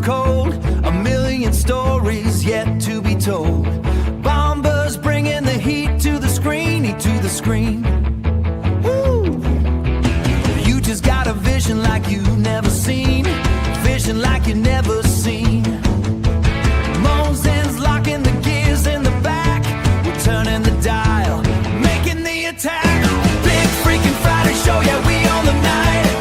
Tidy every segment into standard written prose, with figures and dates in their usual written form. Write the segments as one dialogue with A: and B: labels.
A: cold. A million stories yet to be told. Bombers bringing the heat to the screen, Woo! You just got a vision like you never seen. Vision like you never seen. Mosin's locking the gears in the back. We're turning the dial, making the attack. Big freaking Friday show, yeah, we own the night.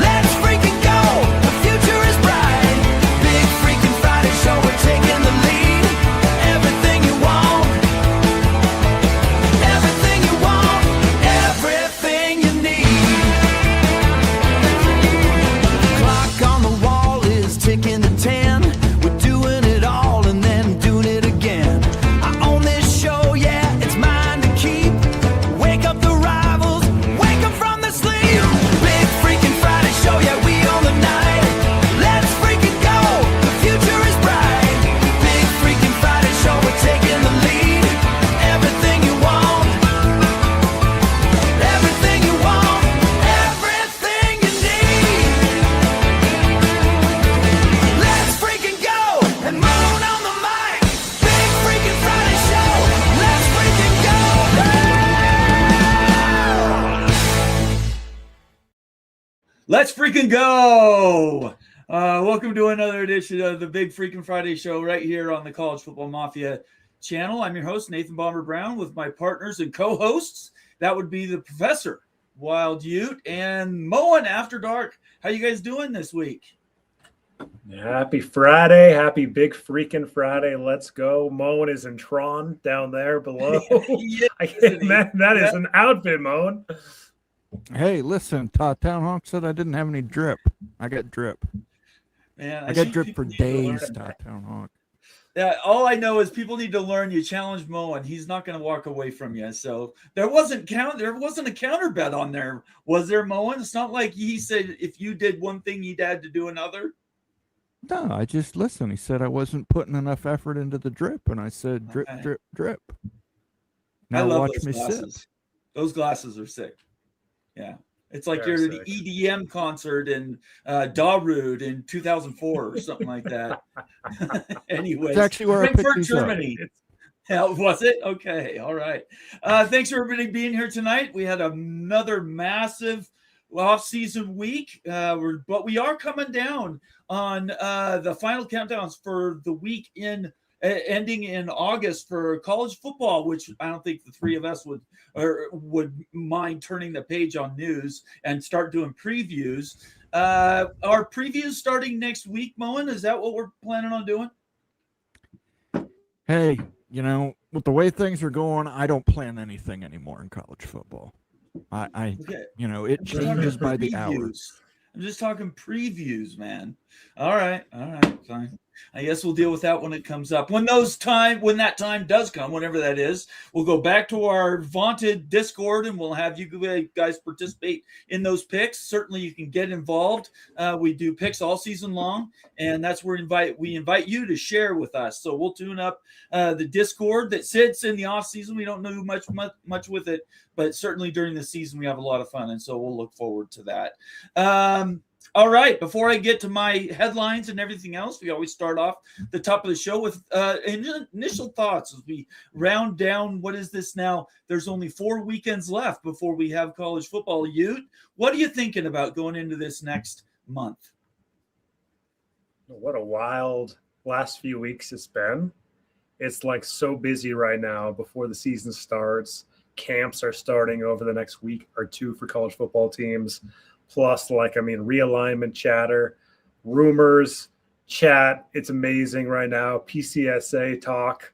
A: Let's freaking go, the future is bright. Big freaking Friday show, we're taking the lead. Everything you want, everything you want, everything you need. Clock on the wall is ticking to 10. We're doing it all and then doing it again. I own this show, yeah, it's mine to keep. Wake up the rivals, wake up from the sleep. Big freaking Friday show, yeah, we own the night. Let's freaking go, the future is bright. Big freaking Friday show, we're taking the lead. Everything you want, everything you want, everything you need. Let's freaking go and moan on the mic. Big freaking Friday show, let's freaking go.
B: Let's freaking go! Welcome to another edition of the Big Freaking Friday Show right here on the College Football Mafia channel. I'm your host, Nathan Bomber Brown, with my partners and co-hosts. That would be the Professor, Wild Ute, and Moen After Dark. How you guys doing this week?
C: Happy Friday. Happy Big Freaking Friday. Let's go. Moen is in Tron down there below.
B: Yeah,
C: That is an outfit, Moen.
D: Hey, listen, Town Hawk said I didn't have any drip. I got drip.
B: Man,
D: I got
B: think
D: drip
B: people
D: for
B: need to learn
D: days,
B: that.
D: Town Hawk.
B: Yeah, all I know is people need to learn. You challenge Moen, he's not going to walk away from you. So there wasn't a counter bet on there, was there, Moen? It's not like he said if you did one thing, you'd had to do another.
D: No, I just listened. He said I wasn't putting enough effort into the drip, and I said drip,
B: Okay.
D: drip, drip.
B: I
D: Now
B: love
D: watch
B: those
D: me
B: glasses.
D: sip.
B: Those glasses are sick. Yeah. It's like
C: Very
B: you're at the
C: sick.
B: EDM concert in Darude in 2004 or something like that. Anyways,
D: It's actually where I picked
B: Frankfurt,
D: these up.
B: Germany. Yeah, was it? Okay. All right. Thanks for everybody being here tonight. We had another massive off-season week, but we are coming down on the final countdowns for the week ending in August for college football, which I don't think the three of us would mind turning the page on news and start doing previews. Our previews starting next week, Moen, is that what we're planning on doing?
D: Hey, with the way things are going, I don't plan anything anymore in college football.
B: Okay.
D: It changes by the hour.
B: I'm just talking previews, man. All right, fine. I guess we'll deal with that when it comes up. When that time does come, whenever that is, we'll go back to our vaunted Discord and we'll have you guys participate in those picks. Certainly, you can get involved. We do picks all season long, and that's where we invite you to share with us. So we'll tune up the Discord that sits in the off season. We don't do much with it, but certainly during the season we have a lot of fun, and so we'll look forward to that. All right, before I get to my headlines and everything else, we always start off the top of the show with initial thoughts as we round down. What is this now? There's only 4 weekends left before we have college football. Ute, what are you thinking about going into this next month?
C: What a wild last few weeks it's been. It's like so busy right now before the season starts. Camps are starting over the next week or two for college football teams. Plus, realignment chatter, rumors, chat. It's amazing right now. PCSA talk.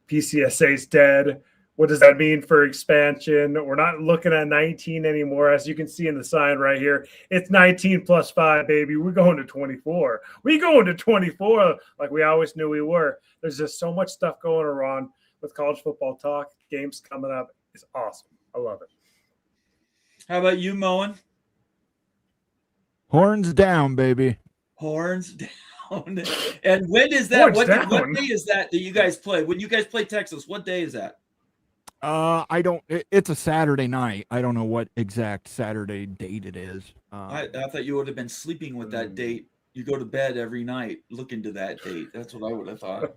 C: PCSA's dead. What does that mean for expansion? We're not looking at 19 anymore. As you can see in the sign right here, it's 19 plus 5, baby. We're going to 24. We going to 24 like we always knew we were. There's just so much stuff going around with college football talk. Games coming up. It's awesome. I love it.
B: How about you, Moen?
D: Horns down, baby.
B: Horns down. And when is that? What day is that you guys play? When you guys play Texas, what day is that?
D: It's a Saturday night. I don't know what exact Saturday date it is.
B: I thought you would have been sleeping with that date. You go to bed every night looking to that date. That's what I would have thought.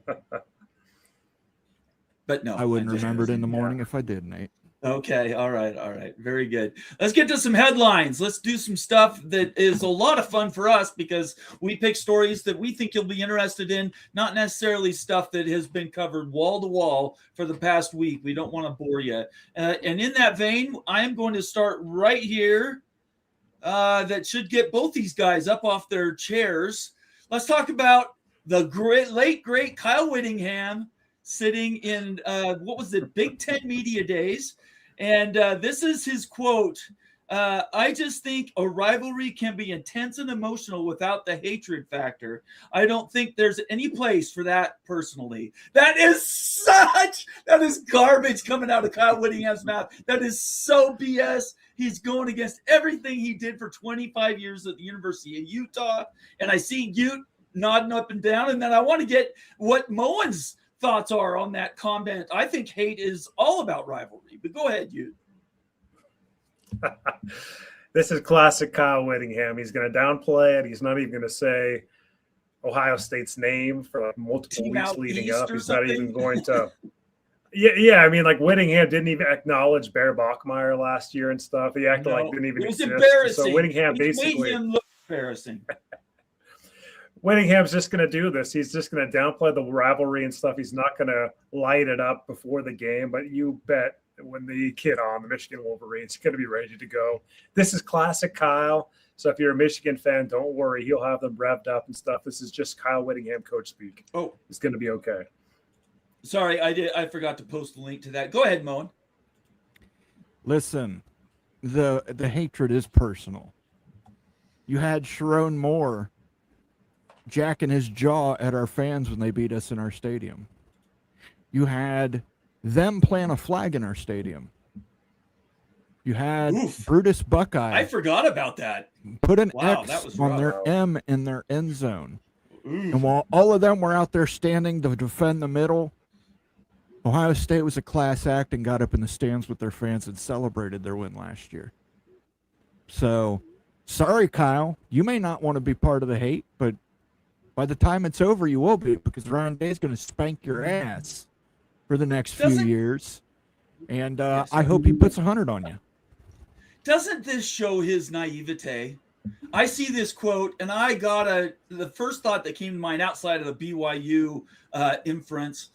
B: But no.
D: I wouldn't remember it in the morning if I did, Nate.
B: Okay. All right. Very good. Let's get to some headlines. Let's do some stuff that is a lot of fun for us because we pick stories that we think you'll be interested in, not necessarily stuff that has been covered wall to wall for the past week. We don't want to bore you. And in that vein, I am going to start right here. That should get both these guys up off their chairs. Let's talk about the late great Kyle Whittingham sitting in what was it, Big Ten Media Days. And this is his quote. I just think a rivalry can be intense and emotional without the hatred factor. I don't think there's any place for that personally. That is garbage coming out of Kyle Whittingham's mouth. That is so BS. He's going against everything he did for 25 years at the University of Utah. And I see Ute nodding up and down. And then I want to get what Moen's thoughts are on that comment. I think hate is all about rivalry. But go ahead, Ute.
C: This is classic Kyle Whittingham. He's going to downplay it. He's not even going to say Ohio State's name for like multiple
B: Team
C: weeks
B: out
C: leading
B: east
C: up.
B: or
C: He's
B: something?
C: not even going to. Yeah. I mean, like Whittingham didn't even acknowledge Bear Bachmeier last year and stuff. He acted like didn't even
B: it was
C: exist.
B: embarrassing.
C: So Whittingham
B: It
C: basically.
B: made him look embarrassing.
C: Whittingham's just going to do this. He's just going to downplay the rivalry and stuff. He's not going to light it up before the game. But you bet when the kid on the Michigan Wolverines, he's going to be ready to go. This is classic Kyle. So if you're a Michigan fan, don't worry. He'll have them revved up and stuff. This is just Kyle Whittingham coach speak.
B: Oh,
C: it's going to be okay.
B: Sorry, I forgot to post the link to that. Go ahead, Moen.
D: Listen, the hatred is personal. You had Sharon Moore jacking his jaw at our fans when they beat us in our stadium. You had them plant a flag in our stadium. You had Brutus Buckeye.
B: I forgot about that.
D: Put an
B: Wow,
D: X
B: that was
D: on
B: rough.
D: their M in their end zone. And while all of them were out there standing to defend the middle, Ohio State was a class act and got up in the stands with their fans and celebrated their win last year. So, sorry, Kyle. You may not want to be part of the hate, but by the time it's over, you will be, because Ryan Day is going to spank your ass for the next few years. And I hope he puts 100 on you.
B: Doesn't this show his naivete? I see this quote, and I got the first thought that came to mind outside of the BYU inference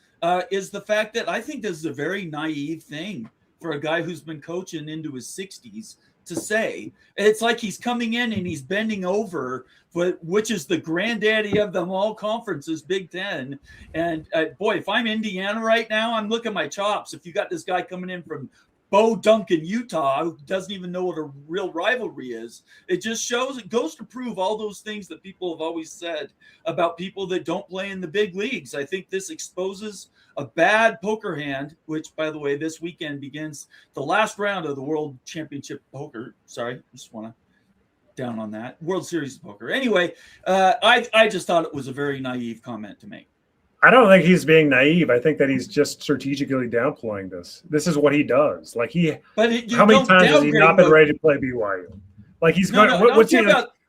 B: is the fact that I think this is a very naive thing for a guy who's been coaching into his 60s to say. It's like he's coming in and he's bending over, which is the granddaddy of them all conferences, Big Ten. And boy, if I'm Indiana right now, I'm looking at my chops. If you got this guy coming in from Bo Duncan, Utah, who doesn't even know what a real rivalry is. It just shows, it goes to prove all those things that people have always said about people that don't play in the big leagues. I think this exposes a bad poker hand, which, by the way, this weekend begins the last round of the World Championship Poker. Sorry, I just want to down on that. World Series of Poker. Anyway, I just thought it was a very naive comment to make.
C: I don't think he's being naive. I think that he's just strategically downplaying this. This is what he does. Like how many times has he not been ready to play BYU? Like he's going. What's he?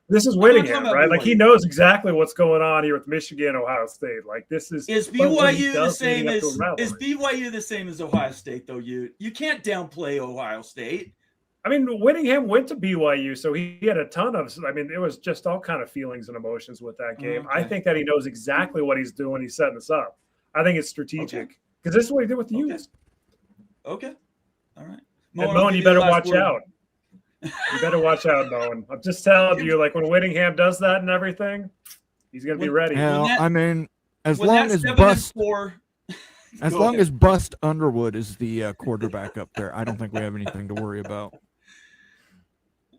C: This is Whittingham, right? Like he knows exactly what's going on here with Michigan, Ohio State. Like this is.
B: Is BYU the same as? Is BYU the same as Ohio State though? You can't downplay Ohio State.
C: I mean, Whittingham went to BYU, so he had a ton of. I mean, it was just all kind of feelings and emotions with that game. Okay. I think that he knows exactly what he's doing. He's setting us up. I think it's strategic because this is what he did with the Utes.
B: Okay, all right.
C: Moen, you better watch out. You better watch out, Moen. I'm just telling you, like when Whittingham does that and everything, he's going to be ready.
D: Hell, I mean, as long as Bust Underwood is the quarterback up there, I don't think we have anything to worry about.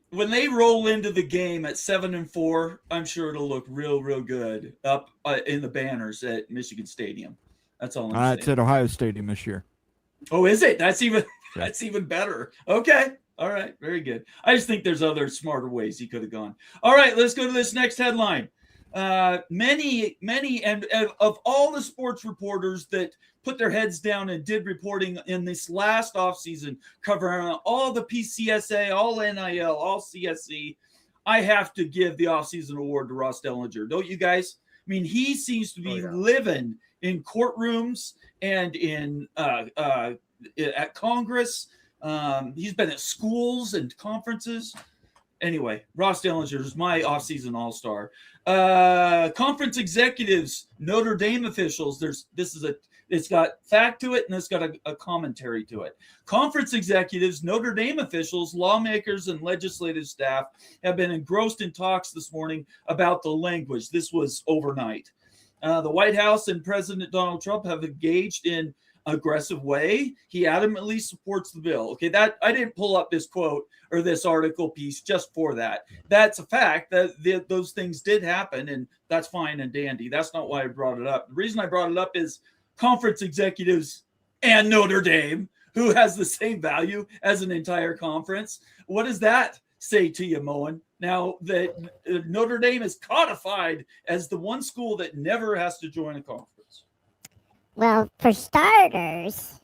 B: When they roll into the game at 7-4, I'm sure it'll look real good up in the banners at Michigan Stadium. That's all I'm saying.
D: It's at Ohio Stadium this year.
B: Oh, is it? That's even better. Okay. All right. Very good. I just think there's other smarter ways he could have gone. All right. Let's go to this next headline. Many, and of all the sports reporters that put their heads down and did reporting in this last offseason, covering all the PCSA, all NIL, all CSC, I have to give the offseason award to Ross Dellinger. Don't you guys? I mean, he seems to be living in courtrooms and in at Congress. He's been at schools and conferences. Anyway, Ross Dellinger is my offseason all-star. Conference executives, Notre Dame officials. It's got fact to it, and it's got a commentary to it. Conference executives, Notre Dame officials, lawmakers, and legislative staff have been engrossed in talks this morning about the language. This was overnight. The White House and President Donald Trump have engaged in aggressive way. He adamantly supports the bill. Okay, that I didn't pull up this quote or this article piece just for that. That's a fact that those things did happen, and that's fine and dandy. That's not why I brought it up. The reason I brought it up is conference executives and Notre Dame, who has the same value as an entire conference. What does that say to you, Moen? Now that Notre Dame is codified as the one school that never has to join a conference.
E: Well, for starters,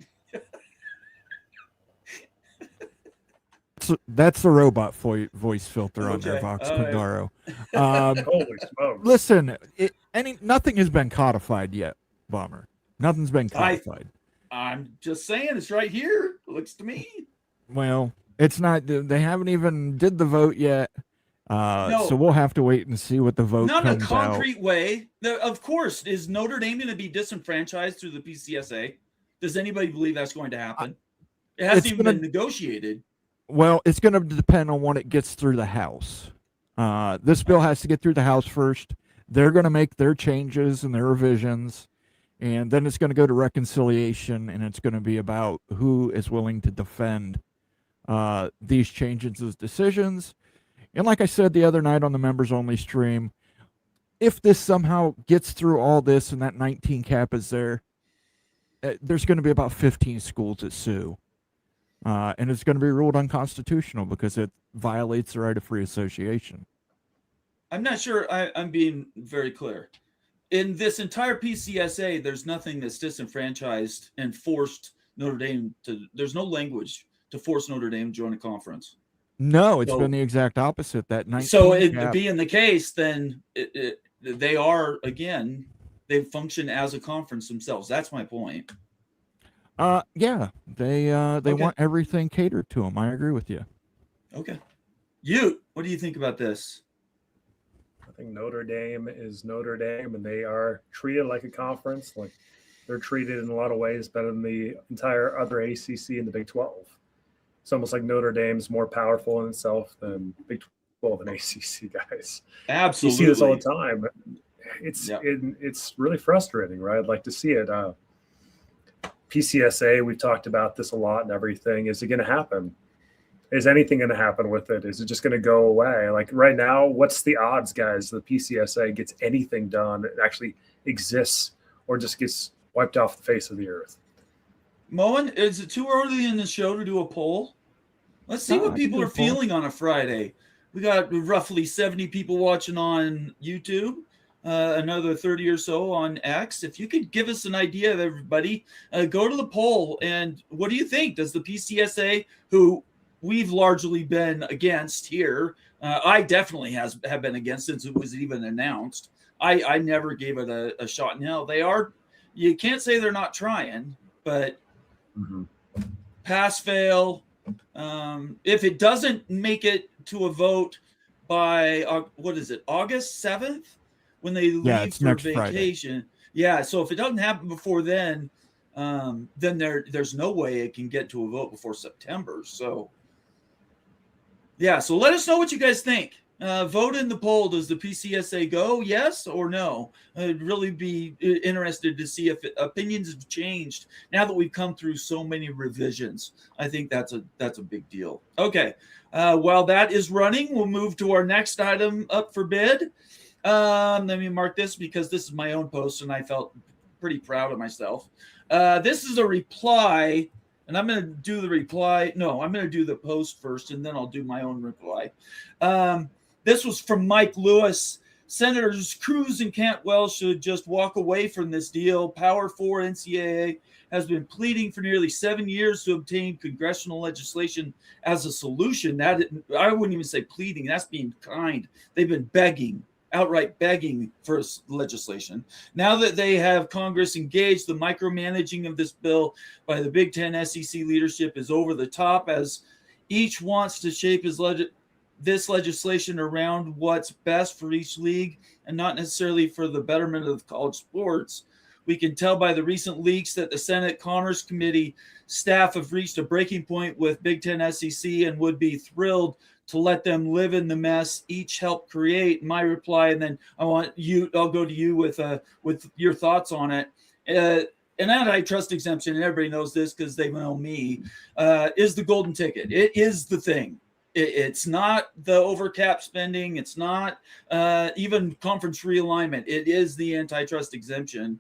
D: that's the robot voice filter on there, Vox Pandaro.
C: Holy smokes!
D: Listen, nothing has been codified yet, Bomber. Nothing's been codified.
B: I'm just saying, it's right here. Looks to me.
D: Well, it's not. They haven't even did the vote yet.
B: No.
D: So we'll have to wait and see what the vote
B: Not in a
D: comes
B: concrete
D: out.
B: way. Of course, is Notre Dame going to be disenfranchised through the PCSA? Does anybody believe that's going to happen? It hasn't even been negotiated.
D: Well, it's going to depend on when it gets through the House. This bill has to get through the House first. They're going to make their changes and their revisions, and then it's going to go to reconciliation, and it's going to be about who is willing to defend these changes as decisions. And like I said the other night on the members-only stream, if this somehow gets through all this and that 19 cap is there, there's going to be about 15 schools that sue. And it's going to be ruled unconstitutional because it violates the right of free association.
B: I'm not sure I'm being very clear. In this entire PCSA, there's nothing that's disenfranchised and forced Notre Dame to, there's no language to force Notre Dame to join a conference.
D: No, it's been the exact opposite. That 19
B: So it
D: cap.
B: being the case, then they are, again, they function as a conference themselves. That's my point.
D: Yeah, they want everything catered to them. I agree with you.
B: Okay. What do you think about this?
C: I think Notre Dame is Notre Dame, and they are treated like a conference. Like they're treated in a lot of ways better than the entire other ACC and the Big 12. It's almost like Notre Dame's more powerful in itself than Big 12 and ACC guys.
B: Absolutely.
C: You see this all the time. It's really frustrating, right? Like to see it. PCSA, we've talked about this a lot and everything. Is it going to happen? Is anything going to happen with it? Is it just going to go away? Like right now, what's the odds, guys, the PCSA gets anything done, it actually exists, or just gets wiped off the face of the earth?
B: Moen, is it too early in the show to do a poll? Let's see what people are feeling on a Friday. We got roughly 70 people watching on YouTube, another 30 or so on X. If you could give us an idea of everybody, go to the poll. And what do you think? Does the PCSA, who we've largely been against here, I definitely have been against since it was even announced. I never gave it a shot in hell. They are, you can't say they're not trying, but pass, fail. If it doesn't make it to a vote by August 7th, when they leave for vacation. Friday. Yeah, so if it doesn't happen before then there's no way it can get to a vote before September. So yeah, so let us know what you guys think. Vote in the poll. Does the PCSA go, yes or no? I'd really be interested to see if opinions have changed now that we've come through so many revisions. I think that's a big deal. Okay, while that is running, we'll move to our next item up for bid. Let me mark this because this is my own post and I felt pretty proud of myself. This is a reply, and I'm going to do the reply. No, I'm going to do the post first and then I'll do my own reply. This was from Mike Lewis Senators Cruz and Cantwell should just walk away from this deal. Power 4 NCAA has been pleading for nearly 7 years to obtain congressional legislation as a solution. That I wouldn't even say pleading, that's being kind. They've been begging, outright begging for legislation. Now that they have Congress engaged, the micromanaging of this bill by the Big Ten SEC leadership is over the top, as each wants to shape this legislation around what's best for each league and not necessarily for the betterment of college sports. We can tell by the recent leaks that the Senate Commerce Committee staff have reached a breaking point with Big Ten SEC and would be thrilled to let them live in the mess each helped create. My reply, and then I'll go to you with your thoughts on it. An antitrust exemption, and everybody knows this because they know me, is the golden ticket. It is the thing. It's not the overcap spending. It's not even conference realignment. It is the antitrust exemption.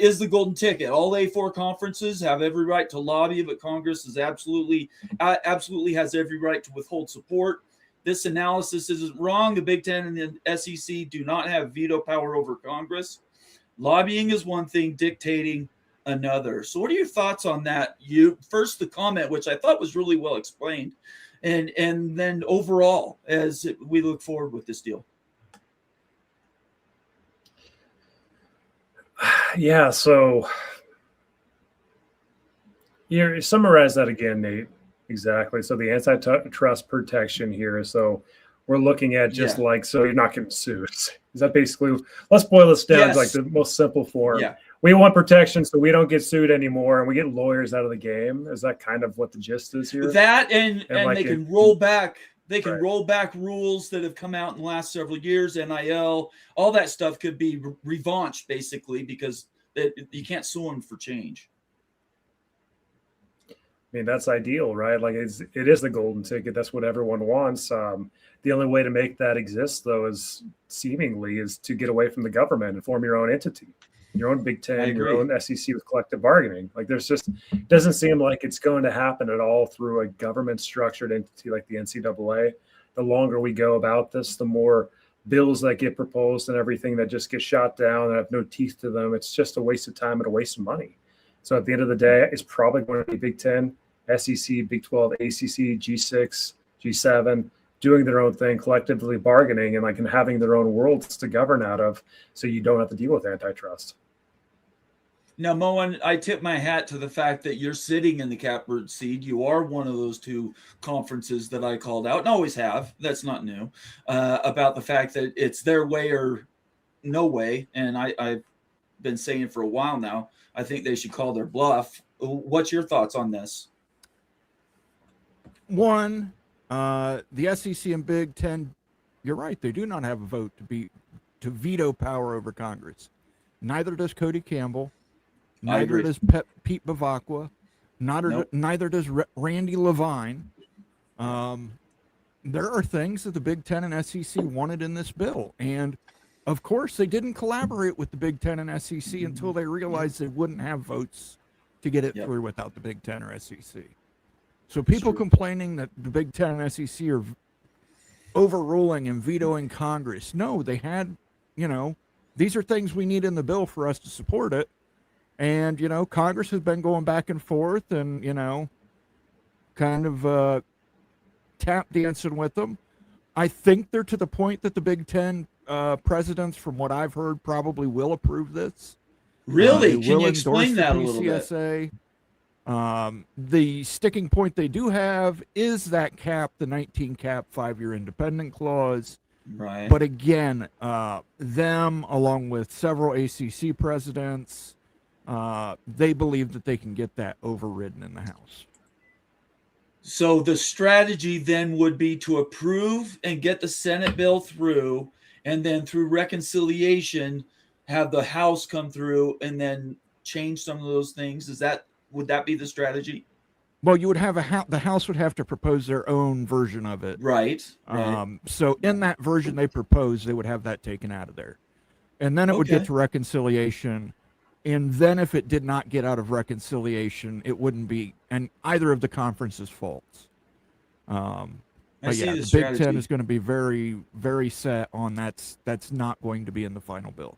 B: Is the golden ticket. All A4 conferences have every right to lobby, but Congress is absolutely has every right to withhold support. This analysis isn't wrong. The Big Ten and the SEC do not have veto power over Congress. Lobbying is one thing, dictating another. So what are your thoughts on that? First, the comment, which I thought was really well explained, and then overall, as we look forward with this deal.
C: Yeah, so you summarize that again, Nate. Exactly. So the antitrust protection here. So we're looking at just so you're not getting sued. Is that basically, let's boil this down to like the most simple form. Yeah. We want protection so we don't get sued anymore and we get lawyers out of the game. Is that kind of what the gist is here?
B: That and like they can roll back. They can roll back rules that have come out in the last several years, NIL, all that stuff could be revaunched basically because you can't sue them for change.
C: I mean, that's ideal, right? Like it is the golden ticket. That's what everyone wants. The only way to make that exist, though, is to get away from the government and form your own entity, your own Big Ten, your own SEC with collective bargaining. Like doesn't seem like it's going to happen at all through a government structured entity like the NCAA. The longer we go about this, the more bills that get proposed and everything that just get shot down and have no teeth to them. It's just a waste of time and a waste of money. So at the end of the day, it's probably going to be Big Ten, SEC, Big 12, ACC, G6, G7, doing their own thing, collectively bargaining and having their own worlds to govern out of, so you don't have to deal with antitrust.
B: Now, Moen, I tip my hat to the fact that you're sitting in the catbird seat. You are one of those two conferences that I called out, and always have. That's not new, about the fact that it's their way or no way. And I've been saying for a while now, I think they should call their bluff. What's your thoughts on this?
D: One, the SEC and Big Ten, you're right. They do not have a vote to veto power over Congress. Neither does Cody Campbell. Neither does Pete Bavacqua. Neither does Randy Levine. There are things that the Big Ten and SEC wanted in this bill. And, of course, they didn't collaborate with the Big Ten and SEC until they realized they wouldn't have votes to get it through without the Big Ten or SEC. So people complaining that the Big Ten and SEC are overruling and vetoing Congress. No, they had, these are things we need in the bill for us to support it. And, Congress has been going back and forth and, kind of tap dancing with them. I think they're to the point that the Big Ten presidents, from what I've heard, probably will approve this.
B: Really? Can you explain that a little bit?
D: The sticking point they do have is that cap, the 19 cap 5-year independent clause.
B: Right.
D: But again, them, along with several ACC presidents, they believe that they can get that overridden in the House.
B: So the strategy then would be to approve and get the Senate bill through, and then through reconciliation, have the House come through and then change some of those things. Would that be the strategy?
D: Well, you would have the House would have to propose their own version of it.
B: Right.
D: So in that version they propose, they would have that taken out of there. And then it would get to reconciliation. And then if it did not get out of reconciliation, it wouldn't be either of the conference's faults. But
B: see
D: yeah,
B: the
D: the Big Ten
B: strategy.
D: is going to be very, very set on that's not going to be in the final bill.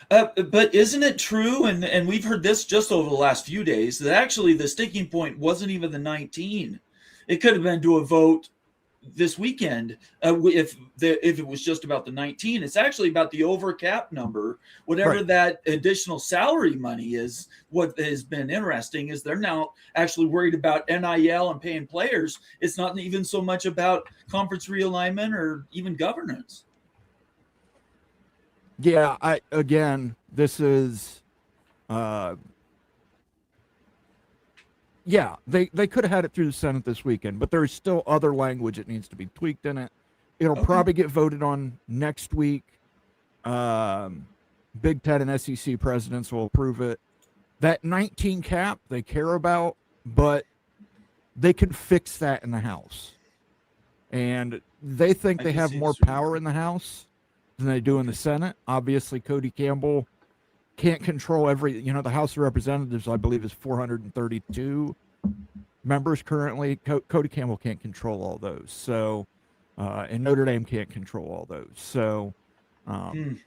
B: But isn't it true, and we've heard this just over the last few days, that actually the sticking point wasn't even the 19. It could have been to a vote this weekend if it was just about the 19. It's actually about the over cap number, whatever
D: Right.
B: that additional salary money is. What has been interesting is they're now actually worried about NIL and paying players. It's not even so much about conference realignment or even governance.
D: Yeah, this is yeah, they could have had it through the Senate this weekend, but there's still other language that needs to be tweaked in it. It'll
B: Okay.
D: probably get voted on next week. Big Ten and SEC presidents will approve it. That 19 cap they care about, but they can fix that in the House. And they think
B: I
D: they
B: can
D: have
B: see
D: more
B: this.
D: power in the House than they do in the Senate. Obviously, Cody Campbell can't control the House of Representatives, I believe, is 432 members currently. Cody Campbell can't control all those. So, and Notre Dame can't control all those. So,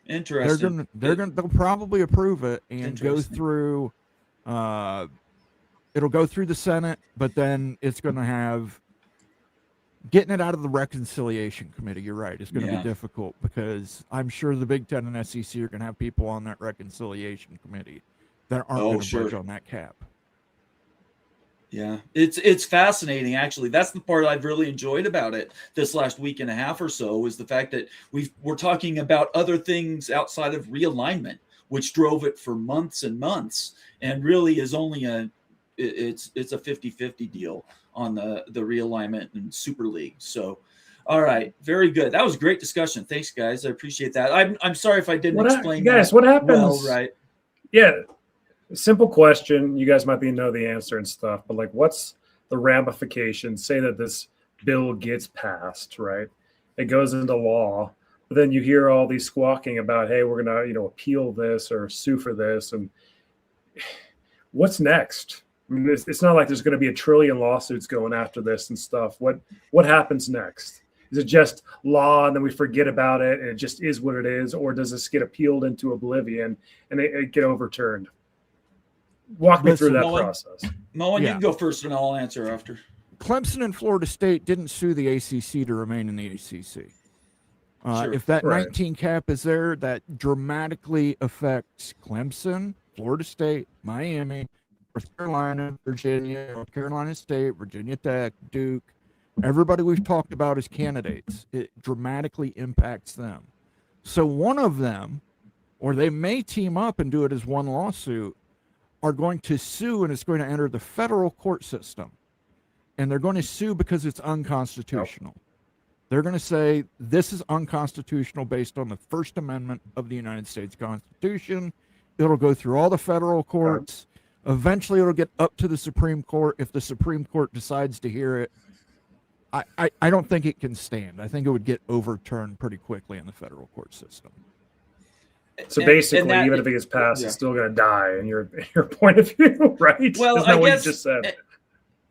B: Interesting.
D: they'll probably approve it and go
B: Interesting.
D: through, it'll go through the Senate, but then it's going to have, getting it out of the reconciliation committee, you're right, it's going to
B: Yeah.
D: be difficult because I'm sure the Big Ten and SEC are going to have people on that reconciliation committee that aren't going to budge on that cap.
B: Yeah, it's fascinating, actually. That's the part I've really enjoyed about it this last week and a half or so, is the fact that we're talking about other things outside of realignment, which drove it for months and months, and really is only it's a 50-50 deal on the realignment and Super League. So, all right, very good. That was a great discussion. Thanks, guys. I appreciate that. I'm sorry if I didn't explain
C: guys,
B: that
C: what happens?
B: well, right?
C: Yeah, simple question. You guys might be know the answer and stuff, but like, what's the ramifications? Say that this bill gets passed, right? It goes into law, but then you hear all these squawking about, hey, we're gonna, appeal this or sue for this, and what's next? I mean, it's not like there's going to be a trillion lawsuits going after this and stuff. What happens next? Is it just law and then we forget about it and it just is what it is? Or does this get appealed into oblivion and it get overturned? Walk me through that process.
B: Moen, you can go first and I'll answer after.
D: Clemson and Florida State didn't sue the ACC to remain in the ACC.
B: Sure.
D: If that
C: Right.
D: 19 cap is there, that dramatically affects Clemson, Florida State, Miami, North Carolina, Virginia, North Carolina State, Virginia Tech, Duke, everybody we've talked about as candidates. It dramatically impacts them. So one of them, or they may team up and do it as one lawsuit, are going to sue, and it's going to enter the federal court system. And they're going to sue because it's unconstitutional. They're going to say this is unconstitutional based on the First Amendment of the United States Constitution. It'll go through all the federal courts. Eventually, it'll get up to the Supreme Court. If the Supreme Court decides to hear it, I don't think it can stand. I think it would get overturned pretty quickly in the federal court system.
C: So basically, even if it gets passed, it's still going to die in your point of view, right?
B: Well,
C: Isn't that
B: I
C: what
B: guess,
C: you just said?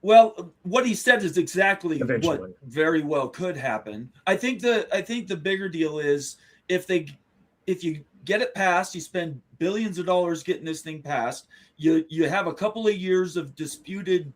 B: Well, what he said is exactly
C: Eventually.
B: what very well could happen. I think the bigger deal is if you get it passed, you spend billions of dollars getting this thing passed. You have a couple of years of disputed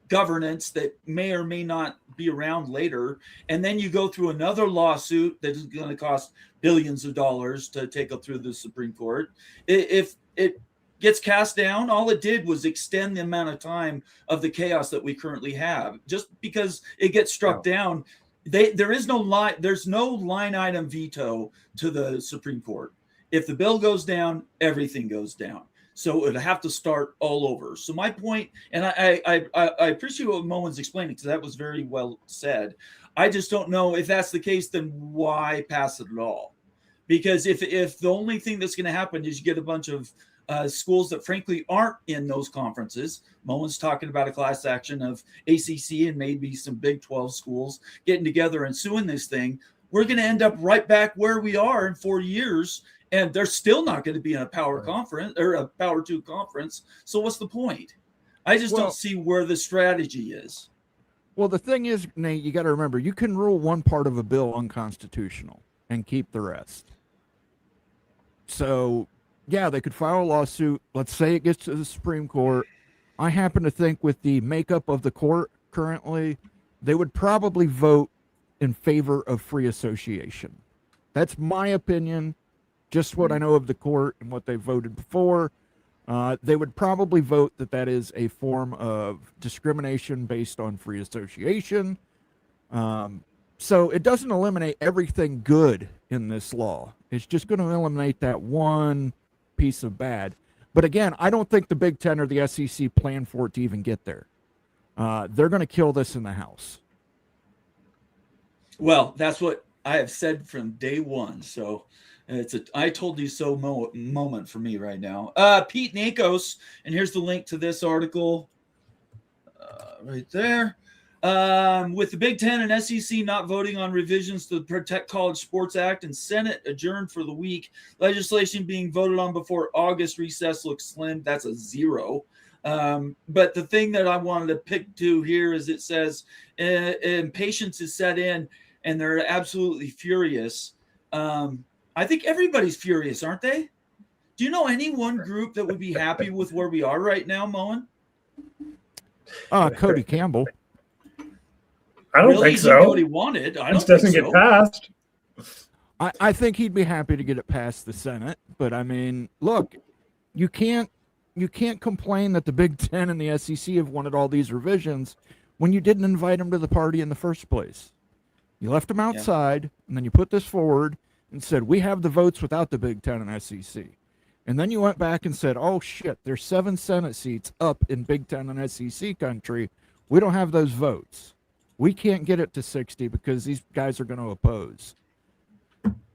B: governance that may or may not be around later, and then you go through another lawsuit that is going to cost billions of dollars to take up through the Supreme Court. If it gets cast down, all it did was extend the amount of time of the chaos that we currently have. Just because it gets struck down, there's no line item veto to the Supreme Court. If the bill goes down, everything goes down. So it'd have to start all over. So my point, and I appreciate what Moen's explaining, because that was very well said. I just don't know if that's the case, then why pass it at all? Because if the only thing that's going to happen is you get a bunch of schools that frankly aren't in those conferences. Moen's talking about a class action of ACC and maybe some Big 12 schools getting together and suing this thing. We're going to end up right back where we are in 4 years. And they're still not going to be in a power conference or a power 2 conference. So what's the point? I just don't see where the strategy is.
D: Well, the thing is, Nate, you got to remember, you can rule one part of a bill unconstitutional and keep the rest. So, yeah, they could file a lawsuit. Let's say it gets to the Supreme Court. I happen to think with the makeup of the court currently, they would probably vote in favor of free association. That's my opinion, just what I know of the court and what they voted before. They would probably vote that that is a form of discrimination based on free association. So it doesn't eliminate everything good in this law. It's just going to eliminate that one piece of bad. But again, I don't think the Big Ten or the SEC plan for it to even get there. They're going to kill this in the House.
B: Well, that's what I have said from day one. So it's a I told you so moment for me right now. Pete Nakos, and here's the link to this article right there. With the Big Ten and SEC not voting on revisions to the Protect College Sports Act and Senate adjourned for the week, legislation being voted on before August recess looks slim. That's a 0. But the thing that I wanted to pick to here is it says impatience is set in and they're absolutely furious. I think everybody's furious, aren't they? Do you know any one group that would be happy with where we are right now, Moen?
D: Cody Campbell.
C: I don't
B: Really?
C: think
B: He did
C: so.
B: what he wanted. I
C: This
B: don't
C: doesn't
B: think
C: get
B: so.
C: passed.
D: I think he'd be happy to get it past the Senate, but I mean, look, you can't complain that the Big Ten and the SEC have wanted all these revisions when you didn't invite them to the party in the first place. You left them outside, and then you put this forward and said, we have the votes without the Big Ten and SEC. And then you went back and said, oh shit, there's 7 Senate seats up in Big Ten and SEC country. We don't have those votes. We can't get it to 60 because these guys are going to oppose.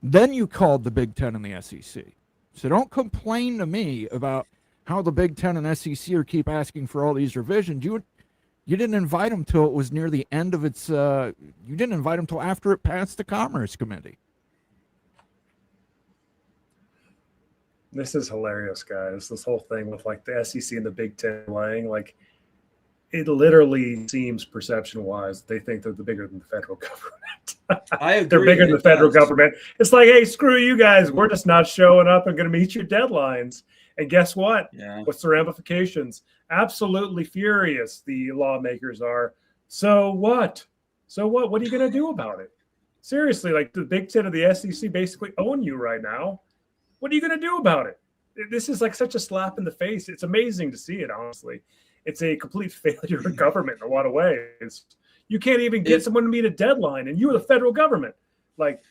D: Then you called the Big Ten and the SEC. So don't complain to me about how the Big Ten and SEC are keep asking for all these revisions. You didn't invite them till it was near the end of its. You didn't invite them till after it passed the Commerce Committee.
C: This is hilarious, guys. This whole thing with like the SEC and the Big Ten lying, like it literally seems perception-wise they think they're bigger than the federal government.
B: I agree.
C: They're bigger than the federal
B: does.
C: government. It's like, hey, screw you guys. We're just not showing up and going to meet your deadlines. And guess what?
B: Yeah.
C: What's the ramifications? Absolutely furious the lawmakers are. So what? So what? What are you going to do about it? Seriously, like the Big Ten and the SEC basically own you right now. What are you going to do about it? This is like such a slap in the face. It's amazing to see it, honestly. It's a complete failure of government in a lot of ways. You can't even get someone to meet a deadline, and you are the federal government. Like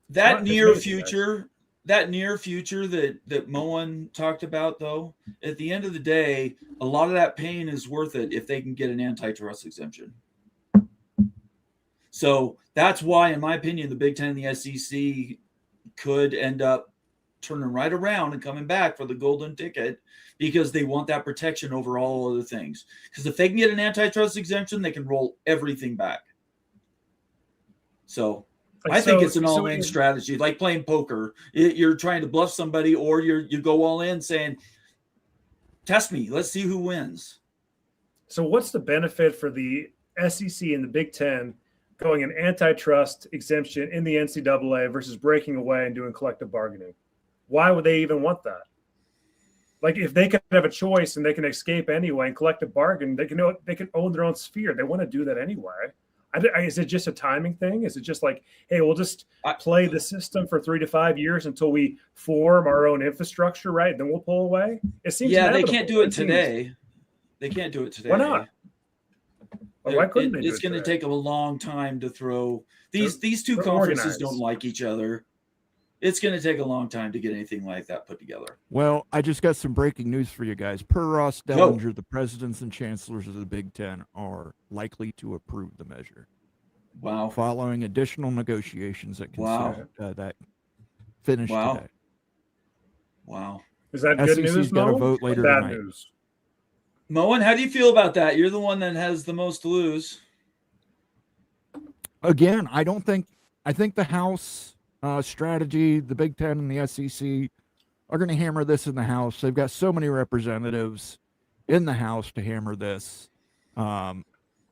B: that near future that Moen talked about, though, at the end of the day, a lot of that pain is worth it if they can get an antitrust exemption. So that's why, in my opinion, the Big Ten and the SEC could end up turning right around and coming back for the golden ticket because they want that protection over all other things. Because if they can get an antitrust exemption, they can roll everything back. So I think it's an all-in strategy, like playing poker. You're trying to bluff somebody, or you go all in saying, test me. Let's see who wins.
C: So what's the benefit for the SEC and the Big Ten going an antitrust exemption in the NCAA versus breaking away and doing collective bargaining? Why would they even want that? Like, if they could have a choice and they can escape anyway and collective bargain, they can own their own sphere. They want to do that anyway. Is it just a timing thing? Is it just like, hey, we'll just play the system for 3 to 5 years until we form our own infrastructure, right? Then we'll pull away. It seems
B: they can't do it today. They can't do it today.
C: Why not? Why couldn't they?
B: It's going to take a long time to throw these two conferences don't like each other. It's going to take a long time to get anything like that put together.
D: Well, I just got some breaking news for you guys. Per Ross Dellinger, the presidents and chancellors of the Big Ten are likely to approve the measure.
B: Wow.
D: Following additional negotiations that that finished today.
B: Wow.
C: Is that good news,
D: SEC's got a vote later
C: bad
D: tonight.
C: news?
B: Moen, how do you feel about that? You're the one that has the most to lose.
D: Again, I think the House strategy, the Big Ten and the SEC are going to hammer this in the House. They've got so many representatives in the House to hammer this.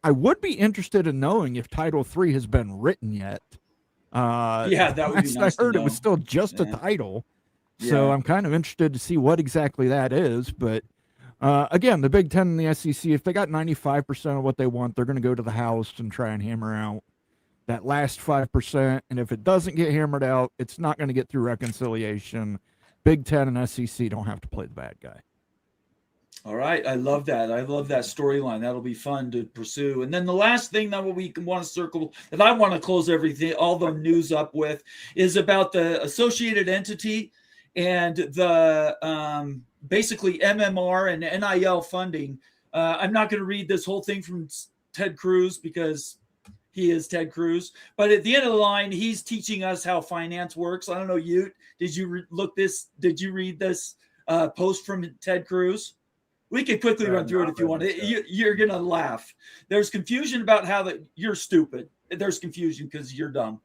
D: I would be interested in knowing if Title III has been written yet.
B: Yeah, that would be
D: last
B: nice
D: I heard
B: to
D: it was
B: know.
D: still just a
B: Yeah.
D: title. So
B: Yeah.
D: I'm kind of interested to see what exactly that is. But again, the Big Ten and the SEC, if they got 95% of what they want, they're going to go to the House and try and hammer out that last 5%. And if it doesn't get hammered out, it's not going to get through reconciliation. Big Ten and SEC don't have to play the bad guy.
B: All right. I love that. I love that storyline. That'll be fun to pursue. And then the last thing that we want to circle, that I want to close everything, all the news up with, is about the associated entity and the basically MMR and NIL funding. I'm not going to read this whole thing from Ted Cruz because he is Ted Cruz. But at the end of the line, he's teaching us how finance works. I don't know, Ute, did you Did you read this post from Ted Cruz? We could quickly run through it if you want. You're going to laugh. There's confusion about how you're stupid. There's confusion because you're dumb.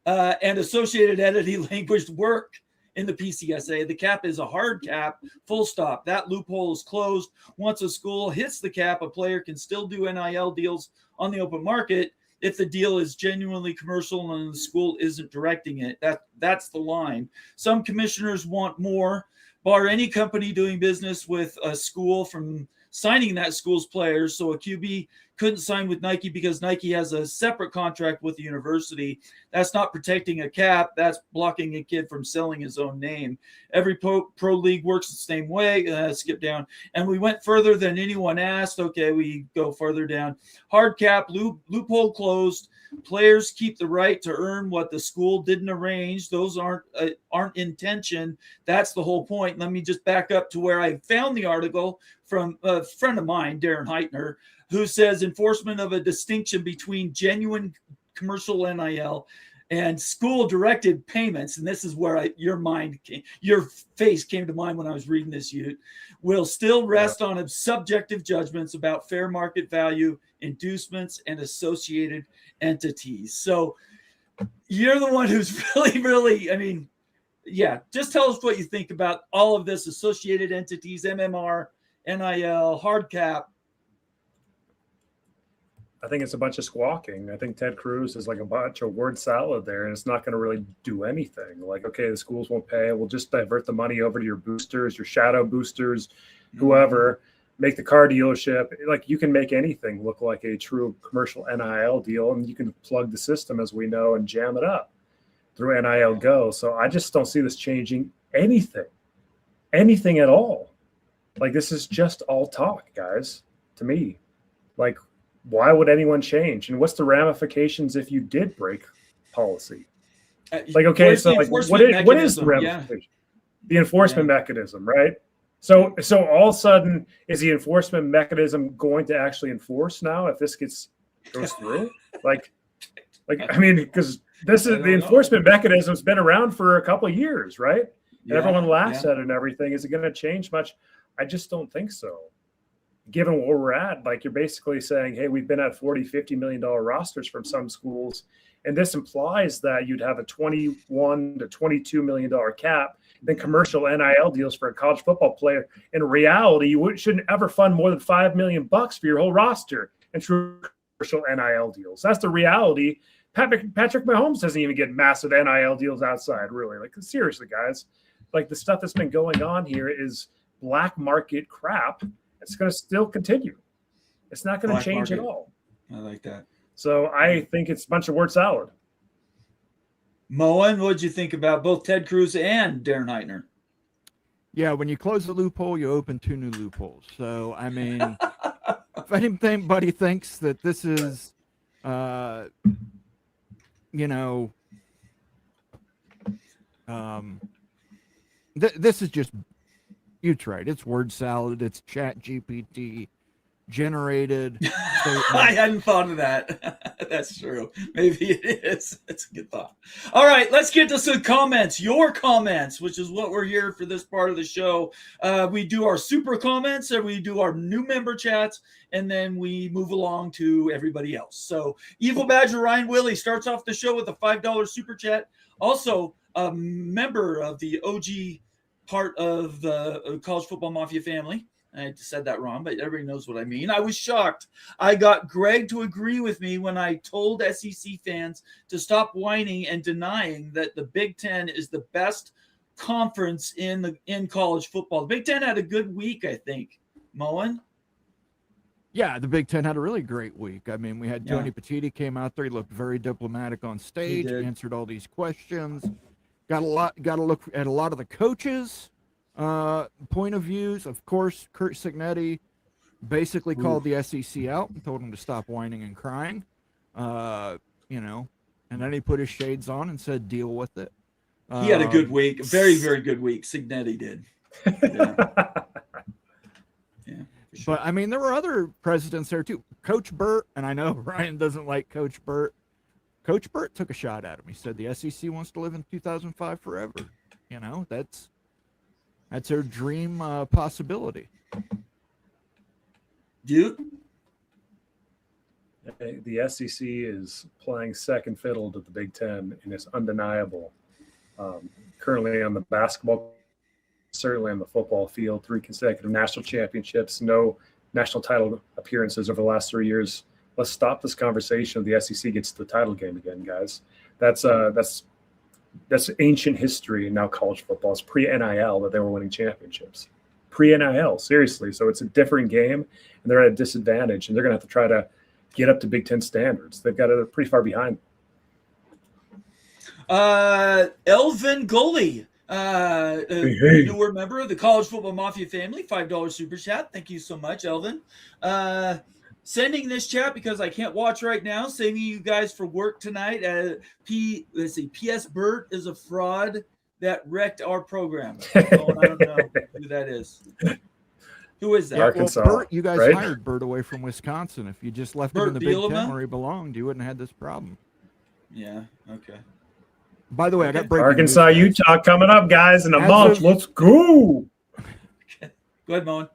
B: And associated entity language work in the PCSA. The cap is a hard cap, full stop. That loophole is closed. Once a school hits the cap, a player can still do NIL deals on the open market if the deal is genuinely commercial and the school isn't directing it. That's the line. Some commissioners want more. Bar any company doing business with a school from signing that school's players. So a QB couldn't sign with Nike because Nike has a separate contract with the university. That's not protecting a cap. That's blocking a kid from selling his own name. Every pro league works the same way. Skip down. And we went further than anyone asked. Okay, we go further down. Hard cap, loophole closed. Players keep the right to earn what the school didn't arrange. Those aren't intention. That's the whole point. Let me just back up to where I found the article from a friend of mine, Darren Heitner, who says enforcement of a distinction between genuine commercial NIL and school-directed payments, and this is where your face came to mind when I was reading this, Ute, will still rest on subjective judgments about fair market value, inducements, and associated entities. So you're the one who's really, just tell us what you think about all of this, associated entities, MMR, NIL, hard cap.
C: I think it's a bunch of squawking. I think Ted Cruz is like a bunch of word salad there, and it's not going to really do anything. Like, okay, the schools won't pay. We'll just divert the money over to your boosters, your shadow boosters, whoever. Make the car dealership. Like, you can make anything look like a true commercial NIL deal, and you can plug the system, as we know, and jam it up through NIL Go. So I just don't see this changing anything at all. Like, this is just all talk, guys, to me. Like, why would anyone change? And what's the ramifications if you did break policy? Like, okay, so like, what is the ramification? Yeah. The enforcement mechanism, right? So all of a sudden, is the enforcement mechanism going to actually enforce now if this goes through? Because this is the enforcement mechanism's been around for a couple of years, right? And everyone laughs at it and everything. Is it going to change much? I just don't think so. Given where we're at, like, you're basically saying, hey, we've been at $40-50 million rosters from some schools, and this implies that you'd have a $21 to $22 million cap, then commercial NIL deals for a college football player. In reality, you shouldn't ever fund more than $5 million for your whole roster in true commercial NIL deals. That's the reality. Patrick Mahomes doesn't even get massive NIL deals outside, really. Like, seriously, guys. Like, the stuff that's been going on here is black market crap. It's going to still continue. It's not going to change at all.
B: I like that.
C: So I think it's a bunch of word salad.
B: Moen, what did you think about both Ted Cruz and Darren Heitner?
D: Yeah, when you close the loophole, you open two new loopholes. So, I mean, if anybody thinks that this is, this is just, you're right. It's word salad. It's Chat GPT generated.
B: I hadn't thought of that. That's true. Maybe it is. It's a good thought. All right, let's get to some comments. Your comments, which is what we're here for this part of the show. We do our super comments, and we do our new member chats, and then we move along to everybody else. So Evil Badger Ryan Willie starts off the show with a $5 super chat. Also, a member of the OG part of the College Football Mafia family. I said that wrong, but everybody knows what I mean. I was shocked. I got Greg to agree with me when I told SEC fans to stop whining and denying that the Big Ten is the best conference in college football. The Big Ten had a good week, I think. Moen?
D: Yeah, the Big Ten had a really great week. I mean, we had Tony Petitti came out there. He looked very diplomatic on stage, answered all these questions. Got to look at a lot of the coaches' point of views. Of course, Kurt Signetti basically called the SEC out and told him to stop whining and crying. You know, and then he put his shades on and said, "Deal with it."
B: He had a good week, a very, very good week. Signetti did. Yeah.
D: But I mean, there were other presidents there too. Coach Burt, and I know Ryan doesn't like Coach Burt. Coach Burt took a shot at him. He said the SEC wants to live in 2005 forever. You know, that's their dream possibility.
B: Dude,
C: the SEC is playing second fiddle to the Big Ten, and it's undeniable. Currently on the basketball, certainly on the football field, 3 consecutive national championships, no national title appearances over the last 3 years. Let's stop this conversation of the SEC gets to the title game again, guys. That's ancient history in now college football. It's pre-NIL that they were winning championships. Pre-NIL, seriously. So it's a different game, and they're at a disadvantage, and they're going to have to try to get up to Big Ten standards. They've got it pretty far behind.
B: Elvin Gully, newer member of the College Football Mafia family, $5 super chat. Thank you so much, Elvin. Sending this chat because I can't watch right now. Saving you guys for work tonight. PS Burt is a fraud that wrecked our program. I don't know who that is. Who is that?
C: Arkansas.
D: Well, Burt, you guys
C: right?
D: hired Burt away from Wisconsin. If you just left him
B: Burt
D: in the Big
B: Bielema?
D: Ten where he belonged, you wouldn't have had this problem.
B: Yeah. Okay.
D: By the way, I got breaking
C: Arkansas,
D: news.
C: Utah coming up, guys, in a month. Let's go.
B: Go ahead, Moen.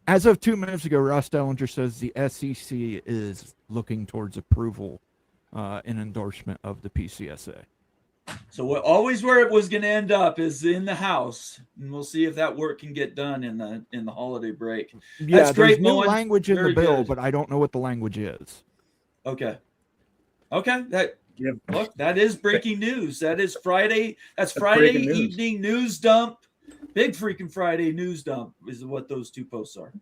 D: As of 2 minutes ago, Ross Dellinger says the SEC is looking towards approval and endorsement of the PCSA.
B: So always where it was going to end up is in the House, and we'll see if that work can get done in the holiday break.
D: Yeah,
B: That's great,
D: there's new
B: Moen.
D: language in
B: Very
D: the bill,
B: good.
D: but I don't know what the language is.
B: Okay. That
C: Yeah.
B: look, that is breaking news. That is Friday. That's
C: That's
B: Friday
C: breaking news.
B: evening news dump. Big freaking Friday news dump is what those two posts are.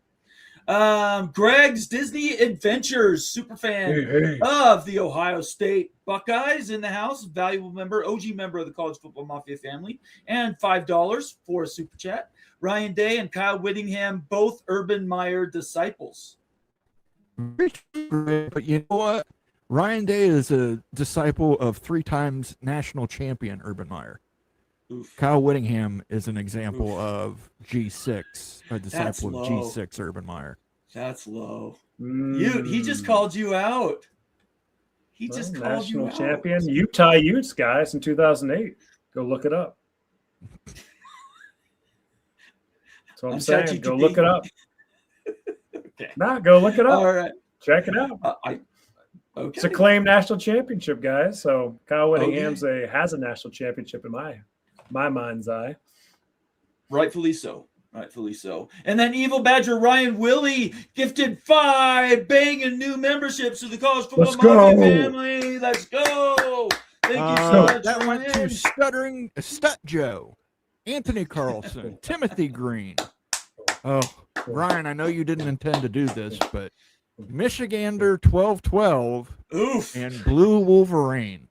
B: Greg's Disney Adventures, super fan of the Ohio State Buckeyes in the house, valuable member, OG member of the College Football Mafia family, and $5 for a super chat. Ryan Day and Kyle Whittingham, both Urban Meyer disciples.
D: But you know what? Ryan Day is a disciple of 3 times national champion Urban Meyer.
B: Oof.
D: Kyle Whittingham is an example of G6, a disciple of
B: low.
D: G6 Urban Meyer.
B: That's low. He just called you out. He just called you
C: national
B: out.
C: champion Utah Utes, guys, in 2008. Go look it up. That's what I'm saying.
B: ChatGPT.
C: Go look it up.
B: Okay.
C: Go look it up.
B: All right.
C: Check it out.
B: Okay.
C: It's a claimed national championship, guys. So Kyle Whittingham's has a national championship in my mind's eye.
B: Rightfully so. And then Evil Badger Ryan Willie gifted 5 banging new memberships to the College Football
C: Let's go.
B: Mafia family. Let's go. Thank you so much.
D: That went
B: Ryan.
D: to Stuttering Stut Joe, Anthony Carlson, Timothy Green. Oh, Ryan, I know you didn't intend to do this, but Michigander 1212
B: Oof.
D: and Blue Wolverine.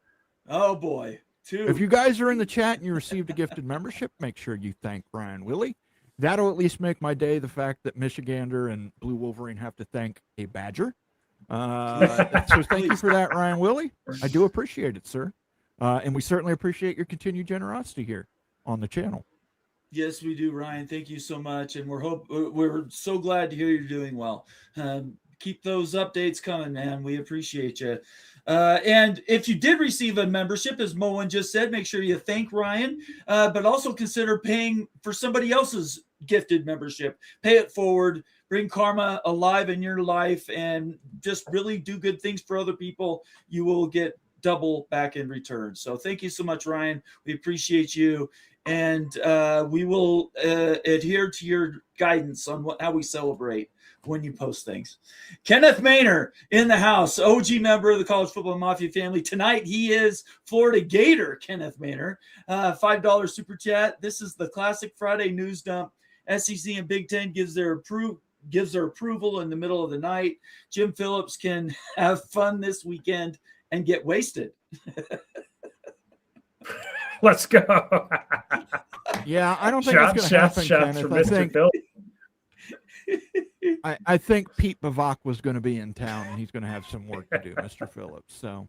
B: Oh, boy. 2.
D: If you guys are in the chat and you received a gifted membership, make sure you thank Ryan Willie. That'll at least make my day, the fact that Michigander and Blue Wolverine have to thank a Badger. So thank you for that, Ryan Willie. I do appreciate it, sir. And we certainly appreciate your continued generosity here on the channel.
B: Yes, we do, Ryan. Thank you so much. And we're so glad to hear you're doing well. Keep those updates coming, man. We appreciate you. And if you did receive a membership, as Moen just said, make sure you thank Ryan, but also consider paying for somebody else's gifted membership. Pay it forward, bring karma alive in your life, and just really do good things for other people. You will get double back in return. So thank you so much, Ryan. We appreciate you. and we will adhere to your guidance on how we celebrate when you post things. Kenneth Maynor in the house, OG member of the College Football Mafia family. Tonight he is Florida Gator Kenneth Maynor. $5 super chat. This is the classic Friday news dump. SEC and Big Ten gives their approval in the middle of the night. Jim Phillips can have fun this weekend and get wasted.
C: Let's go.
D: Yeah, I don't think that's going to happen,
C: shots
D: Kenneth.
C: from Mr. Phil.
D: I think Pete Bavak was going to be in town, and he's going to have some work to do, Mr. Phillips. So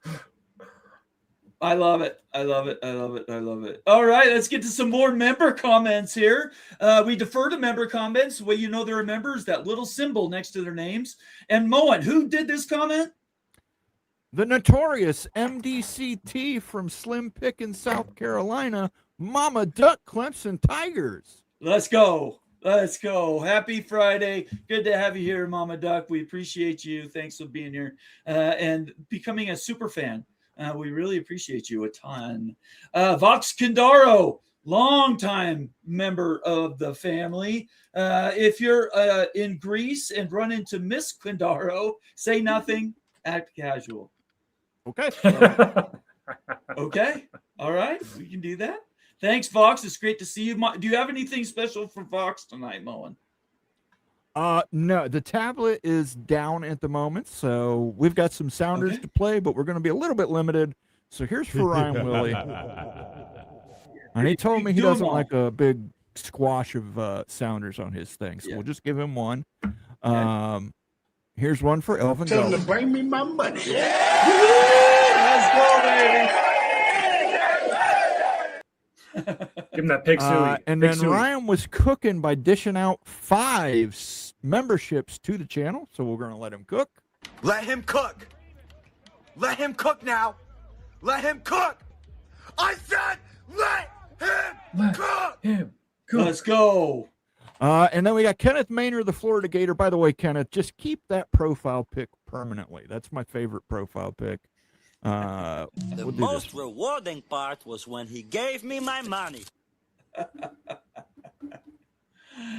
B: I love it. I love it. I love it. I love it. All right, let's get to some more member comments here. We defer to member comments. Well, you know they're a member is that little symbol next to their names. And Moen, who did this comment?
D: the notorious MDCT from Slim Pickens, South Carolina, Mama Duck Clemson Tigers.
B: Let's go. Let's go. Happy Friday. Good to have you here, Mama Duck. We appreciate you. Thanks for being here and becoming a super fan. We really appreciate you a ton. Vox Kindaro, longtime member of the family. If you're in Greece and run into Miss Kindaro, say nothing, act casual.
D: Okay.
B: Okay. All right. We can do that. Thanks, Vox. It's great to see you. Do you have anything special for Vox tonight, Moen?
D: No, the tablet is down at the moment, so we've got some sounders to play, but we're going to be a little bit limited. So here's for Ryan Willie. And he told me he doesn't like a big squash of sounders on his thing, so we'll just give him one. Here's one for Elvin.
F: Tell him to bring me my money.
B: Let's go, baby.
C: Give him that pig suey.
D: And
C: Pig
D: then
C: suey.
D: Ryan was cooking by dishing out 5 memberships to the channel, so we're going to let him cook.
A: Let him cook. Let him cook now. Let him cook. I said let him cook.
C: Him.
B: Let's go.
D: And then we got Kenneth Maynor, the Florida Gator. By the way, Kenneth, just keep that profile pic permanently. That's my favorite profile pic.
G: The most rewarding part was when he gave me my money.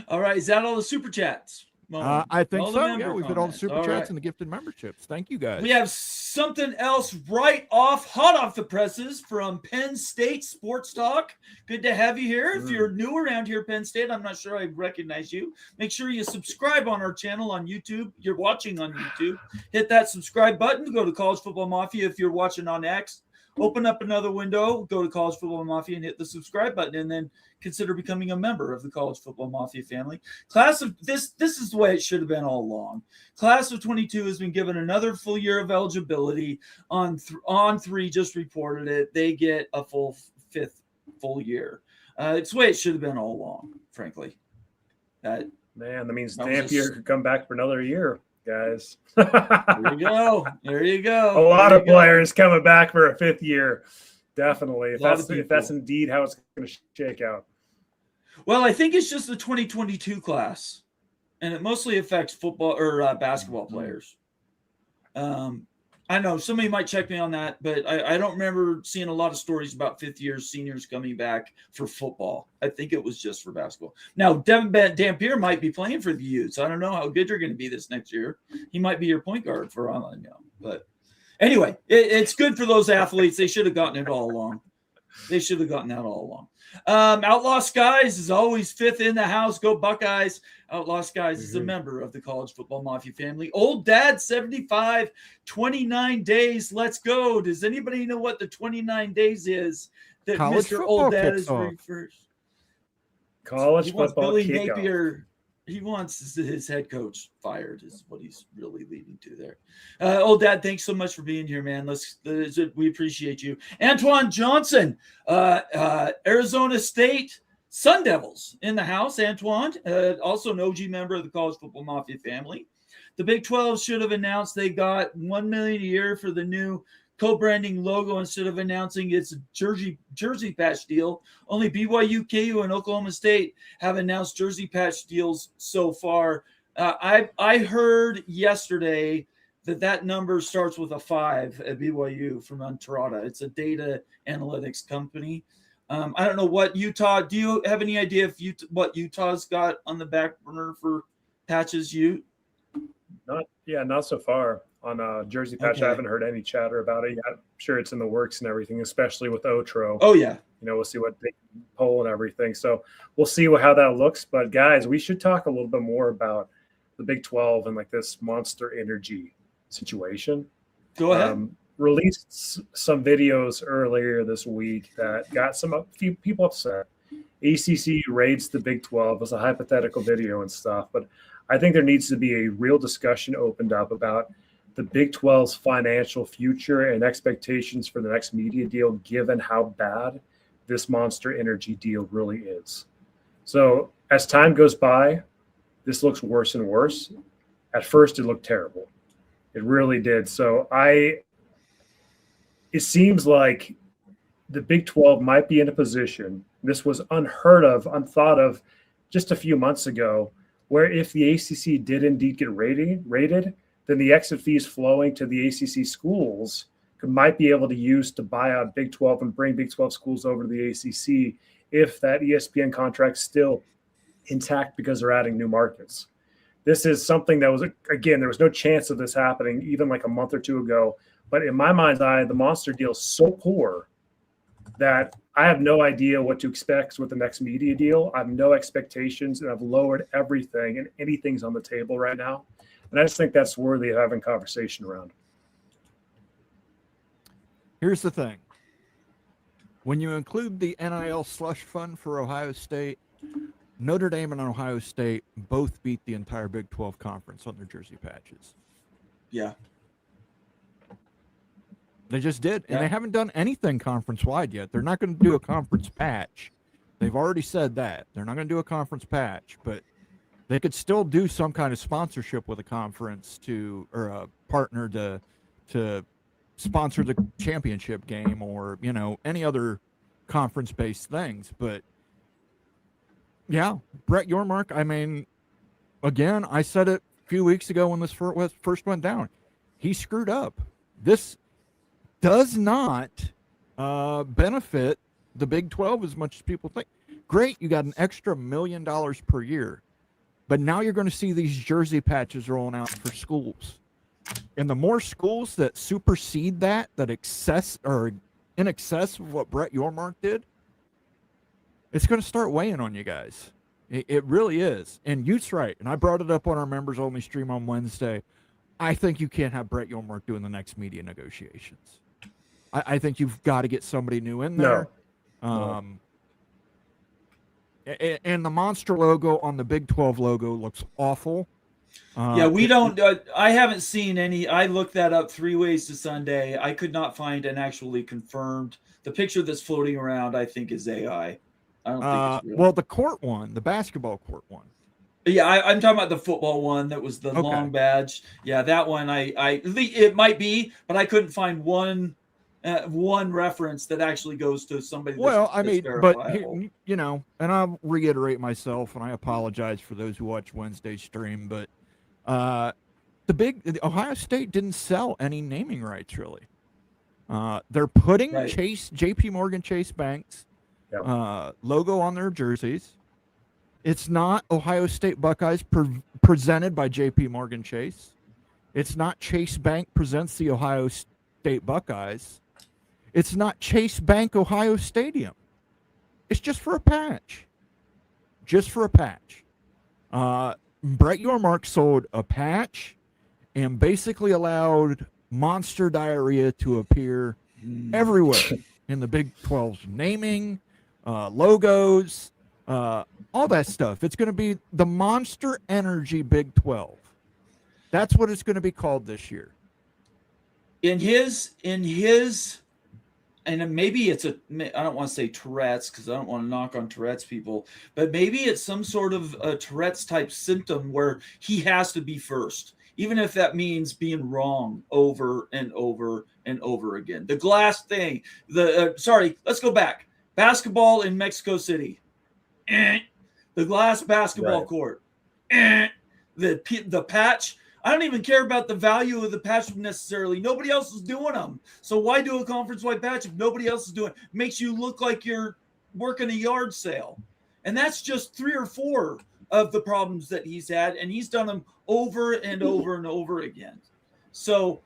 B: All right. Is that all the super chats?
D: I think
B: All the
D: so.
B: member
D: Yeah, we've got all the
B: comments.
D: super
B: All
D: chats
B: right.
D: and the gifted memberships. Thank you, guys.
B: We have something else hot off the presses from Penn State Sports Talk. Good to have you here. If you're new around here, Penn State, I'm not sure I recognize you. Make sure you subscribe on our channel on YouTube. You're watching on YouTube. Hit that subscribe button. Go to College Football Mafia if you're watching on X. Open up another window, go to College Football Mafia and hit the subscribe button, and then consider becoming a member of the College Football Mafia family. Class of this is the way it should have been all along. Class of 22 has been given another full year of eligibility. On 3 just reported it. They get a full 5th full year. It's the way it should have been all along, frankly.
C: Man, that means
B: That was
C: Dampier could come back for another year, guys.
B: There you go. There you go.
C: A lot
B: There
C: of
B: you go.
C: players coming back for a 5th year. Definitely. If
B: Lot of
C: that's
B: people.
C: indeed how it's going to shake out.
B: Well, I think it's just the 2022 class, and it mostly affects football or basketball players. I know somebody might check me on that, but I don't remember seeing a lot of stories about 5th year seniors coming back for football. I think it was just for basketball. Now, Devin Dampier might be playing for the Utes. I don't know how good you're going to be this next year. He might be your point guard for all I know. But anyway, it's good for those athletes. They should have gotten it all along. They should have gotten that all along. Outlaw Skies is always 5th in the house. Go Buckeyes. Outlaw Skies is a member of the College Football Mafia family. Old Dad 75, 29 days. Let's go. Does anybody know what the 29 days is that
D: College
B: Mr.
D: football
B: Old Dad
D: kicks
B: is
D: off.
B: refers?
C: College
B: He wants
C: football
B: Billy
C: kickoff.
B: Napier. He wants his head coach fired, is what he's really leading to there. Old Dad, thanks so much for being here, man. We appreciate you. Antoine Johnson, Arizona State Sun Devils in the house. Antoine, also an OG member of the College Football Mafia family. The Big 12 should have announced they got $1 million a year for the new co-branding logo instead of announcing its jersey patch deal. Only BYU, KU, and Oklahoma State have announced jersey patch deals so far. I heard yesterday that number starts with a 5 at BYU from Entrada. It's a data analytics company. I don't know what Utah. Do you have any idea if what Utah's got on the back burner for patches?
C: Not so far on Jersey patch.
B: Okay.
C: I haven't heard any chatter about it yet. I'm sure it's in the works and everything, especially with Otro.
B: Oh yeah.
C: We'll see what they poll and everything. So we'll see how that looks. But guys, we should talk a little bit more about the Big 12 and like this Monster Energy situation.
B: Go ahead.
C: Released some videos earlier this week that got a few people upset. ACC raids the Big 12 as a hypothetical video and stuff, but I think there needs to be a real discussion opened up about the Big 12's financial future and expectations for the next media deal, given how bad this Monster Energy deal really is. So as time goes by, this looks worse and worse. At first, it looked terrible. It really did. So it seems like the Big 12 might be in a position, this was unheard of, unthought of just a few months ago, where if the ACC did indeed get rated, then the exit fees flowing to the ACC schools might be able to use to buy out Big 12 and bring Big 12 schools over to the ACC if that ESPN contract's still intact because they're adding new markets. This is something that was, again, there was no chance of this happening even like a month or two ago. But in my mind's eye, the Monster deal is so poor that I have no idea what to expect with the next media deal. I have no expectations, and I've lowered everything, and anything's on the table right now. And I just think that's worthy of having conversation around.
D: Here's the thing. When you include the NIL slush fund for Ohio State, Notre Dame and Ohio State both beat the entire Big 12 conference on their jersey patches.
B: Yeah.
D: They just did. And they haven't done anything conference-wide yet. They're not going to do a conference patch. They've already said that. They're not going to do a conference patch, but they could still do some kind of sponsorship with a conference or a partner to sponsor the championship game or, any other conference-based things. But, yeah, Brett Yormark, again, I said it a few weeks ago when this first went down. He screwed up. This does not benefit the Big 12 as much as people think. Great, you got an extra $1 million per year, but now you're going to see these jersey patches rolling out for schools. And the more schools that supersede that excess or in excess of what Brett Yormark did, it's going to start weighing on you guys. It really is. And Ute's right. And I brought it up on our members only stream on Wednesday. I think you can't have Brett Yormark doing the next media negotiations. I think you've got to get somebody new in there. No. And the monster logo on the Big 12 logo looks awful.
B: We don't. I haven't seen any. I looked that up 3 ways to Sunday. I could not find an actually confirmed. The picture that's floating around, I think, is AI. I don't think it's real.
D: Well, the court one, the basketball court one.
B: Yeah, I'm talking about the football one that was the long badge. Yeah, that one. It might be, but I couldn't find one reference that actually goes to somebody. And I'll reiterate myself, and I apologize for those who watch Wednesday's stream, but the Ohio State didn't sell any naming rights really. They're putting JP Morgan Chase Bank's logo on their jerseys. It's not Ohio State Buckeyes presented by JP Morgan Chase. It's not Chase Bank presents the Ohio State Buckeyes. It's not Chase Bank Ohio Stadium. It's just for a patch. Brett Yormark sold a patch and basically allowed Monster Diarrhea to appear everywhere in the Big 12's naming, logos, all that stuff. It's going to be the Monster Energy Big 12. That's what it's going to be called this year. In his, and maybe it's I don't want to say Tourette's because I don't want to knock on Tourette's people, but maybe it's some sort of a Tourette's type symptom where he has to be first, even if that means being wrong over and over and over again. The glass thing, let's go back. Basketball in Mexico City. The glass basketball court. The patch. I don't even care about the value of the patch necessarily. Nobody else is doing them. So why do a conference-wide patch if nobody else is doing it? Makes you look like you're working a yard sale. And that's just 3 or 4 of the problems that he's had, and he's done them over and over and over again. So,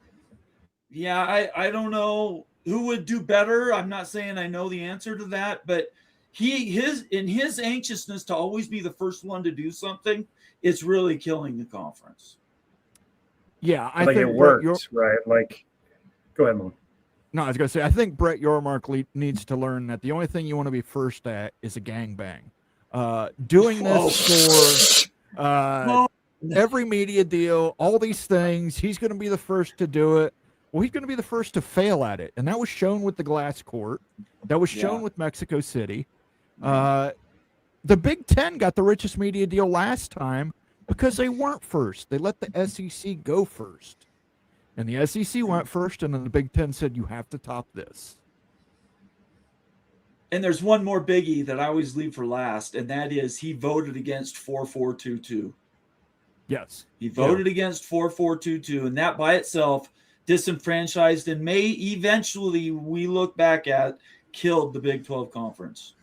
B: yeah, I don't know who would do better. I'm not saying I know the answer to that, but his anxiousness to always be the first one to do something, it's really killing the conference.
C: Yeah, I think it worked, right? Like, go ahead, Mo.
D: No, I was going to say, I think Brett Yormark needs to learn that the only thing you want to be first at is a gangbang. Doing this for every media deal, all these things, he's going to be the first to do it. Well, he's going to be the first to fail at it. And that was shown with the glass court. That was shown with Mexico City. The Big Ten got the richest media deal last time because they weren't first. They let the SEC go first. And the SEC went first, and then the Big Ten said, you have to top this.
B: And there's one more biggie that I always leave for last, and that is he voted against 4422.
D: Yes.
B: He voted against 4422, and that by itself disenfranchised and may eventually, we look back at, killed the Big 12 Conference.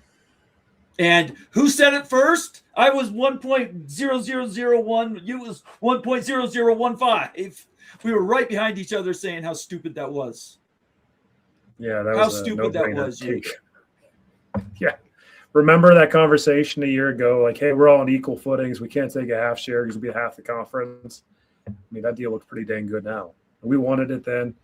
B: And who said it first? I was 1.0001. You was 1.0015. We were right behind each other saying how stupid that was.
C: Yeah, that was
B: how stupid that was.
C: Yeah. Remember that conversation a year ago? Like, hey, we're all on equal footings. We can't take a half share because we'll be half the conference. I mean, that deal looks pretty dang good now. We wanted it then.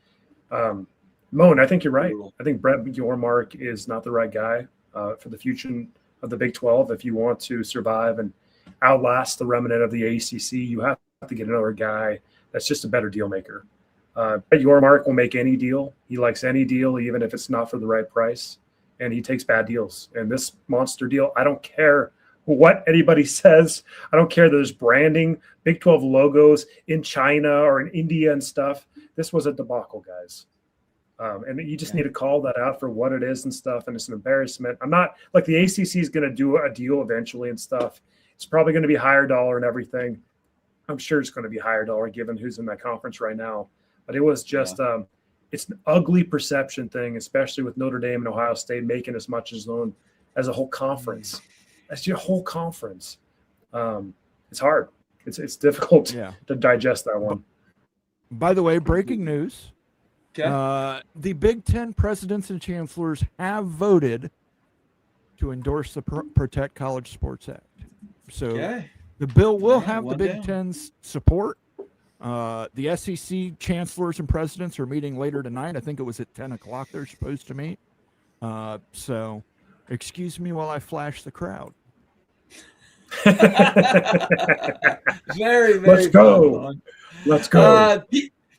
C: Moan, I think you're right. I think Brett Yormark is not the right guy for the future of the Big 12. If you want to survive and outlast the remnant of the ACC, you have to get another guy that's just a better deal maker. Brett Yormark will make any deal. He likes any deal, even if it's not for the right price. And he takes bad deals. And this monster deal, I don't care what anybody says. I don't care that there's branding, Big 12 logos in China or in India and stuff. This was a debacle, guys. And you just need to call that out for what it is and stuff. And it's an embarrassment. I'm not like the ACC is going to do a deal eventually and stuff. It's probably going to be higher dollar and everything. I'm sure it's going to be higher dollar given who's in that conference right now. But it was just it's an ugly perception thing, especially with Notre Dame and Ohio State making as much as a whole conference. That's your whole conference. It's hard. It's difficult to digest that one.
D: By the way, breaking news.
B: Okay.
D: The Big Ten presidents and chancellors have voted to endorse the Protect College Sports Act. So the bill will have the Big Ten's support. The SEC chancellors and presidents are meeting later tonight. I think it was at 10 o'clock they're supposed to meet. So excuse me while I flash the crowd.
B: Very, very
C: Let's go. Let's go.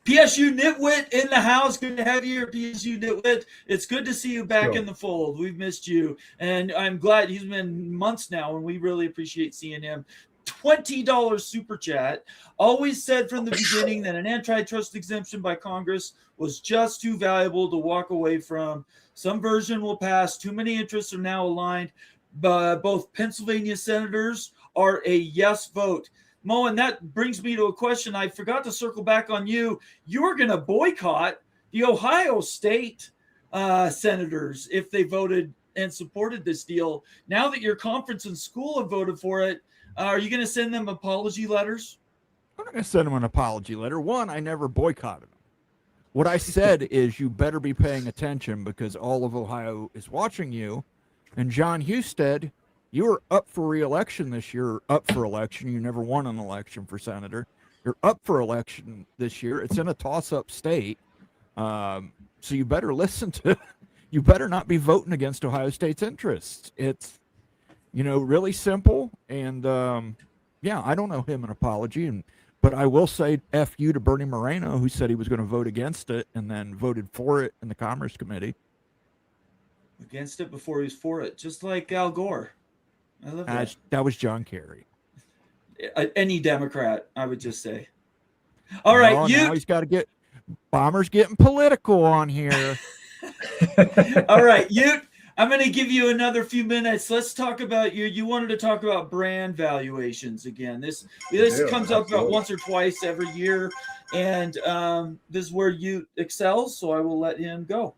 B: PSU Nitwit in the house. Good to have you here, PSU Nitwit. It's good to see you back in the fold. We've missed you. And I'm glad he's been months now, and we really appreciate seeing him. $20 super chat. Always said from the beginning that an antitrust exemption by Congress was just too valuable to walk away from. Some version will pass. Too many interests are now aligned. Both Pennsylvania senators are a yes vote. Mo, and that brings me to a question. I forgot to circle back on you. You're going to boycott the Ohio State senators if they voted and supported this deal. Now that your conference and school have voted for it, are you going to send them apology letters?
D: I'm not going to send them an apology letter. One, I never boycotted them. What I said is you better be paying attention because all of Ohio is watching you. And John Husted, you were up for re-election this year. Up for election. You never won an election for senator. You're up for election this year. It's in a toss-up state. So you better listen to – you better not be voting against Ohio State's interests. It's – really simple. And, I don't owe him an apology. But I will say F you to Bernie Moreno, who said he was going to vote against it and then voted for it in the Commerce Committee.
B: Against it before he was for it, just like Al Gore. I love that.
D: That was John Kerry.
B: Any Democrat, I would just say. All right,
D: now he's got to get – Bomber's getting political on here.
B: All right, I'm going to give you another few minutes. Let's talk about you wanted to talk about brand valuations again. This comes up about once or twice every year, and this is where you excel, so I will let him go.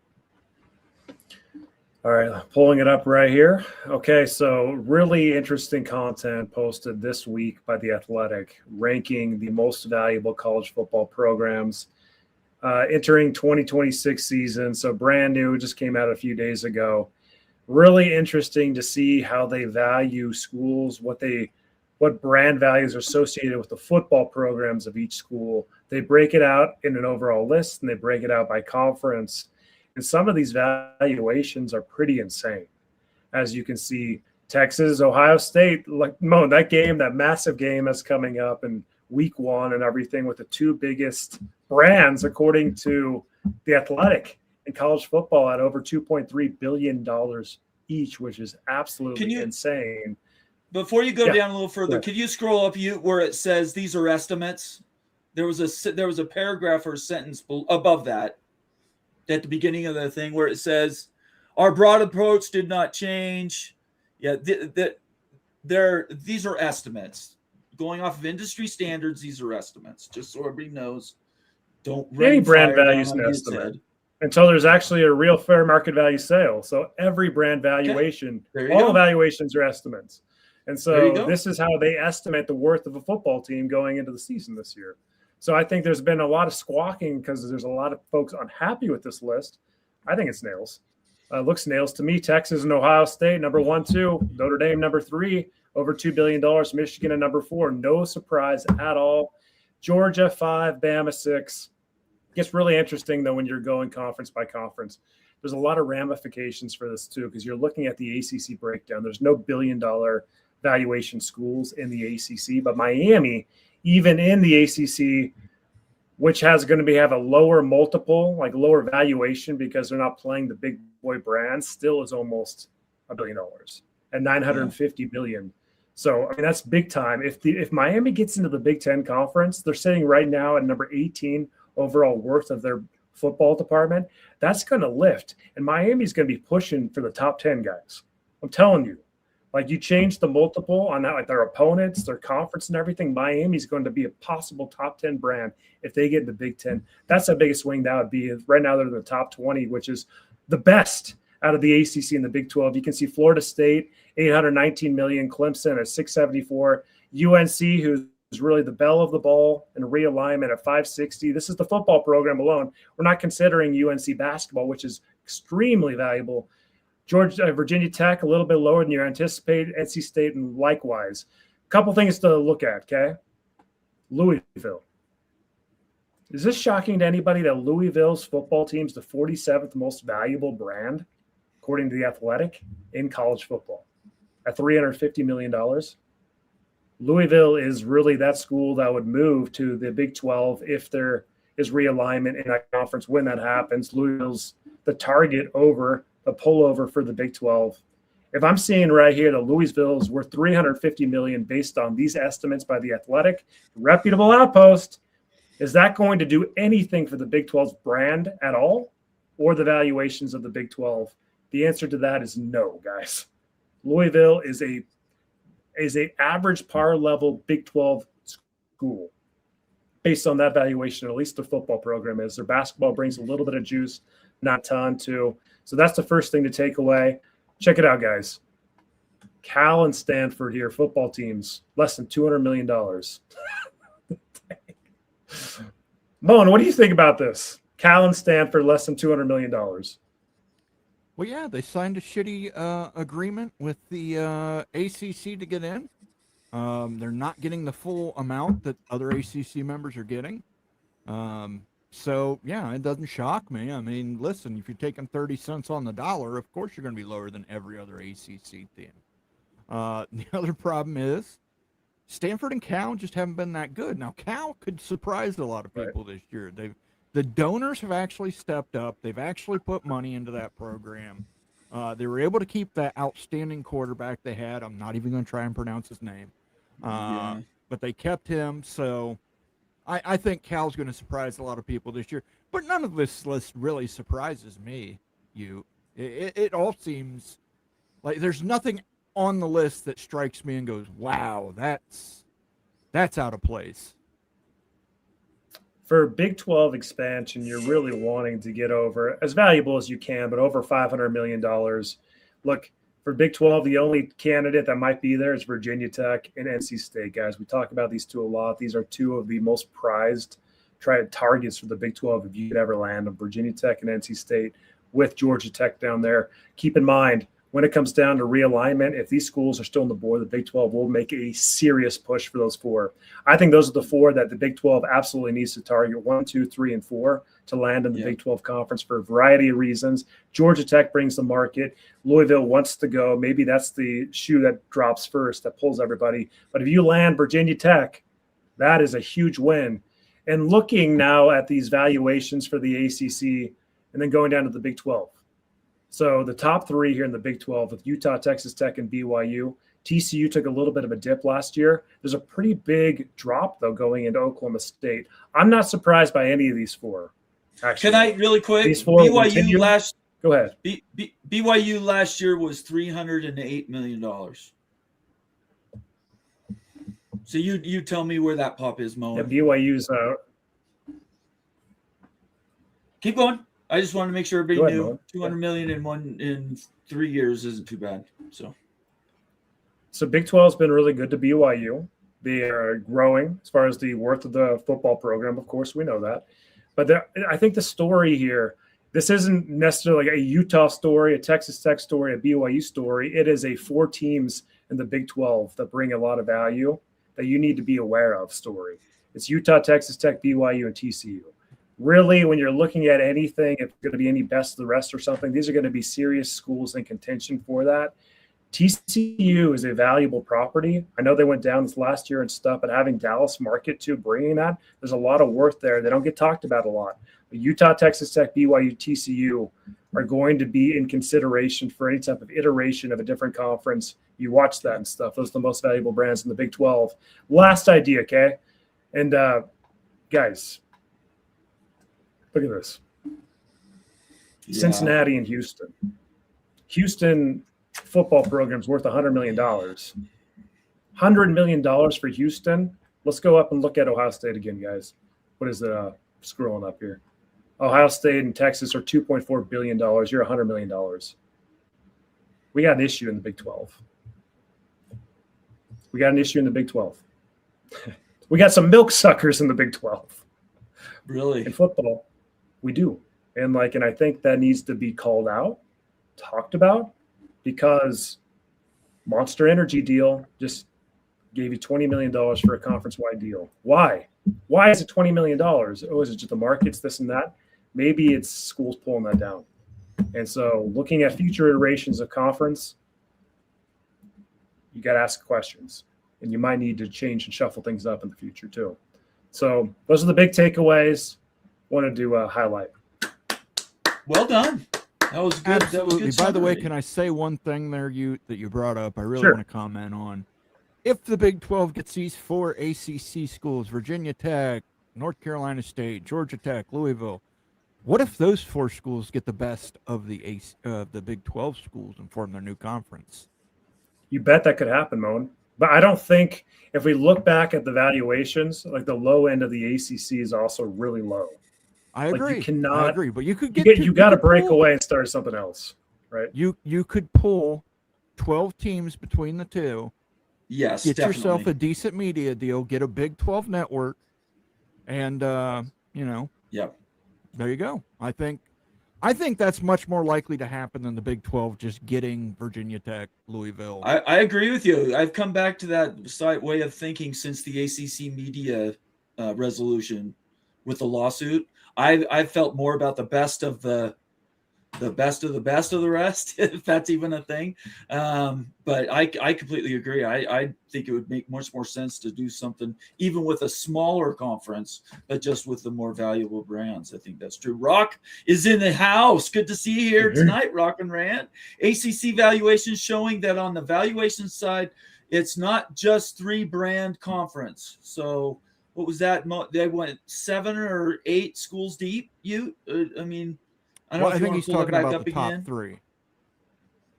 C: All right, pulling it up right here. Okay, so really interesting content posted this week by The Athletic, ranking the most valuable college football programs entering 2026 season. So brand new, just came out a few days ago. Really interesting to see how they value schools, what brand values are associated with the football programs of each school. They break it out in an overall list, and they break it out by conference. And some of these valuations are pretty insane. As you can see, Texas, Ohio State, like Mo, that massive game that's coming up in week 1 and everything, with the two biggest brands, according to The Athletic, in college football at over $2.3 billion each, which is absolutely insane.
B: Before you go down a little further, could you scroll up where it says these are estimates? There was a paragraph or a sentence above that at the beginning of the thing where it says our broad approach did not change. Yeah, these are estimates going off of industry standards. These are estimates, just so everybody knows. Don't
C: any brand value is an estimate until there's actually a real fair market value sale. So every brand valuation, all valuations are estimates. And so this is how they estimate the worth of a football team going into the season this year. So I think there's been a lot of squawking because there's a lot of folks unhappy with this list. I think it's nails. Looks nails to me. Texas and Ohio State, number 1, 2. Notre Dame, number 3, over $2 billion. Michigan at number 4. No surprise at all. Georgia, 5. Bama, 6. Gets really interesting, though, when you're going conference by conference. There's a lot of ramifications for this, too, because you're looking at the ACC breakdown. There's no billion-dollar valuation schools in the ACC, but Miami, even in the ACC, which has going to have a lower multiple, like lower valuation because they're not playing the big boy brands, still is almost $1 billion and $950 million. So I mean that's big time. If Miami gets into the Big Ten conference, they're sitting right now at number 18 overall worth of their football department. That's going to lift, and Miami's going to be pushing for the top 10 guys. I'm telling you. Like you change the multiple on that, like their opponents, their conference and everything, Miami's going to be a possible top 10 brand if they get in the Big Ten. That's the biggest swing that would be. Right now they're in the top 20, which is the best out of the ACC and the Big 12. You can see Florida State, $819 million, Clemson at $674, UNC, who's really the belle of the ball and realignment at $560. This is the football program alone. We're not considering UNC basketball, which is extremely valuable. Virginia Tech, a little bit lower than you anticipate. NC State, and likewise. A couple things to look at, okay? Louisville. Is this shocking to anybody that Louisville's football team's the 47th most valuable brand, according to The Athletic, in college football at $350 million? Louisville is really that school that would move to the Big 12 if there is realignment in that conference. When that happens, Louisville's the target over a pullover for the Big 12. If I'm seeing right here that Louisville is worth $350 million based on these estimates by The Athletic, reputable outpost, is that going to do anything for the Big 12's brand at all, or the valuations of the Big 12? The answer to that is no, guys. Louisville is a average par level Big 12 school based on that valuation. At least the football program is. Their basketball brings a little bit of juice, not a ton too. So that's the first thing to take away. Check it out, guys. Cal and Stanford here, football teams, less than $200 million. Moen, what do you think about this? Cal and Stanford, less than $200 million.
D: Well, yeah, they signed a shitty agreement with the ACC to get in. They're not getting the full amount that other ACC members are getting. So, yeah, it doesn't shock me. I mean, listen, if you're taking 30 cents on the dollar, of course you're going to be lower than every other ACC team. The other problem is Stanford and Cal just haven't been that good. Now, Cal could surprise a lot of people this year. The donors have actually stepped up. They've actually put money into that program. They were able to keep that outstanding quarterback they had. I'm not even going to try and pronounce his name. But they kept him, so I think Cal's going to surprise a lot of people this year. But none of this list really surprises me. It all seems like there's nothing on the list that strikes me and goes, wow, that's out of place.
C: For Big 12 expansion, you're really wanting to get over as valuable as you can, but over $500 million. Look, for Big 12, the only candidate that might be there is Virginia Tech and NC State, guys. We talk about these two a lot. These are two of the most prized targets for the Big 12 if you could ever land them, Virginia Tech and NC State with Georgia Tech down there. Keep in mind, when it comes down to realignment, if these schools are still on the board, the Big 12 will make a serious push for those four. I think those are the four that the Big 12 absolutely needs to target, 1, 2, 3, and 4 to land in the Big 12 conference for a variety of reasons. Georgia Tech brings the market. Louisville wants to go. Maybe that's the shoe that drops first, that pulls everybody. But if you land Virginia Tech, that is a huge win. And looking now at these valuations for the ACC and then going down to the Big 12. So the top three here in the Big 12 with Utah, Texas Tech, and BYU. TCU took a little bit of a dip last year. There's a pretty big drop, though, going into Oklahoma State. I'm not surprised by any of these four. Actually.
B: Can I really quick?
C: These four
B: BYU last.
C: Go ahead.
B: BYU last year was $308 million. So you tell me where that pop is, Mo.
C: Yeah, BYU's.
B: Keep going. I just wanted to make sure everybody knew
C: Mo.
B: 200 million in 3 years isn't too bad.
C: So Big 12 has been really good to BYU. They are growing as far as the worth of the football program. Of course, we know that. But I think the story here, this isn't necessarily like a Utah story, a Texas Tech story, a BYU story. It is a 4 teams in the Big 12 that bring a lot of value that you need to be aware of story. It's Utah, Texas Tech, BYU, and TCU. Really, when you're looking at anything, if it's going to be any best of the rest or something, these are going to be serious schools in contention for that. TCU is a valuable property. I know they went down this last year and stuff, but having Dallas market too, bringing that, there's a lot of worth there. They don't get talked about a lot. But Utah, Texas Tech, BYU, TCU are going to be in consideration for any type of iteration of a different conference. You watch that and stuff. Those are the most valuable brands in the Big 12. Last idea, okay? And guys, look at this. Yeah. Cincinnati and Houston. Houston football program's worth $100 million. $100 million for Houston. Let's go up and look at Ohio State again, guys. What is it? Scrolling up here. Ohio State and Texas are $2.4 billion. You're $100 million. We got an issue in the Big 12. We got an issue in the Big 12. We got some milk suckers in the Big 12.
B: Really?
C: In football, we do. And I think that needs to be called out, talked about, because Monster Energy deal just gave you $20 million for a conference-wide deal. Why? Why is it $20 million? Oh, is it just the markets, this and that? Maybe it's schools pulling that down. And so looking at future iterations of conference, you got to ask questions. And you might need to change and shuffle things up in the future too. So those are the big takeaways. Wanted to highlight.
B: Well done. That was good.
D: Absolutely.
B: That was good.
D: By the way, can I say one thing there that you brought up? I really
C: Sure.
D: want to comment on. If the Big 12 gets these 4 ACC schools, Virginia Tech, North Carolina State, Georgia Tech, Louisville, what if those 4 schools get the best of the Big 12 schools and form their new conference?
C: You bet that could happen, Moan. But I don't think if we look back at the valuations, the low end of the ACC is also really low.
D: I agree.
C: You cannot.
D: I agree, but you could
C: You got to break away and start something else, right?
D: You could pull 12 teams between the two.
B: Yes,
D: get
B: definitely.
D: yourself a decent media deal. Get a Big 12 network, and
B: Yep.
D: There you go. I think that's much more likely to happen than the Big 12 just getting Virginia Tech, Louisville.
B: I agree with you. I've come back to that way of thinking since the ACC media resolution with the lawsuit. I've felt more about the best of the best of the rest, if that's even a thing. But I completely agree. I think it would make much more sense to do something even with a smaller conference, but just with the more valuable brands. I think that's true. Rock is in the house. Good to see you here tonight, Rock and Rant. ACC valuations showing that on the valuation side, it's not just 3 brand conference. So what was that? They went 7 or 8 schools deep.
D: I think he's talking about the top 3.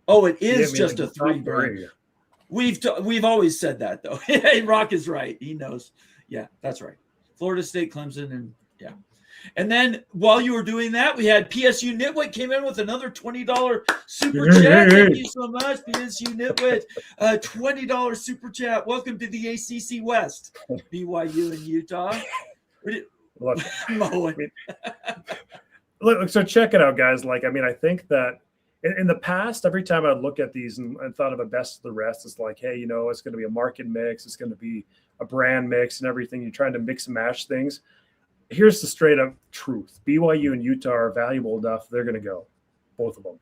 B: Oh, it is just a 3 brand. We've always said that though. Hey, Rock is right. He knows. Yeah, that's right. Florida State, Clemson, and Yeah. And then while you were doing that, we had PSU Nitwit came in with another $20 super chat. Thank you so much, PSU Nitwit. $20 super chat. Welcome to the ACC West, BYU and Utah.
C: Look,
B: Moen.
C: look, so check it out, guys. Like, I mean, I think that in the past, every time I'd look at these and thought of a best of the rest, it's like, hey, it's going to be a market mix. It's going to be a brand mix and everything. You're trying to mix and match things. Here's the straight up truth. BYU and Utah are valuable enough. They're going to go, both of them.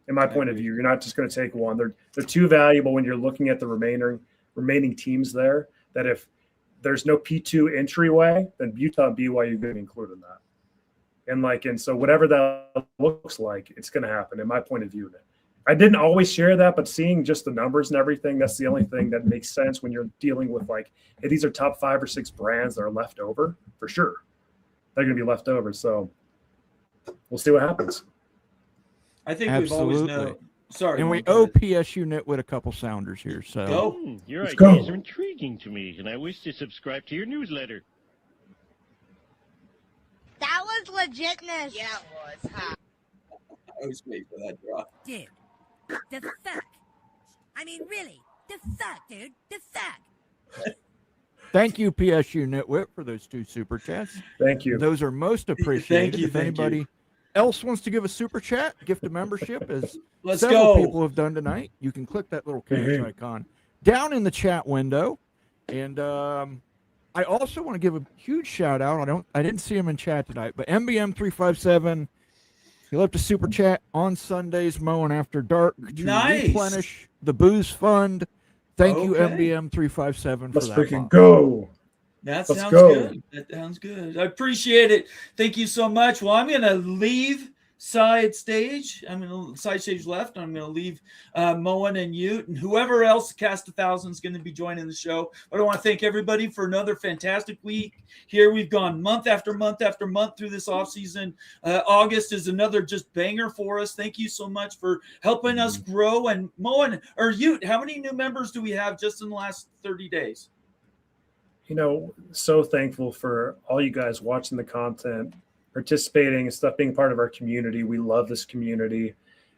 C: In my point of view, you're not just going to take one. They're too valuable when you're looking at the remaining teams there, that if there's no P2 entryway, then Utah and BYU are going to be included in that. And so whatever that looks like, it's going to happen in my point of view. I didn't always share that, but seeing just the numbers and everything, that's the only thing that makes sense when you're dealing with like, hey, these are top 5 or 6 brands that are left over for sure. They're going to be left over. So we'll see what happens.
B: I think
D: Absolutely.
B: we've always known. Sorry.
D: And we owe PSU Nitwit a couple sounders here. So
B: Go.
F: Your
C: Let's
F: ideas
C: go.
F: are intriguing to me, and I wish to subscribe to your newsletter.
H: That was legitness. Yeah, it was, huh?
B: I was waiting for that drop.
I: Dude, the fuck? I mean, really, the fuck, dude, the fuck.
D: thank you, PSU Nitwit, for those 2 super chats.
C: Thank you.
D: Those are most appreciated. If
B: thank
D: anybody else wants to give a super chat, gift a membership, as
B: Let's
D: several
B: go.
D: people have done tonight, you can click that little cash icon down in the chat window. And I also want to give a huge shout out. I didn't see him in chat tonight, but MBM357, he left a super chat on Sundays, Moen After Dark, to replenish the booze fund. Thank you, MBM357, for
C: Let's
D: that.
C: freaking go.
B: That
C: Let's
B: sounds
C: go.
B: good. That sounds good. I appreciate it. Thank you so much. Well, I'm going to leave side stage. I'm going to side stage left. I'm going to leave Moen and Ute and whoever else, Cast 1000, is going to be joining the show. But I want to thank everybody for another fantastic week. Here we've gone month after month after month through this offseason. August is another just banger for us. Thank you so much for helping us grow. And Moen or Ute, how many new members do we have just in the last 30 days?
C: So thankful for all you guys watching the content, participating and stuff, being part of our community. We love this community.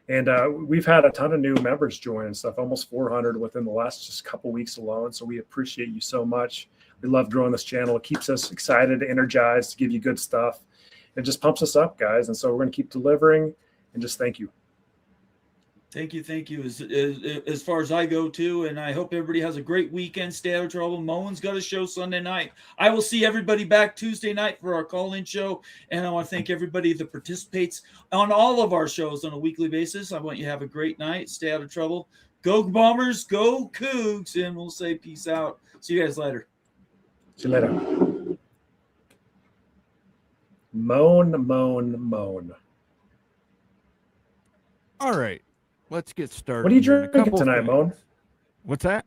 C: And we've had a ton of new members join and stuff, almost 400 within the last just couple weeks alone. So we appreciate you so much. We love growing this channel. It keeps us excited, energized to give you good stuff. It just pumps us up, guys. And so we're going to keep delivering, and just thank you.
B: Thank you. As far as I go too, and I hope everybody has a great weekend. Stay out of trouble. Moen's got a show Sunday night. I will see everybody back Tuesday night for our call-in show, and I want to thank everybody that participates on all of our shows on a weekly basis. I want you to have a great night. Stay out of trouble. Go Bombers, go Cougs, and we'll say peace out. See you guys later.
C: See you later. Moan.
D: All right. Let's get started.
C: What are you
D: here in a
C: drinking
D: couple
C: tonight,
D: things.
C: Moan?
D: What's that?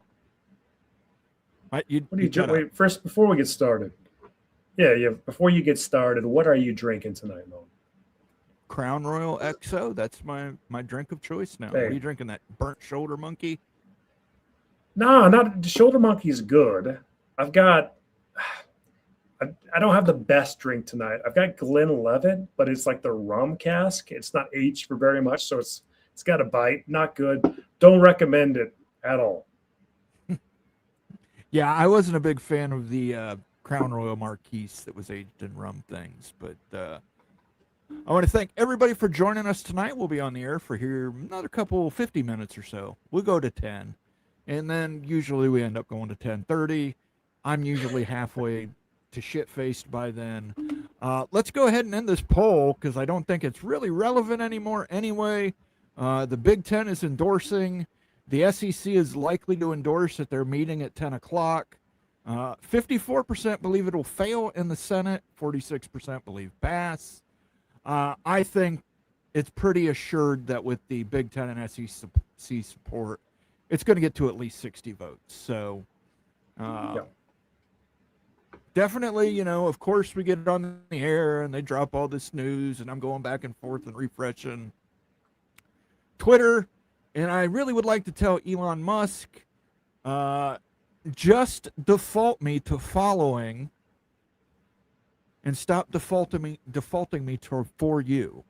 C: What are you drinking? Wait, first, before we get started. Yeah. Before you get started, what are you drinking tonight, Moan?
D: Crown Royal XO. That's my drink of choice now.
C: Hey.
D: What are you drinking? That burnt shoulder monkey?
C: No, not the shoulder monkey is good. I don't have the best drink tonight. I've got Glenlivet, but it's like the rum cask. It's not aged for very much, so it's got a bite. Not good. Don't recommend it at all.
D: Yeah, I wasn't a big fan of the Crown Royal Marquise that was aged in rum things, but I want to thank everybody for joining us tonight. We'll be on the air for here another 50 minutes or so. We'll go to 10, and then usually we end up going to 10:30. I'm usually halfway to shit-faced by then. Let's go ahead and end this poll because I don't think it's really relevant anymore anyway. The Big Ten is endorsing. The SEC is likely to endorse at their meeting at 10 o'clock. 54% believe it will fail in the Senate. 46% believe pass. I think it's pretty assured that with the Big Ten and SEC support, it's going to get to at least 60 votes. So definitely, of course we get it on the air and they drop all this news and I'm going back and forth and refreshing Twitter. And I really would like to tell Elon Musk, just default me to following and stop defaulting me for you.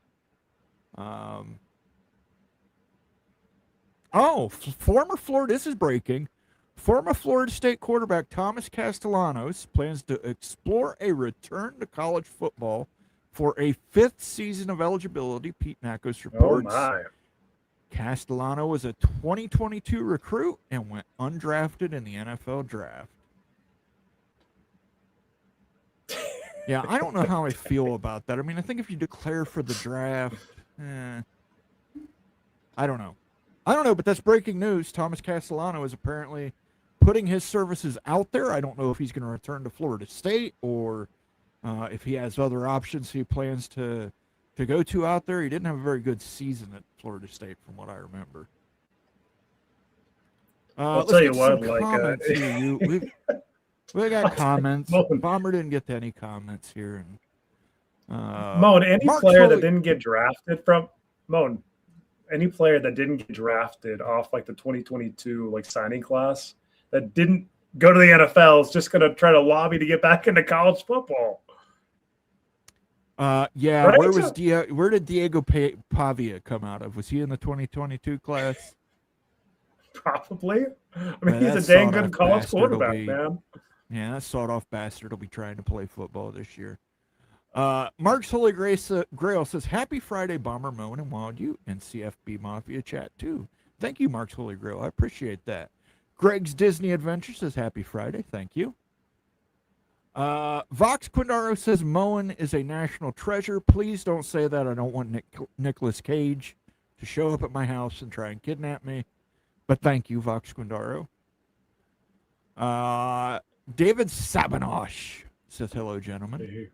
D: Former Florida, this is breaking. Former Florida State quarterback Thomas Castellanos plans to explore a return to college football for a 5th season of eligibility, Pete Nakos reports.
C: Oh, my.
D: Castellano was a 2022 recruit and went undrafted in the NFL draft. Yeah, I don't know how I feel about that. I mean, I think if you declare for the draft, I don't know. But that's breaking news. Thomas Castellano is apparently putting his services out there. I don't know if he's going to return to Florida State or if he has other options he plans to go to out there. He didn't have a very good season at Florida State from what I remember.
C: I'll tell you what,
D: we got comments. Bomber didn't get to any comments here.
C: Moan, any player that didn't get drafted off like the 2022 like signing class that didn't go to the NFL is just going to try to lobby to get back into college football.
D: Yeah.
C: Right?
D: Where did Diego Pavia come out of? Was he in the 2022 class?
C: Probably. I mean, he's a dang good college quarterback, man.
D: Yeah, that sawed-off bastard will be trying to play football this year. Mark's Holy Grail says, Happy Friday, Bomber, Moan, and Wild You, and CFB Mafia chat, too. Thank you, Mark's Holy Grail. I appreciate that. Greg's Disney Adventure says, Happy Friday. Thank you. Vox Quindaro says, Moan is a national treasure. Please don't say that. I don't want Nicolas Cage to show up at my house and try and kidnap me. But thank you, Vox Quindaro. David Sabinosh says, hello, gentlemen.
C: Hey.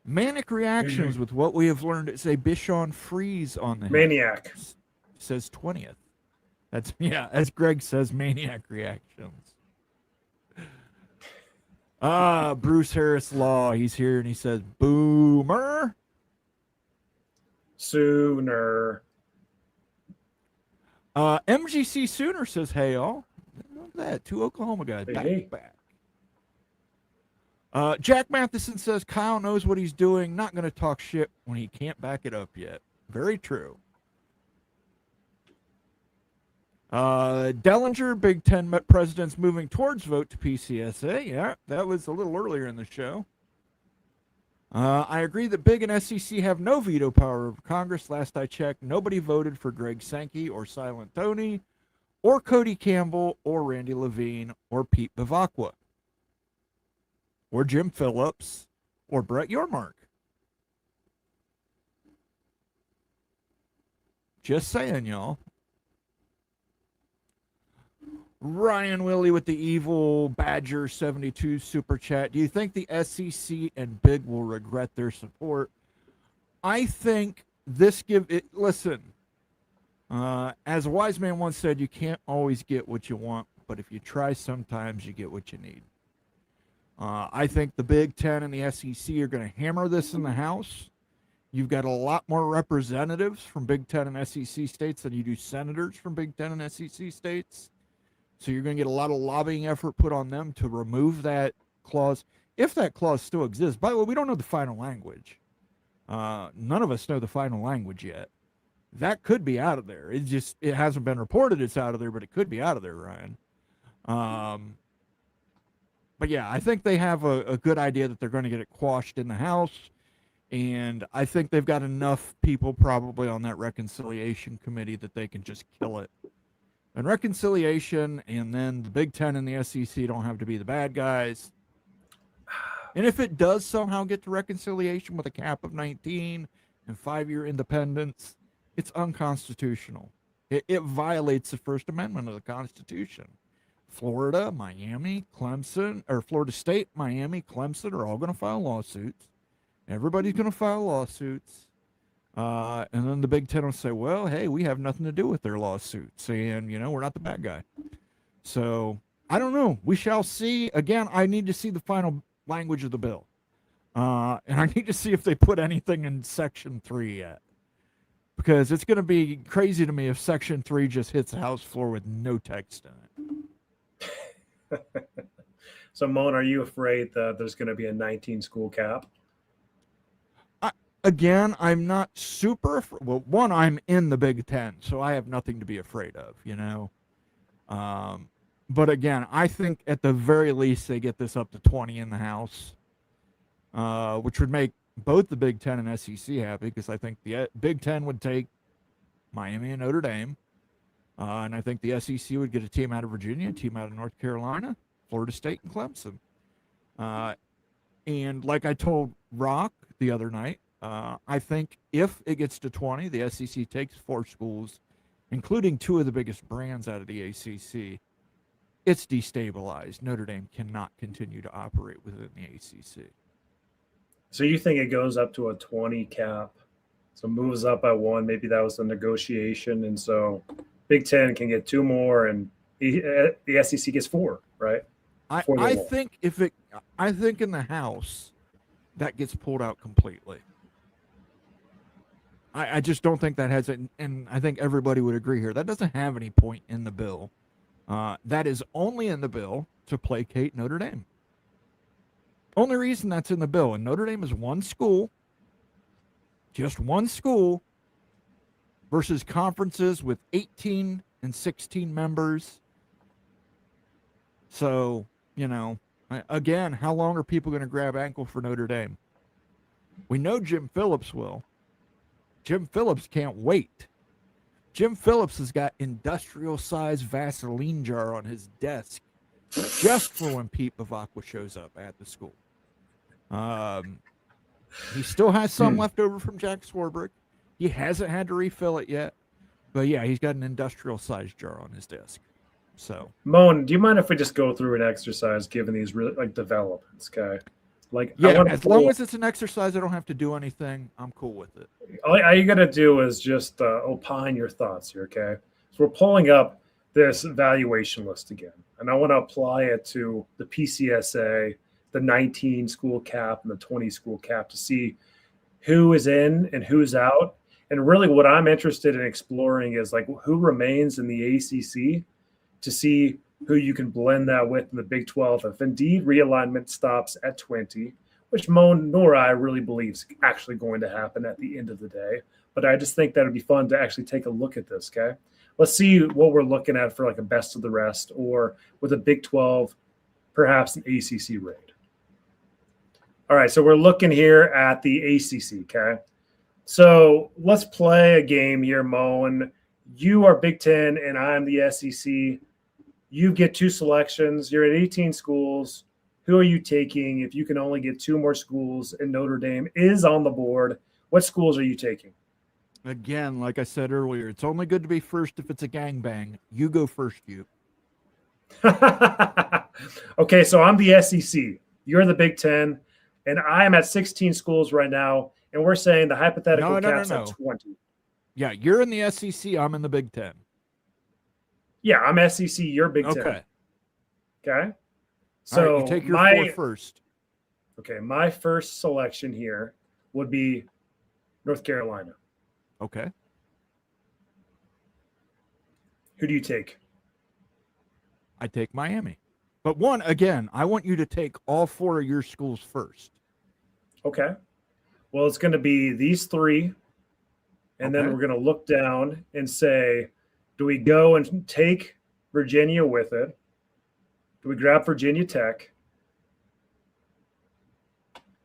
D: Manic reactions with what we have learned is a Bichon freeze on the
C: Maniac.
D: Head. Says 20th. That's, yeah, as Greg says, maniac reactions. Bruce Harris Law, he's here and he says, Boomer.
C: Sooner.
D: MGC Sooner says, hey, y'all. Look at that. 2 Oklahoma guys. Back. Jack Matheson says, Kyle knows what he's doing. Not going to talk shit when he can't back it up yet. Very true. Dellinger, Big Ten presidents moving towards vote to PCSA. Yeah, that was a little earlier in the show. I agree that Big and SEC have no veto power over Congress. Last I checked, nobody voted for Greg Sankey or Silent Tony or Cody Campbell or Randy Levine or Pete Bavacqua or Jim Phillips or Brett Yormark. Just saying, y'all. Ryan Willie with the evil Badger 72 super chat. Do you think the SEC and Big will regret their support? I think this listen, as a wise man once said, you can't always get what you want, but if you try, sometimes you get what you need. I think the Big Ten and the SEC are going to hammer this in the House. You've got a lot more representatives from Big Ten and SEC states than you do senators from Big Ten and SEC states. So you're going to get a lot of lobbying effort put on them to remove that clause, if that clause still exists. By the way, we don't know the final language. None of us know the final language yet. That could be out of there. It hasn't been reported it's out of there, but it could be out of there, Ryan. But yeah, I think they have a good idea that they're going to get it quashed in the House. And I think they've got enough people probably on that reconciliation committee that they can just kill it. And reconciliation, and then the Big Ten and the SEC don't have to be the bad guys. And if it does somehow get to reconciliation with a cap of 19 and 5-year independence, it's unconstitutional. It violates the First Amendment of the Constitution. Florida, Miami, Clemson, or Florida State, Miami, Clemson are all going to file lawsuits. Everybody's going to file lawsuits. And then the Big Ten will say, well, hey, we have nothing to do with their lawsuits. And, we're not the bad guy. So, I don't know. We shall see. Again, I need to see the final language of the bill. And I need to see if they put anything in Section 3 yet. Because it's going to be crazy to me if Section 3 just hits the House floor with no text in it.
C: So, Moan, are you afraid that there's going to be a 19 school cap?
D: Again, I'm not super. Well, one, I'm in the Big Ten, so I have nothing to be afraid of, you know. But again, I think at the very least they get this up to 20 in the House, which would make both the Big Ten and SEC happy, because I think the Big Ten would take Miami and Notre Dame, and I think the SEC would get a team out of Virginia, a team out of North Carolina, Florida State, and Clemson. And like I told Rock the other night, I think if it gets to 20, the SEC takes 4 schools, including 2 of the biggest brands out of the ACC. It's destabilized. Notre Dame cannot continue to operate within the ACC.
C: So you think it goes up to a 20 cap? So moves up by 1. Maybe that was the negotiation. And so Big Ten can get 2 more and the SEC gets 4, right?
D: I think I think in the House that gets pulled out completely. I just don't think that has it, and I think everybody would agree here. That doesn't have any point in the bill. That is only in the bill to placate Notre Dame. Only reason that's in the bill, and Notre Dame is one school, just one school, versus conferences with 18 and 16 members. So, you know, again, how long are people going to grab ankle for Notre Dame? We know Jim Phillips will. Jim Phillips can't wait. Jim Phillips has got industrial-sized Vaseline jar on his desk just for when Pete Bavacqua shows up at the school. He still has some left over from Jack Swarbrick. He hasn't had to refill it yet. But, yeah, he's got an industrial-sized jar on his desk. So,
C: Moan, do you mind if we just go through an exercise given these really like developments, okay? Like,
D: yeah, as long as it's an exercise, I don't have to do anything. I'm cool with it.
C: All you got to do is just opine your thoughts here, okay? So we're pulling up this valuation list again, and I want to apply it to the PCSA, the 19 school cap, and the 20 school cap to see who is in and who's out. And really what I'm interested in exploring is like who remains in the ACC to see who you can blend that with in the Big 12. If indeed realignment stops at 20, which Moan nor I really believe is actually going to happen at the end of the day. But I just think that would be fun to actually take a look at this, okay? Let's see what we're looking at for like a best of the rest, or with a Big 12, perhaps an ACC raid. All right, so we're looking here at the ACC, okay? So let's play a game here, Moan. You are Big 10 and I'm the SEC. You get 2 selections. You're at 18 schools. Who are you taking if you can only get 2 more schools and Notre Dame is on the board? What schools are you taking?
D: Again, like I said earlier, it's only good to be first if it's a gangbang. You go first, you.
C: Okay, so I'm the SEC. You're the Big 10, and I'm at 16 schools right now, and we're saying the hypothetical cap's at 20.
D: Yeah, you're in the SEC. I'm in the Big 10.
C: Yeah, I'm SEC. You're Big 10.
D: Okay.
C: Okay. So
D: all right, you take your 4 first.
C: Okay, my first selection here would be North Carolina.
D: Okay.
C: Who do you take?
D: I take Miami. But one, again, I want you to take all 4 of your schools first.
C: Okay. Well, it's going to be these 3, and then we're going to look down and say, do we go and take Virginia with it? Do we grab Virginia Tech?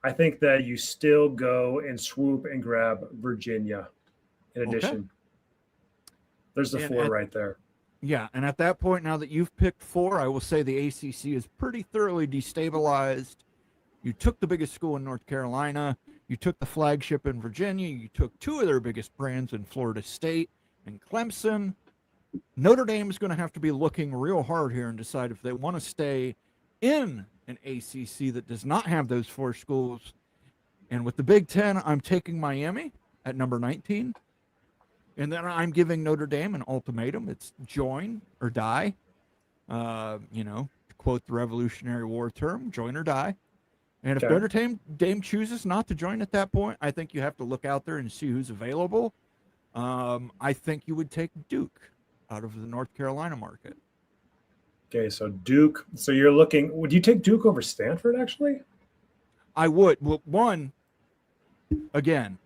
C: I think that you still go and swoop and grab Virginia in addition. There's the 4 right there.
D: Yeah, and at that point, now that you've picked 4, I will say the ACC is pretty thoroughly destabilized. You took the biggest school in North Carolina. You took the flagship in Virginia. You took 2 of their biggest brands in Florida State and Clemson. Notre Dame is going to have to be looking real hard here and decide if they want to stay in an ACC that does not have those 4 schools. And with the Big 10, I'm taking Miami at number 19. And then I'm giving Notre Dame an ultimatum. It's join or die. You know, to quote the Revolutionary War term, join or die. And if Notre Dame chooses not to join at that point, I think you have to look out there and see who's available. I think you would take Duke out of the North Carolina market.
C: Okay, so Duke. So you're looking. Would you take Duke over Stanford? Actually,
D: I would. Well, one, again,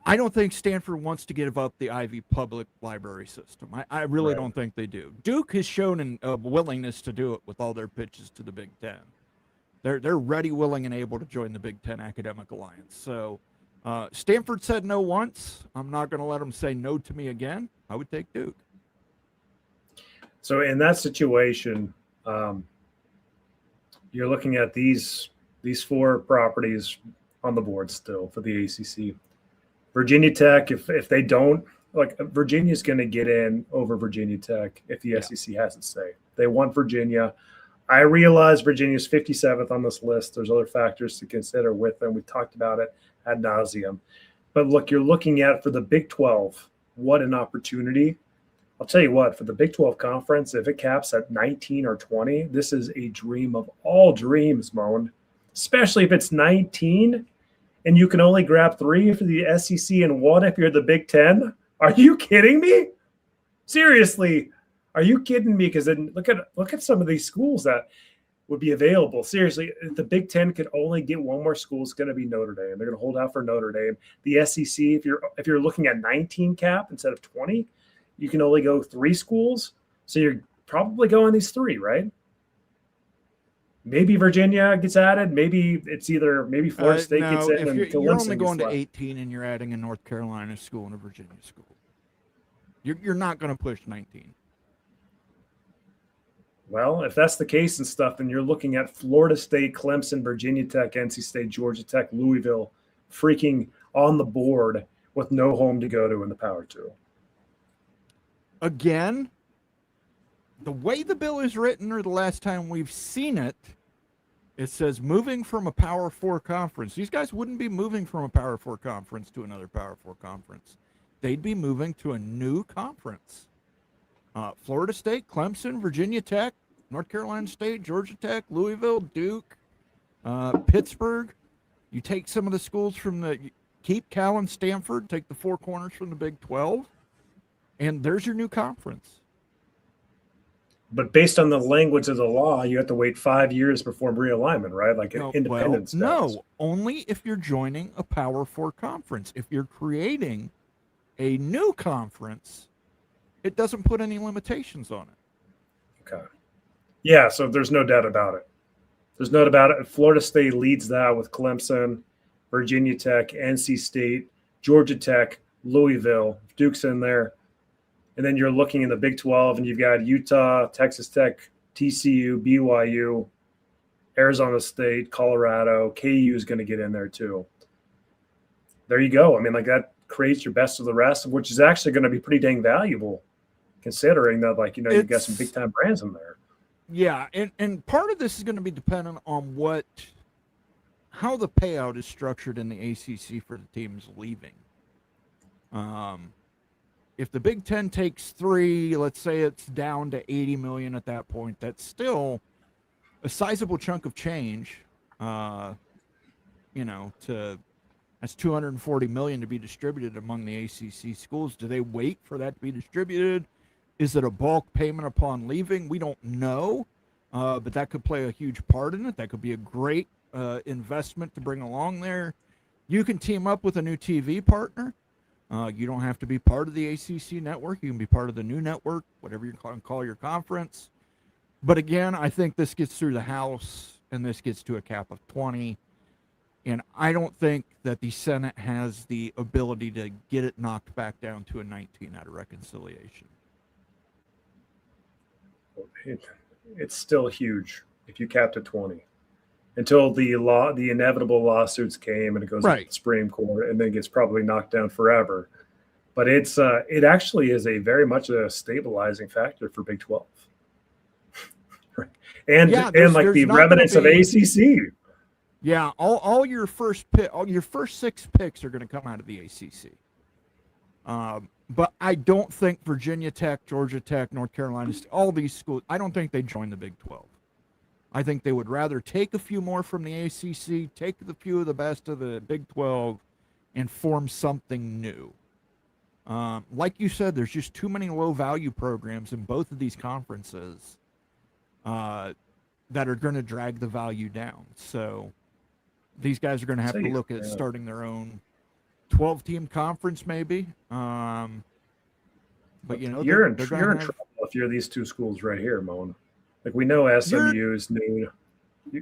D: I don't think Stanford wants to give up the Ivy public library system. I really
C: Right.
D: don't think they do. Duke has shown a willingness to do it with all their pitches to the Big Ten. They're ready, willing, and able to join the Big Ten Academic Alliance. So Stanford said no once. I'm not going to let them say no to me again. I would take Duke.
C: So in that situation, you're looking at these four properties on the board still for the ACC. Virginia Tech, if they don't, like, Virginia's going to get in over Virginia Tech if the SEC has its say. They want Virginia. I realize Virginia's 57th on this list. There's other factors to consider with them. We talked about it ad nauseum. But look, you're looking at for the Big 12, what an opportunity. I'll tell you what, for the Big 12 conference, if it caps at 19 or 20, this is a dream of all dreams, Moan, especially if it's 19 and you can only grab 3 for the SEC and 1 if you're the Big 10. Are you kidding me? Seriously, are you kidding me? Because then look at some of these schools that would be available. Seriously, if the Big 10 could only get one more school, it's going to be Notre Dame. They're going to hold out for Notre Dame. The SEC, if you're looking at 19 cap instead of 20, you can only go 3 schools. So you're probably going these 3, right? Maybe Virginia gets added. Maybe it's either Florida State gets in.
D: If
C: and
D: you're only
C: Clemson
D: going
C: gets
D: to
C: left.
D: 18 and you're adding a North Carolina school and a Virginia school. You're not going to push 19.
C: Well, if that's the case and stuff, then you're looking at Florida State, Clemson, Virginia Tech, NC State, Georgia Tech, Louisville, freaking on the board with no home to go to in the Power 2.
D: Again, the way the bill is written, or the last time we've seen it, it says moving from a Power 4 conference. These guys wouldn't be moving from a Power 4 conference to another Power 4 conference. They'd be moving to a new conference. Florida State, Clemson, Virginia Tech, North Carolina State, Georgia Tech, Louisville, Duke, Pittsburgh. You take some of the schools keep Cal and Stanford, take the 4 corners from the Big 12, and there's your new conference.
C: But based on the language of the law, you have to wait 5 years before realignment, right? Like independence.
D: No, only if you're joining a Power 4 conference. If you're creating a new conference, it doesn't put any limitations on it.
C: Okay. Yeah, so there's no doubt about it. There's no doubt about it. Florida State leads that with Clemson, Virginia Tech, NC State, Georgia Tech, Louisville, Duke's in there. And then you're looking in the Big 12, and you've got Utah, Texas Tech, TCU, BYU, Arizona State, Colorado. KU is going to get in there too. There you go. I mean, like, that creates your best of the rest, which is actually going to be pretty dang valuable, considering that, like, you've got some big-time brands in there.
D: Yeah, and part of this is going to be dependent on how the payout is structured in the ACC for the teams leaving. If the Big Ten takes 3, let's say it's down to $80 million at that point, that's still a sizable chunk of change. That's $240 million to be distributed among the ACC schools. Do they wait for that to be distributed? Is it a bulk payment upon leaving? We don't know, but that could play a huge part in it. That could be a great investment to bring along there. You can team up with a new TV partner. You don't have to be part of the ACC network. You can be part of the new network, whatever you call your conference. But again, I think this gets through the House, and this gets to a cap of 20. And I don't think that the Senate has the ability to get it knocked back down to a 19 out of reconciliation.
C: It's still huge if you capped at 20. Until the inevitable lawsuits came and it goes to the Supreme Court and then gets probably knocked down forever. But it actually is a very much a stabilizing factor for Big 12. and like the remnants of ACC.
D: Yeah, all your first 6 picks are going to come out of the ACC. But I don't think Virginia Tech, Georgia Tech, North Carolina, all these schools, I don't think they join the Big 12. I think they would rather take a few more from the ACC, take the few of the best of the Big 12, and form something new. Like you said, there's just too many low-value programs in both of these conferences that are going to drag the value down. So these guys are going to have to look at starting their own 12-team conference, maybe. But
C: you're in trouble if you're these two schools right here, Moan. Like, we know SMU's new.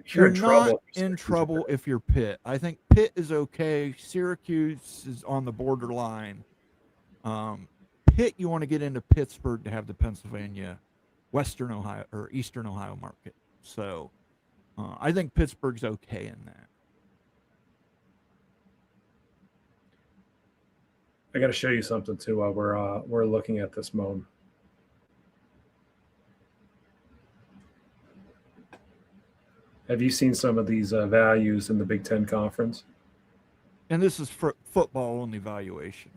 C: You're in trouble.
D: Not in trouble if you're Pitt. I think Pitt is okay. Syracuse is on the borderline. Pitt, you want to get into Pittsburgh to have the Pennsylvania, Western Ohio or Eastern Ohio market. So I think Pittsburgh's okay in that.
C: I got to show you something too while we're looking at this, Moan. Have you seen some of these values in the Big Ten Conference?
D: And this is for football only valuation.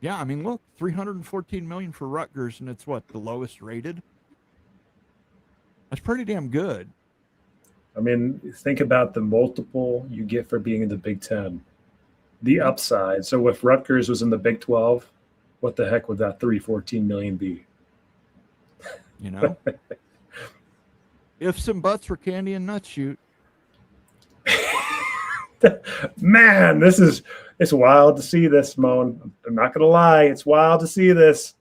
D: Yeah, I mean, look, $314 million for Rutgers, and it's what, the lowest rated? That's pretty damn good.
C: I mean, think about the multiple you get for being in the Big Ten. The upside. So if Rutgers was in the Big 12, what the heck would that $314 million be?
D: You know? Ifs and buts for candy and nuts shoot.
C: Man, it's wild to see this, Moan. I'm not gonna lie, it's wild to see this.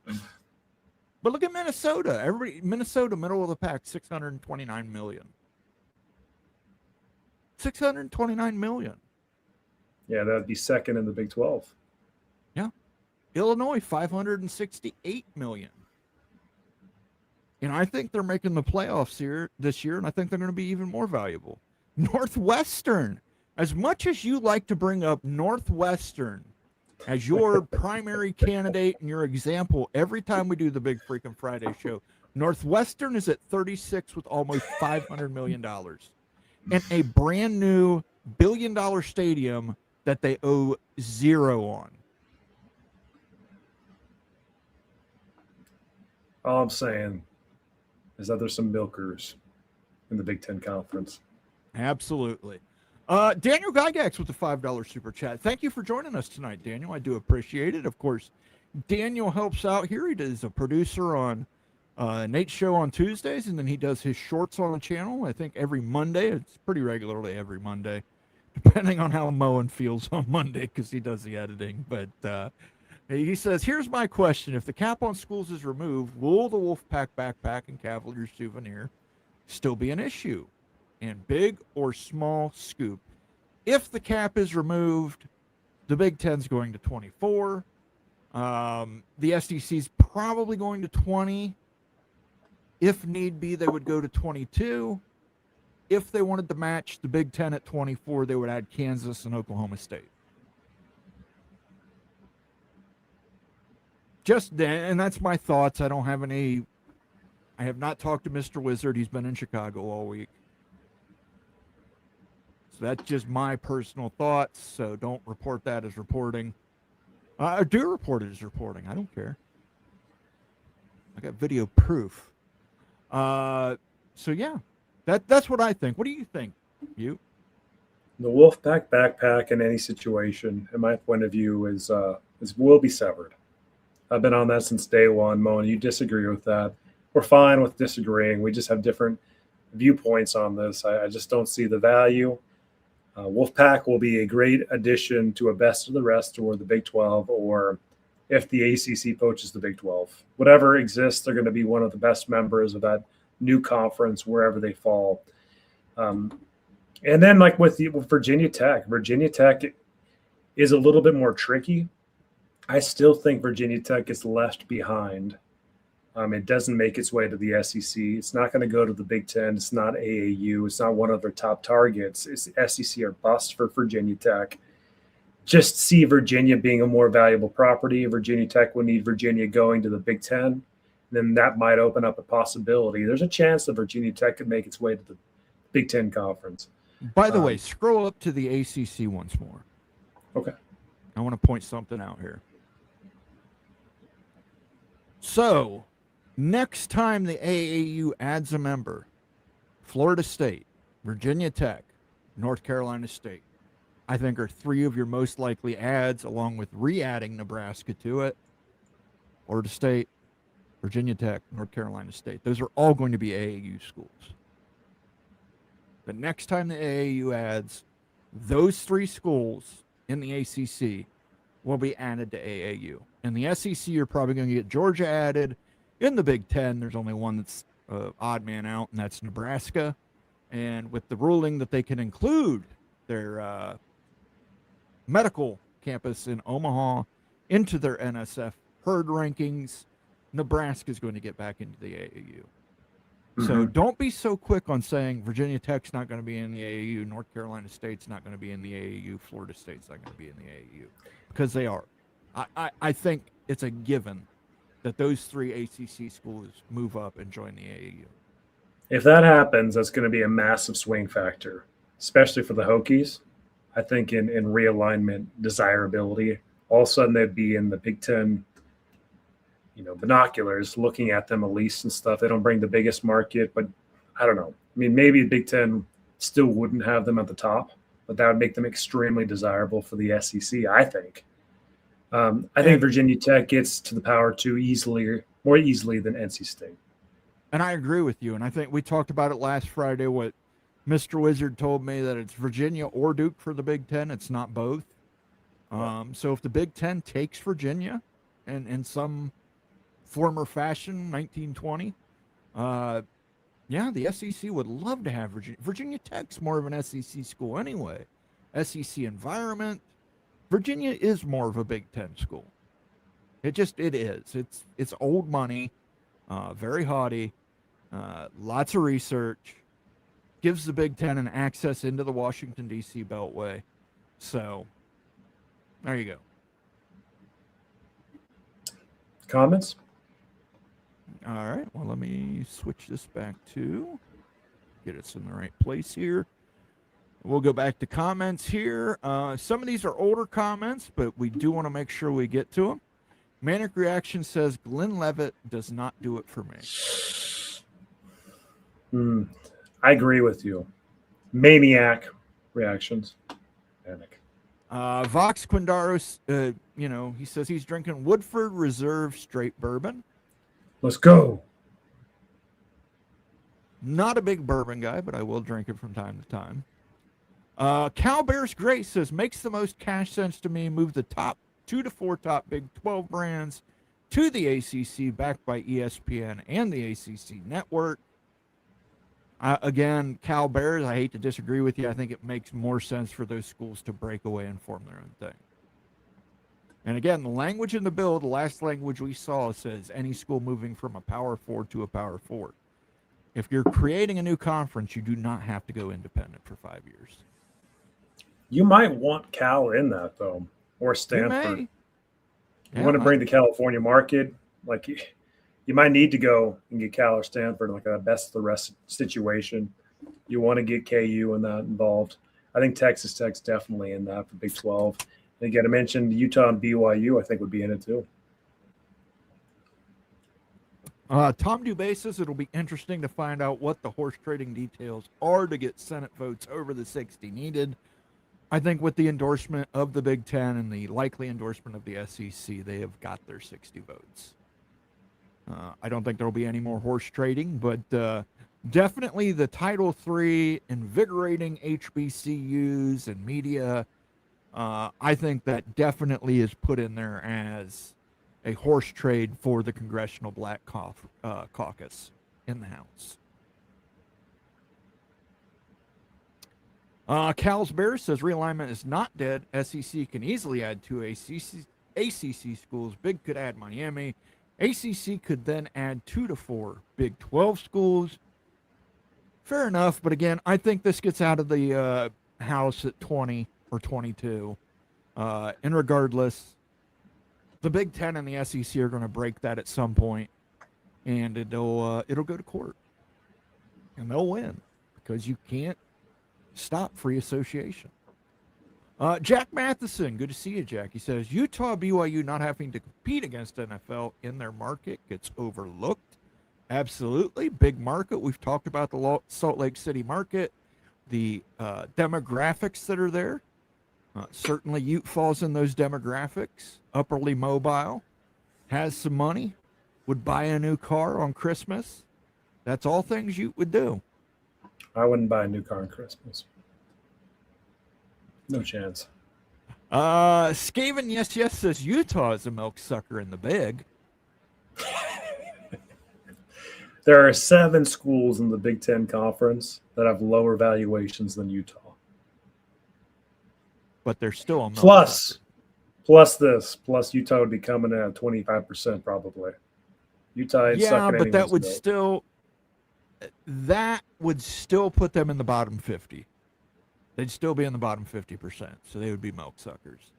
D: But look at Minnesota. Minnesota, middle of the pack, $629 million. $629 million.
C: Yeah, that'd be second in the Big 12.
D: Yeah. Illinois, $568 million. And I think they're making the playoffs this year, and I think they're going to be even more valuable. Northwestern, as much as you like to bring up Northwestern as your primary candidate and your example every time we do the Big Freaking Friday show, Northwestern is at 36 with almost $500 million and a brand new billion-dollar stadium that they owe zero on.
C: All I'm saying is that there's some milkers in the Big Ten Conference.
D: Absolutely. Daniel Gygax with the $5 super chat. Thank you for joining us tonight, Daniel. I do appreciate it. Of course, Daniel helps out here. He is a producer on Nate's show on Tuesdays, and then he does his shorts on the channel, I think, every Monday. It's pretty regularly every Monday, depending on how Moen feels on Monday because he does the editing. But he says, here's my question. If the cap on schools is removed, will the Wolfpack backpack and Cavalier souvenir still be an issue? And big or small scoop. If the cap is removed, the Big Ten's going to 24. The SEC's probably going to 20. If need be, they would go to 22. If they wanted to match the Big Ten at 24, they would add Kansas and Oklahoma State. And that's my thoughts. I have not talked to Mr. Wizard. He's been in Chicago all week. So that's just my personal thoughts. So don't report that as reporting. Do report it as reporting. I don't care. I got video proof. So yeah, that's what I think. What do you think, you?
C: The Wolfpack backpack in any situation, in my point of view, is will be severed. I've been on that since day one, Mo, and you disagree with that. We're fine with disagreeing. We just have different viewpoints on this. I just don't see the value. Wolfpack will be a great addition to a best of the rest or the Big 12, or if the ACC poaches the Big 12. Whatever exists, they're going to be one of the best members of that new conference wherever they fall. And then like with Virginia Tech is a little bit more tricky. I still think Virginia Tech is left behind. It doesn't make its way to the SEC. It's not going to go to the Big Ten. It's not AAU. It's not one of their top targets. It's SEC or bust for Virginia Tech. Just see Virginia being a more valuable property. Virginia Tech would need Virginia going to the Big Ten. Then that might open up a possibility. There's a chance that Virginia Tech could make its way to the Big Ten Conference.
D: By the way, scroll up to the ACC once more.
C: Okay.
D: I want to point something out here. So, next time the AAU adds a member, Florida State, Virginia Tech, North Carolina State, I think are three of your most likely adds, along with re-adding Nebraska to it. Florida State, Virginia Tech, North Carolina State. Those are all going to be AAU schools. The next time the AAU adds those 3 schools in the ACC will be added to AAU. In the SEC, you're probably going to get Georgia added. In the Big Ten, there's only one that's odd man out, and that's Nebraska. And with the ruling that they can include their medical campus in Omaha into their NSF herd rankings, Nebraska is going to get back into the AAU. So don't be so quick on saying Virginia Tech's not going to be in the AAU, North Carolina State's not going to be in the AAU, Florida State's not going to be in the AAU, because they are. I think it's a given that those 3 ACC schools move up and join the AAU.
C: If that happens, that's going to be a massive swing factor, especially for the Hokies. I think in realignment, desirability, all of a sudden they'd be in the Big Ten, binoculars, looking at them at least and stuff. They don't bring the biggest market, but I don't know. I mean, maybe Big Ten still wouldn't have them at the top, but that would make them extremely desirable for the SEC, I think. I think Virginia Tech gets to the Power 2 more easily than NC State.
D: And I agree with you. And I think we talked about it last Friday, what Mr. Wizard told me, that it's Virginia or Duke for the Big Ten. It's not both. So if the Big Ten takes Virginia and in some former fashion, 1920, the SEC would love to have Virginia. Virginia Tech's more of an SEC school anyway. SEC environment. Virginia is more of a Big Ten school. It is. It's old money, very haughty, lots of research, gives the Big Ten an access into the Washington, D.C. Beltway. So, there you go.
C: Comments?
D: All right. Well, let me switch this back to get us in the right place here. We'll go back to comments here. Some of these are older comments, but we do want to make sure we get to them. Manic Reaction says, Glenn Levitt does not do it for me.
C: I agree with you. Maniac reactions. Manic.
D: Vox Quindaros, he says he's drinking Woodford Reserve straight bourbon.
C: Let's go.
D: Not a big bourbon guy, but I will drink it from time to time. Cal Bears Grace says, makes the most cash sense to me. Move the top 2 to 4 top Big 12 brands to the ACC, backed by ESPN and the ACC network. Again, Cal Bears, I hate to disagree with you. I think it makes more sense for those schools to break away and form their own thing. And again, the language in the bill, the last language we saw, says any school moving from a Power 4 to a Power 4. If you're creating a new conference, you do not have to go independent for 5 years.
C: You might want Cal in that, though, or Stanford. You want to bring the California market. Like, you might need to go and get Cal or Stanford, like a best of the rest situation. You want to get KU in that involved. I think Texas Tech's definitely in that for Big 12. And again, I mentioned Utah and BYU, I think, would be in it too.
D: Tom Dubé says it'll be interesting to find out what the horse trading details are to get Senate votes over the 60 needed. I think with the endorsement of the Big Ten and the likely endorsement of the SEC, they have got their 60 votes. I don't think there will be any more horse trading, but definitely the Title III invigorating HBCUs and media, I think that definitely is put in there as a horse trade for the Congressional Black Caucus in the House. Cal's Bear says realignment is not dead. SEC can easily add 2 ACC schools. Big could add Miami. ACC could then add 2 to 4 Big 12 schools. Fair enough, but again, I think this gets out of the House at 20 or 22. And regardless, the Big Ten and the SEC are going to break that at some point, and it'll go to court, and they'll win because you can't stop free association. Jack Matheson, good to see you, Jack. He says Utah, BYU not having to compete against NFL in their market gets overlooked. Absolutely, big market. We've talked about the Salt Lake City market, the demographics that are there. Certainly, Ute falls in those demographics. Upperly mobile, has some money, would buy a new car on Christmas. That's all things you would do.
C: I wouldn't buy a new car on Christmas. No chance.
D: Skaven yes says Utah is a milk sucker in the big.
C: There are 7 schools in the Big Ten Conference that have lower valuations than Utah.
D: But they're still a milk
C: Plus
D: sucker.
C: Utah would be coming in at 25% probably. Utah ain't
D: Yeah,
C: sucking
D: but that
C: anyone's
D: would still put them in the bottom 50. They'd still be in the bottom 50%, so they would be milk suckers.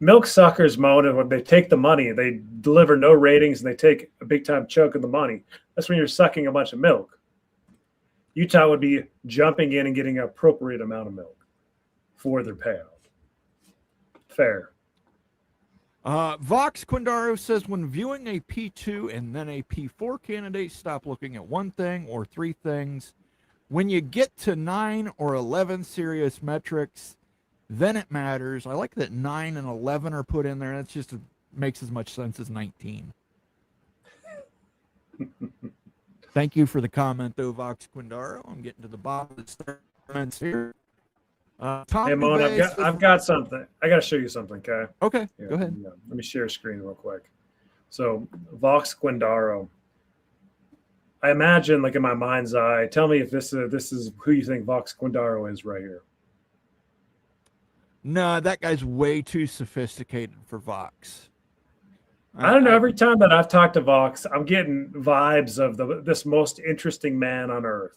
C: Milk suckers motive when they take the money, they deliver no ratings, and they take a big time chunk of the money. That's when you're sucking a bunch of milk. Utah would be jumping in and getting an appropriate amount of milk for their payout. Fair.
D: Vox Quindaro says, when viewing a P2 and then a P4 candidate, stop looking at one thing or 3 things. When you get to 9 or 11 serious metrics, then it matters. I like that 9 and 11 are put in there. That's just makes as much sense as 19. Thank you for the comment, though, Vox Quindaro. I'm getting to the bottom of the comments here. Tom
C: Hey, Mon,
D: Dubay
C: I've got something. I got to show you something, okay?
D: Okay,
C: Yeah,
D: go ahead.
C: yeah. Let me share a screen real quick. So, Vox Quindaro. I imagine, like in my mind's eye, tell me if this is who you think Vox Quindaro is right here.
D: No, that guy's way too sophisticated for Vox.
C: I don't know. Every time that I've talked to Vox, I'm getting vibes of this most interesting man on earth.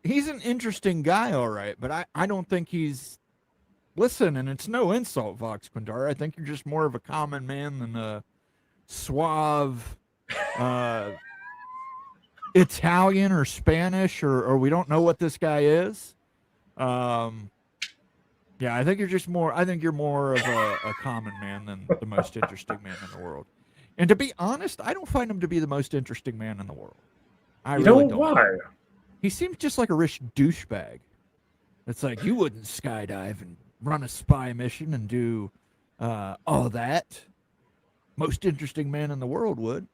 D: He's an interesting guy, all right, but I don't think he's. Listen, and it's no insult, Vox Quindaro. I think you're just more of a common man than a suave Italian or Spanish, or we don't know what this guy is. Yeah, I think you're just more. I think you're more of a common man than the most interesting man in the world. And to be honest, I don't find him to be the most interesting man in the world. I really don't.
C: Why?
D: He seems just like a rich douchebag. It's like, you wouldn't skydive and run a spy mission and do all that. Most interesting man in the world would.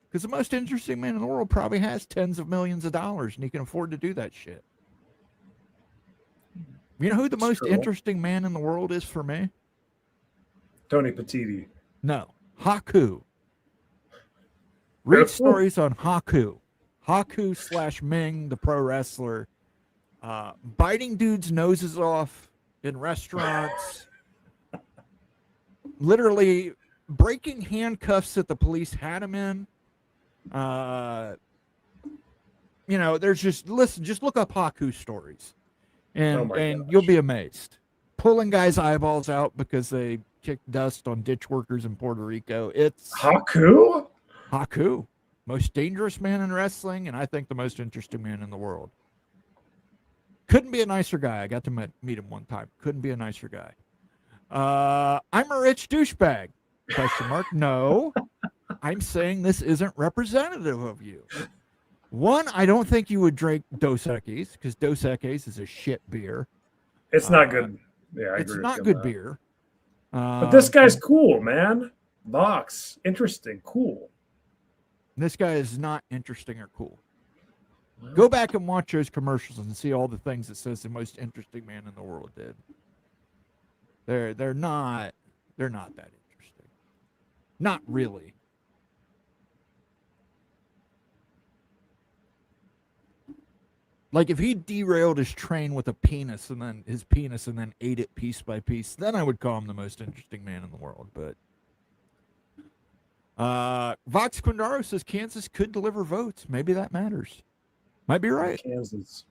D: Because the most interesting man in the world probably has tens of millions of dollars and he can afford to do that shit. You know who the most interesting man in the world is for me?
C: Tony Petiti.
D: No. Haku. Read stories on Haku. Haku/Ming, the pro wrestler, biting dudes' noses off in restaurants, literally breaking handcuffs that the police had him in. There's just look up Haku stories, and you'll be amazed. Pulling guys' eyeballs out because they kicked dust on ditch workers in Puerto Rico. It's
C: Haku.
D: Most dangerous man in wrestling, and I think the most interesting man in the world. Couldn't be a nicer guy. I got to meet him one time. Couldn't be a nicer guy. I'm a rich douchebag. ? No. I'm saying this isn't representative of you. One, I don't think you would drink Dos Equis, because Dos Equis is a shit beer.
C: It's not good. Yeah, I agree.
D: It's not good beer.
C: But this guy's cool, man. Vox. Interesting. Cool.
D: This guy is not interesting or cool. Go back and watch those commercials and see all the things it says the most interesting man in the world did. They're not that interesting. Not really. Like if he derailed his train with a penis and then ate it piece by piece, then I would call him the most interesting man in the world. But Vox Quindaro says Kansas could deliver votes. Maybe that matters. Might be right.
C: Kansas.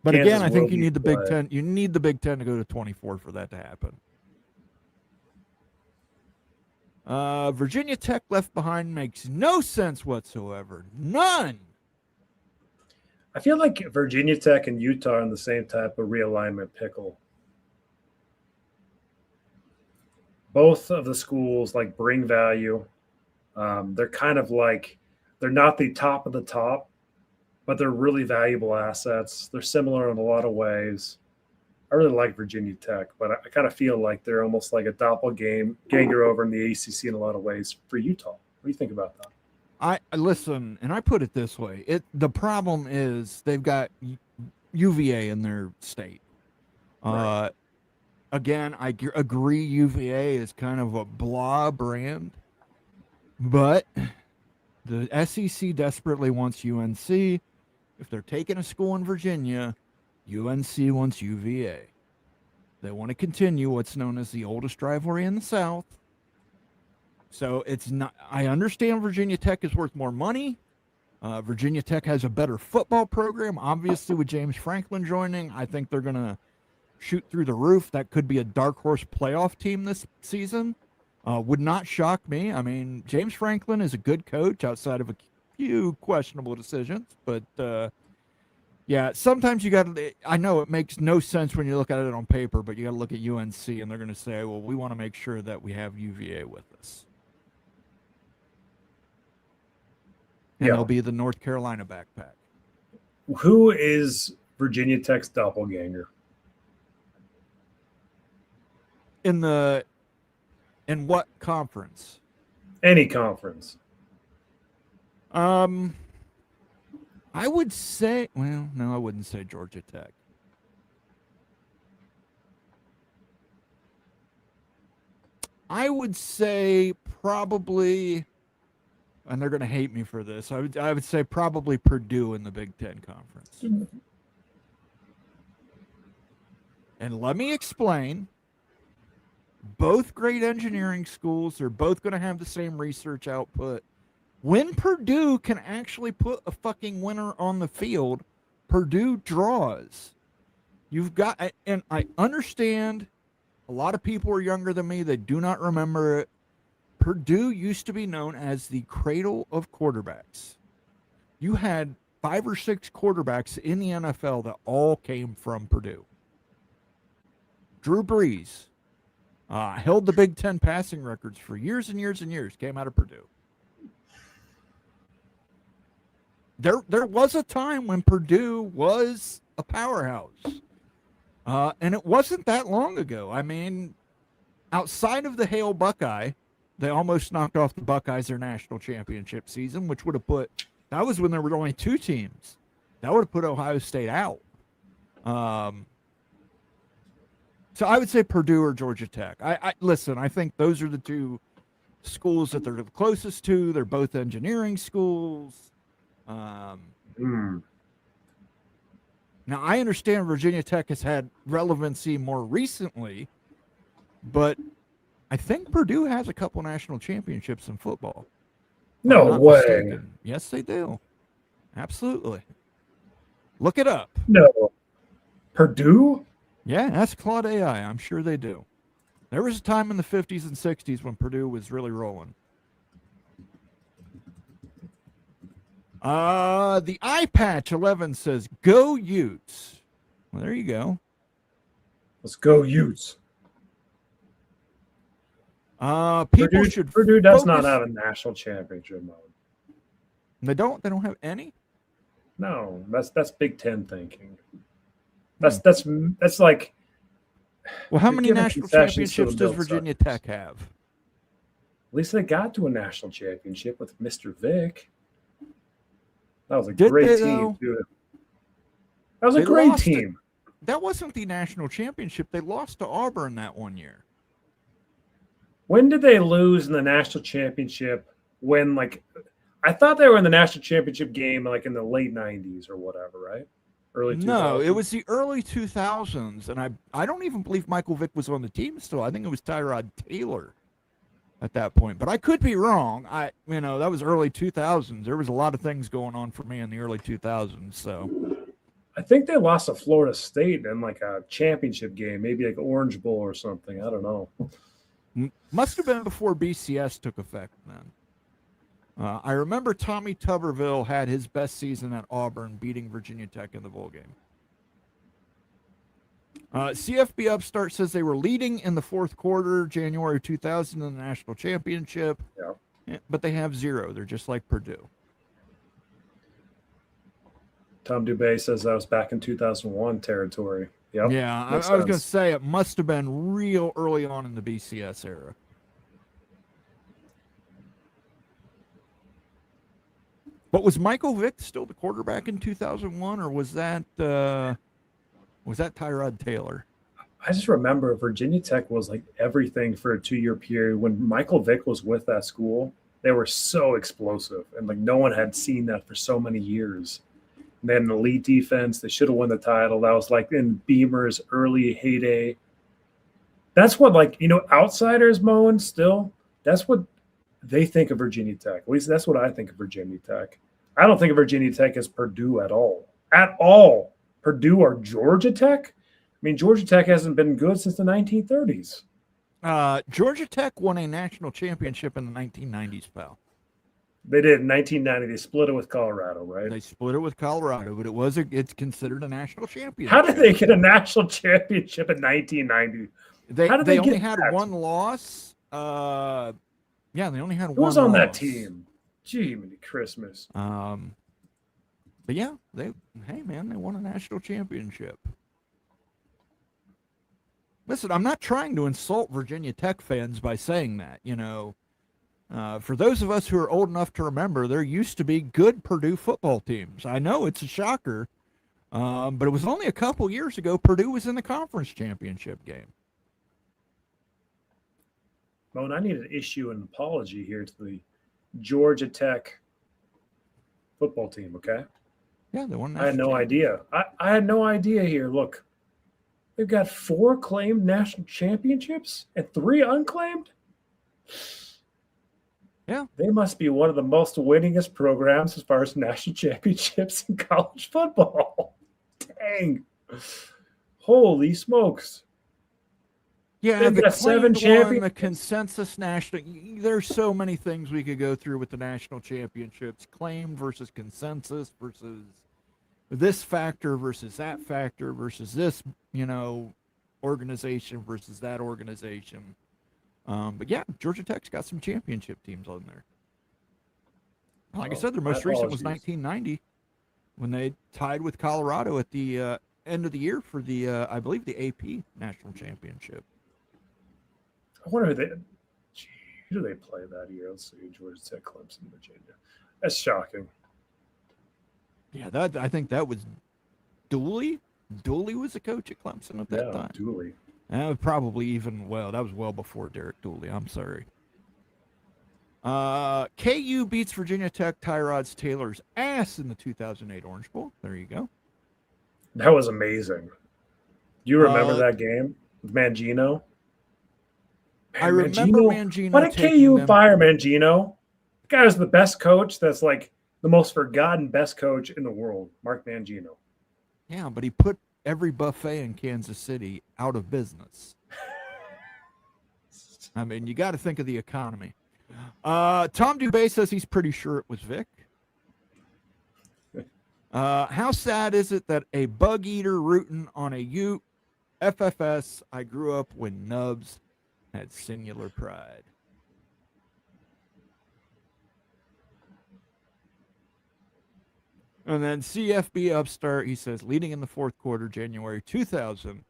D: But
C: Kansas
D: again, I think you
C: will
D: need the
C: be
D: Big Ten. You need the Big Ten to go to 24 for that to happen. Virginia Tech left behind makes no sense whatsoever. None.
C: I feel like Virginia Tech and Utah are in the same type of realignment pickle. Both of the schools bring value. They're kind of like, they're not the top of the top, but they're really valuable assets. They're similar in a lot of ways. I really like Virginia Tech, but I kind of feel like they're almost like a doppelganger over in the ACC in a lot of ways for Utah. What do you think about that?
D: I listen, and I put it this way: the problem is they've got UVA in their state.
C: Right.
D: Again, I agree UVA is kind of a blah brand, but the SEC desperately wants UNC. If they're taking a school in Virginia, UNC wants UVA. They want to continue what's known as the oldest rivalry in the South. So it's not. I understand Virginia Tech is worth more money. Virginia Tech has a better football program. Obviously, with James Franklin joining, I think they're going to shoot through the roof. That could be a dark horse playoff team this season. Would not shock me. I mean, James Franklin is a good coach outside of a few questionable decisions. But, yeah, sometimes you got to – I know it makes no sense when you look at it on paper, but you got to look at UNC, and they're going to say, well, we want to make sure that we have UVA with us. And they'll be the North Carolina backpack.
C: Who is Virginia Tech's doppelganger?
D: In what conference?
C: Any conference.
D: I would say, well, no, I wouldn't say Georgia Tech. I would say probably, and they're going to hate me for this, I would say probably Purdue in the Big Ten Conference. And let me explain. Both great engineering schools are both going to have the same research output. When Purdue can actually put a fucking winner on the field, Purdue draws. You've got, and I understand a lot of people are younger than me. They do not remember it. Purdue used to be known as the cradle of quarterbacks. You had 5 or 6 quarterbacks in the NFL that all came from Purdue. Drew Brees held the Big Ten passing records for years and years and years, came out of Purdue. There was a time when Purdue was a powerhouse. And it wasn't that long ago. I mean, outside of the Hail Buckeye, they almost knocked off the Buckeyes their national championship season, which would have put, that was when there were only 2 teams. That would have put Ohio State out. So I would say Purdue or Georgia Tech. Listen, I think those are the 2 schools that they're the closest to. They're both engineering schools. Now, I understand Virginia Tech has had relevancy more recently, but I think Purdue has a couple national championships in football.
C: No way.
D: Mistaken. Yes, they do. Absolutely. Look it up.
C: No. Purdue?
D: Yeah, ask Claude AI. I'm sure they do. There was a time in the 50s and 60s when Purdue was really rolling. The Eye Patch 11 says, go Utes. Well, there you go.
C: Let's go Utes.
D: Purdue
C: does not have a national championship mode.
D: They don't have any?
C: No, that's Big Ten thinking. That's like.
D: Well, how many national championships does Virginia Tech have?
C: At least they got to a national championship with Mr. Vick. That was a great team, dude. That was a great team.
D: That wasn't the national championship. They lost to Auburn that one year.
C: When did they lose in the national championship? When, like, I thought they were in the national championship game like in the late 90s or whatever, right? Early 2000s.
D: No, it was the early 2000s, and I don't even believe Michael Vick was on the team still. I think it was Tyrod Taylor at that point, but I could be wrong. That was early 2000s. There was a lot of things going on for me in the early 2000s. So
C: I think they lost to Florida State in like a championship game, maybe like Orange Bowl or something. I don't know.
D: Must have been before BCS took effect then. I remember Tommy Tuberville had his best season at Auburn, beating Virginia Tech in the bowl game. CFB Upstart says they were leading in the 4th quarter, January 2000, in the national championship. Yeah. But they have 0. They're just like Purdue.
C: Tom Dubay says that was back in 2001 territory. Yep.
D: Yeah, I
C: Makes
D: was going to
C: sense.
D: say it must have been real early on in the BCS era. But was Michael Vick still the quarterback in 2001, or was that Tyrod Taylor?
C: I just remember Virginia Tech was like everything for a 2-year period. When Michael Vick was with that school, they were so explosive, and like no one had seen that for so many years. And they had an elite defense. They should have won the title. That was like in Beamer's early heyday. That's what, like, outsiders, Moen, still, that's what they think of Virginia Tech. At least that's what I think of Virginia Tech. I don't think of Virginia Tech as Purdue at all. At all. Purdue or Georgia Tech? I mean, Georgia Tech hasn't been good since the 1930s.
D: Georgia Tech won a national championship in the 1990s, pal.
C: They did in 1990. They split it with Colorado, right?
D: They split it with Colorado, but it's considered a national championship.
C: How did they get a national championship in 1990?
D: They only had one loss. Yeah, they only had one.
C: Who was on that
D: loss.
C: team? Gee, many Christmas.
D: But yeah, they won a national championship. Listen, I'm not trying to insult Virginia Tech fans by saying that. For those of us who are old enough to remember, there used to be good Purdue football teams. I know it's a shocker, but it was only a couple years ago Purdue was in the conference championship game.
C: Moen, I need to issue an apology here to the Georgia Tech football team, okay?
D: Yeah, they won.
C: I had no idea. I had no idea here. Look, they've got 4 claimed national championships and 3 unclaimed.
D: Yeah.
C: They must be one of the most winningest programs as far as national championships in college football. Dang. Holy smokes.
D: Yeah,
C: They've
D: the
C: got 7
D: claimed one,
C: champions.
D: the consensus national. There's so many things we could go through with the national championships: claimed versus consensus versus this factor versus that factor versus this, organization versus that organization. But yeah, Georgia Tech's got some championship teams on there. Like I said, their most recent was 1990 when they tied with Colorado at the end of the year for the, I believe, the AP national championship.
C: I wonder who do they play that year? Let's see. Georgia Tech, Clemson, Virginia. That's shocking.
D: Yeah, I think that was Dooley. Dooley was the coach at Clemson at that time.
C: Dooley.
D: That was probably that was well before Derek Dooley. I'm sorry. KU beats Virginia Tech Tyrod Taylor's ass in the 2008 Orange Bowl. There you go.
C: That was amazing. Do you remember that game with Mangino?
D: I remember Mangino.
C: Why did KU fire Mangino? The guy was the best coach. That's like the most forgotten best coach in the world, Mark Mangino.
D: Yeah, but he put every buffet in Kansas City out of business. I mean, you got to think of the economy. Tom Dubay says he's pretty sure it was Vic. How sad is it that a bug eater rooting on a Ute FFS? I grew up when Nubs had singular pride. And then CFB Upstart, he says, leading in the fourth quarter, January 2000,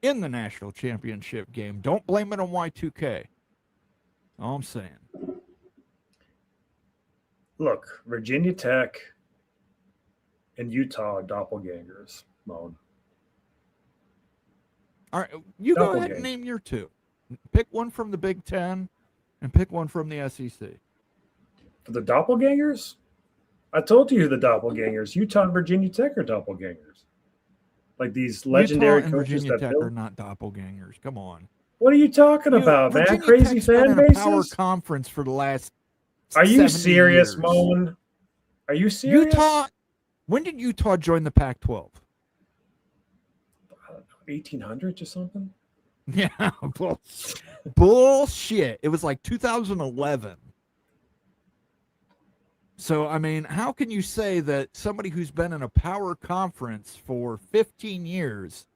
D: in the national championship game. Don't blame it on Y2K. All I'm saying.
C: Look, Virginia Tech and Utah are doppelgangers, Moan.
D: All right, you go ahead and name your 2. Pick one from the Big Ten and pick one from the SEC.
C: For the doppelgangers? I told you the doppelgangers. Utah and Virginia Tech are doppelgangers. Like these legendary
D: Utah and
C: coaches
D: Virginia
C: that
D: Tech
C: built.
D: are not doppelgangers. Come on.
C: What are you talking about, man?
D: Virginia
C: Crazy
D: Tech's
C: fan
D: been in a power
C: bases?
D: conference for the last
C: Are you
D: 70
C: serious,
D: years.
C: Moan? Are you serious?
D: Utah. When did Utah join the Pac-12?
C: 1800s or something?
D: Yeah, bullshit. It was like 2011. So, I mean, how can you say that somebody who's been in a power conference for 15 years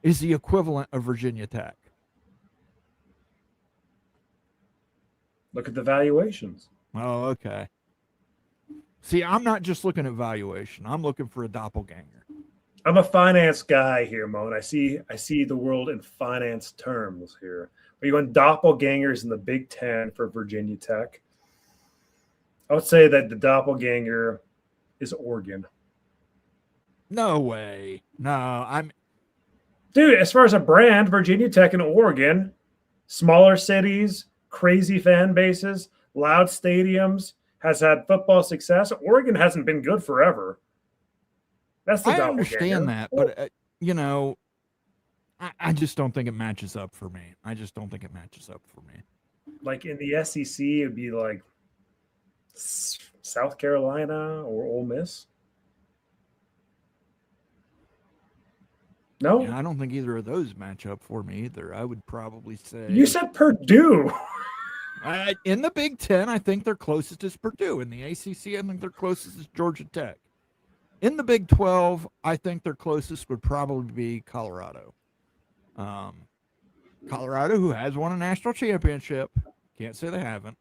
D: is the equivalent of Virginia Tech?
C: Look at the valuations.
D: Oh, okay. See, I'm not just looking at valuation. I'm looking for a doppelganger.
C: I'm a finance guy here, Moan. I see the world in finance terms here. Are you going doppelgangers in the Big Ten for Virginia Tech? I would say that the doppelganger is Oregon.
D: No way. No,
C: Dude, as far as a brand, Virginia Tech and Oregon, smaller cities, crazy fan bases, loud stadiums, has had football success. Oregon hasn't been good forever. That's the
D: I
C: doppelganger.
D: understand that, but you know, I just don't think it matches up for me. I just don't think it matches up for me.
C: Like in the SEC, it'd be like South Carolina or Ole Miss. No,
D: Yeah, I don't think either of those match up for me either. I would probably say
C: you said Purdue.
D: in the Big Ten, I think their closest is Purdue. In the ACC, I think their closest is Georgia Tech. In the Big 12, I think their closest would probably be Colorado. Colorado, who has won a national championship, can't say they haven't.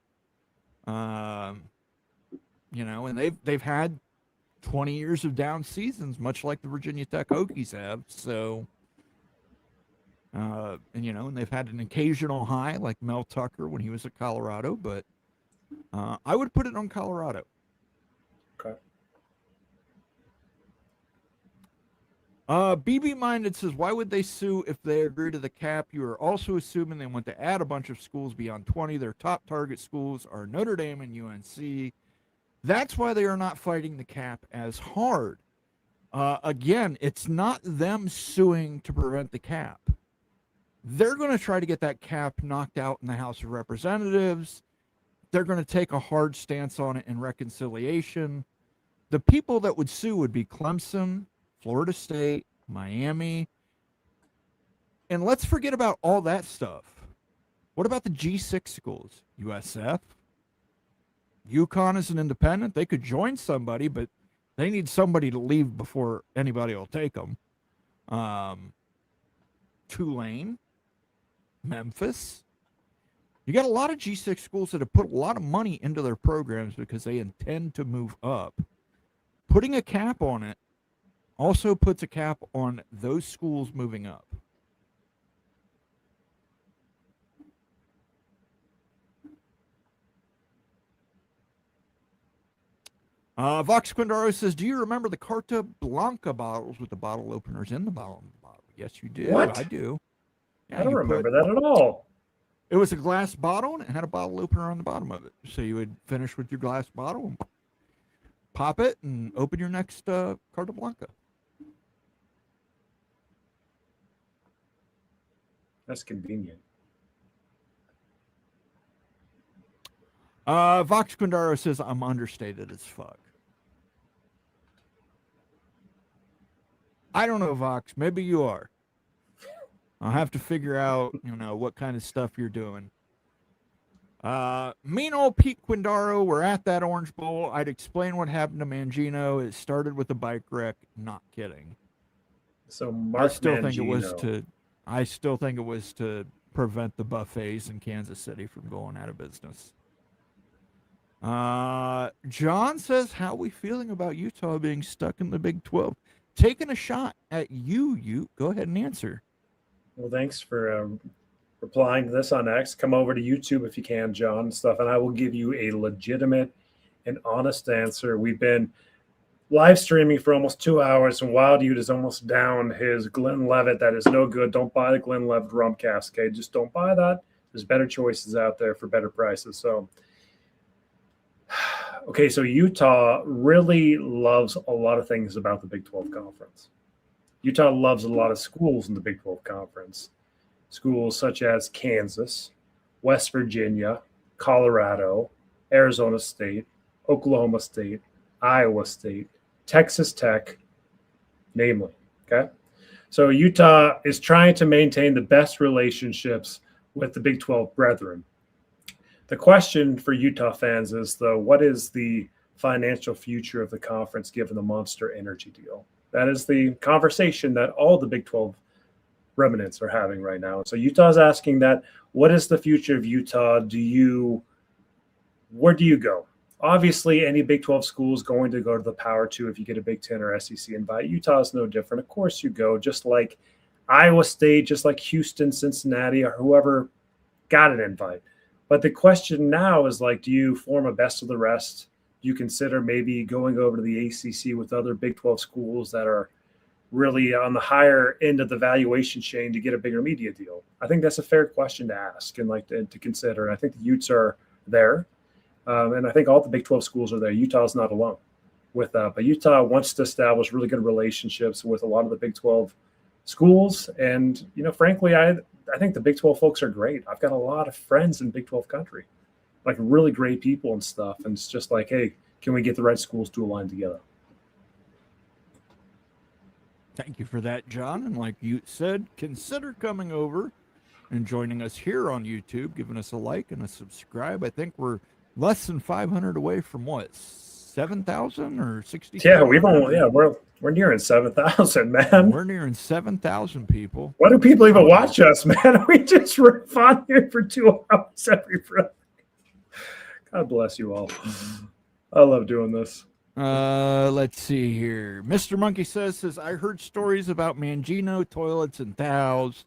D: You know, and they've had 20 years of down seasons, much like the Virginia Tech Hokies have. So, and you know, and they've had an occasional high like Mel Tucker when he was at Colorado, but I would put it on Colorado.
C: Okay.
D: BB Minded says, why would they sue if they agree to the cap? You are also assuming they want to add a bunch of schools beyond 20. Their top target schools are Notre Dame and UNC. That's why they are not fighting the cap as hard. Again, it's not them suing to prevent the cap. They're going to try to get that cap knocked out in the House of Representatives. They're going to take a hard stance on it in reconciliation. The people that would sue would be Clemson, Florida State, Miami. And let's forget about all that stuff. What about the G6 schools? USF? UConn is an independent. They could join somebody, but they need somebody to leave before anybody will take them. Tulane, Memphis. You got a lot of G6 schools that have put a lot of money into their programs because they intend to move up. Putting a cap on it also puts a cap on those schools moving up. Vox Quindaro says, do you remember the Carta Blanca bottles with the bottle openers in the bottle? Yes, you do.
C: What?
D: I do. Yeah,
C: I don't remember that at all.
D: It was a glass bottle and it had a bottle opener on the bottom of it. So you would finish with your glass bottle and pop it and open your next Carta Blanca.
C: That's convenient.
D: Vox Quindaro says, I'm understated as fuck. I don't know, Vox. Maybe you are. I'll have to figure out, you know, what kind of stuff you're doing. Mean old Pete Quindaro, we're at that Orange Bowl. I'd explain what happened to Mangino. It started with a bike wreck. Not kidding.
C: So Mark
D: I still
C: Mangino.
D: think it was to prevent the buffets in Kansas City from going out of business. John says, how are we feeling about Utah being stuck in the Big 12? Taking a shot at you. Go ahead and answer.
C: Well, thanks for replying to this on X. Come over to YouTube if you can, John, and stuff, and I will give you a legitimate and honest answer. We've been live streaming for almost 2 hours, and Wild Ute is almost down his Glenlivet. That is no good. Don't buy the Glenlivet rum cascade. Just don't buy that. There's better choices out there for better prices. So, okay, so Utah really loves a lot of things about the Big 12 Conference. Utah loves a lot of schools in the Big 12 Conference. Schools such as Kansas, West Virginia, Colorado, Arizona State, Oklahoma State, Iowa State, Texas Tech, namely. Okay. So Utah is trying to maintain the best relationships with the Big 12 brethren. The question for Utah fans is, though, what is the financial future of the conference given the Monster Energy deal? That is the conversation that all the Big 12 remnants are having right now. So Utah's asking that, what is the future of Utah? Where do you go? obviously any Big 12 school is going to go to the Power 2 if you get a Big 10 or SEC invite. Utah is no different. Of course you go, just like Iowa State, just like Houston, Cincinnati, or whoever got an invite. But the question now is like, do you form a best of the rest? Do you consider maybe going over to the ACC with other Big 12 schools that are really on the higher end of the valuation chain to get a bigger media deal? I think that's a fair question to ask and like to consider. I think the Utes are there. And I think all the Big 12 schools are there. Utah's not alone with that. But Utah wants to establish really good relationships with a lot of the Big 12 schools. And, you know, frankly, I think the Big 12 folks are great. I've got a lot of friends in Big 12 country, like really great people and stuff. And it's just like, hey, can we get the right schools to align together?
D: Thank you for that, John. And like you said, consider coming over and joining us here on YouTube, giving us a like and a subscribe. I think we're less than 500 away from what, 7,000 or 60?
C: Yeah, we're nearing 7,000, man.
D: We're nearing 7,000 people.
C: Why do people even watch us, man? We just riff on here for 2 hours every Friday. God bless you all. I love doing this.
D: Let's see here. Mr. Monkey says, I heard stories about Mangino toilets and towels.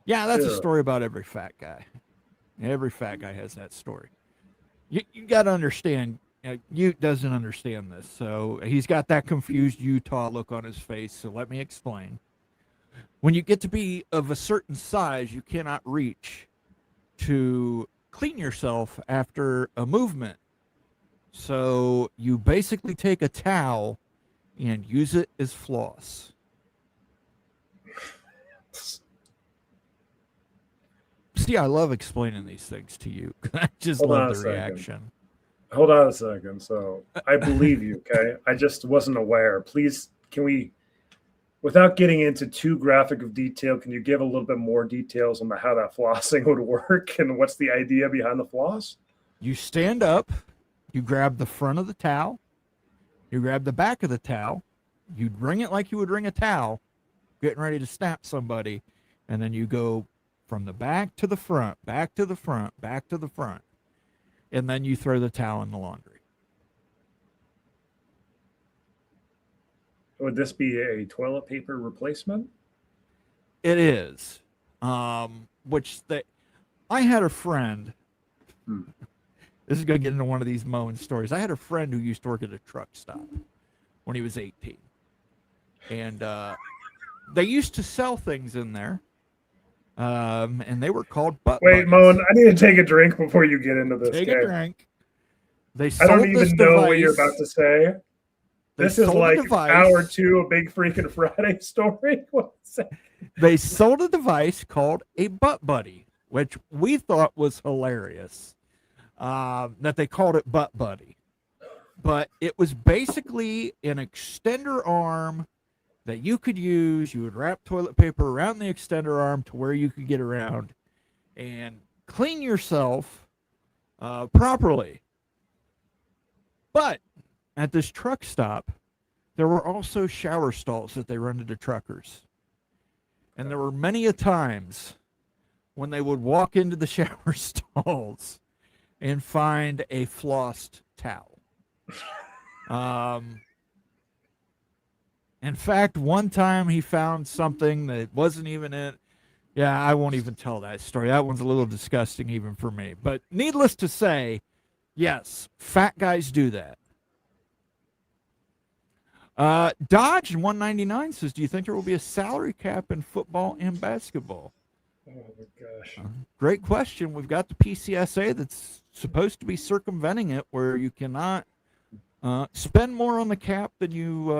D: Yeah, that's a story about every fat guy. Every fat guy has that story. You got to understand, Ute doesn't understand this. So he's got that confused Utah look on his face. So let me explain. When you get to be of a certain size, you cannot reach to clean yourself after a movement. So you basically take a towel and use it as floss. See, I love explaining these things to you. I just love the reaction.
C: Hold on a second. So I believe you, okay? I just wasn't aware. Please, can we, without getting into too graphic of detail, can you give a little bit more details on how that flossing would work and what's the idea behind the floss?
D: You stand up, you grab the front of the towel, you grab the back of the towel, you'd wring it like you would wring a towel, getting ready to snap somebody, and then you go from the back to the front, back to the front, back to the front, and then you throw the towel in the laundry.
C: Would this be a toilet paper replacement?
D: It is. I had a friend. This is going to get into one of these Moan stories. I had a friend who used to work at a truck stop when he was 18. And they used to sell things in there. And they were called butt
C: Wait,
D: buckets.
C: Moan, I need to take a drink before you get into this.
D: Take a drink.
C: I don't even know what you're about to say. This is like hour 2, a big freaking Friday story. What's that?
D: They sold a device called a butt buddy, which we thought was hilarious. That they called it butt buddy. But it was basically an extender arm that you could use. You would wrap toilet paper around the extender arm to where you could get around and clean yourself properly. But at this truck stop, there were also shower stalls that they rented to truckers. And there were many a times when they would walk into the shower stalls and find a flossed towel. In fact, one time he found something that wasn't even in. Yeah, I won't even tell that story. That one's a little disgusting even for me. But needless to say, yes, fat guys do that. Dodge in 199 says, do you think there will be a salary cap in football and basketball?
C: Oh, my gosh.
D: Great question. We've got the PCSA that's supposed to be circumventing it, where you cannot spend more on the cap than you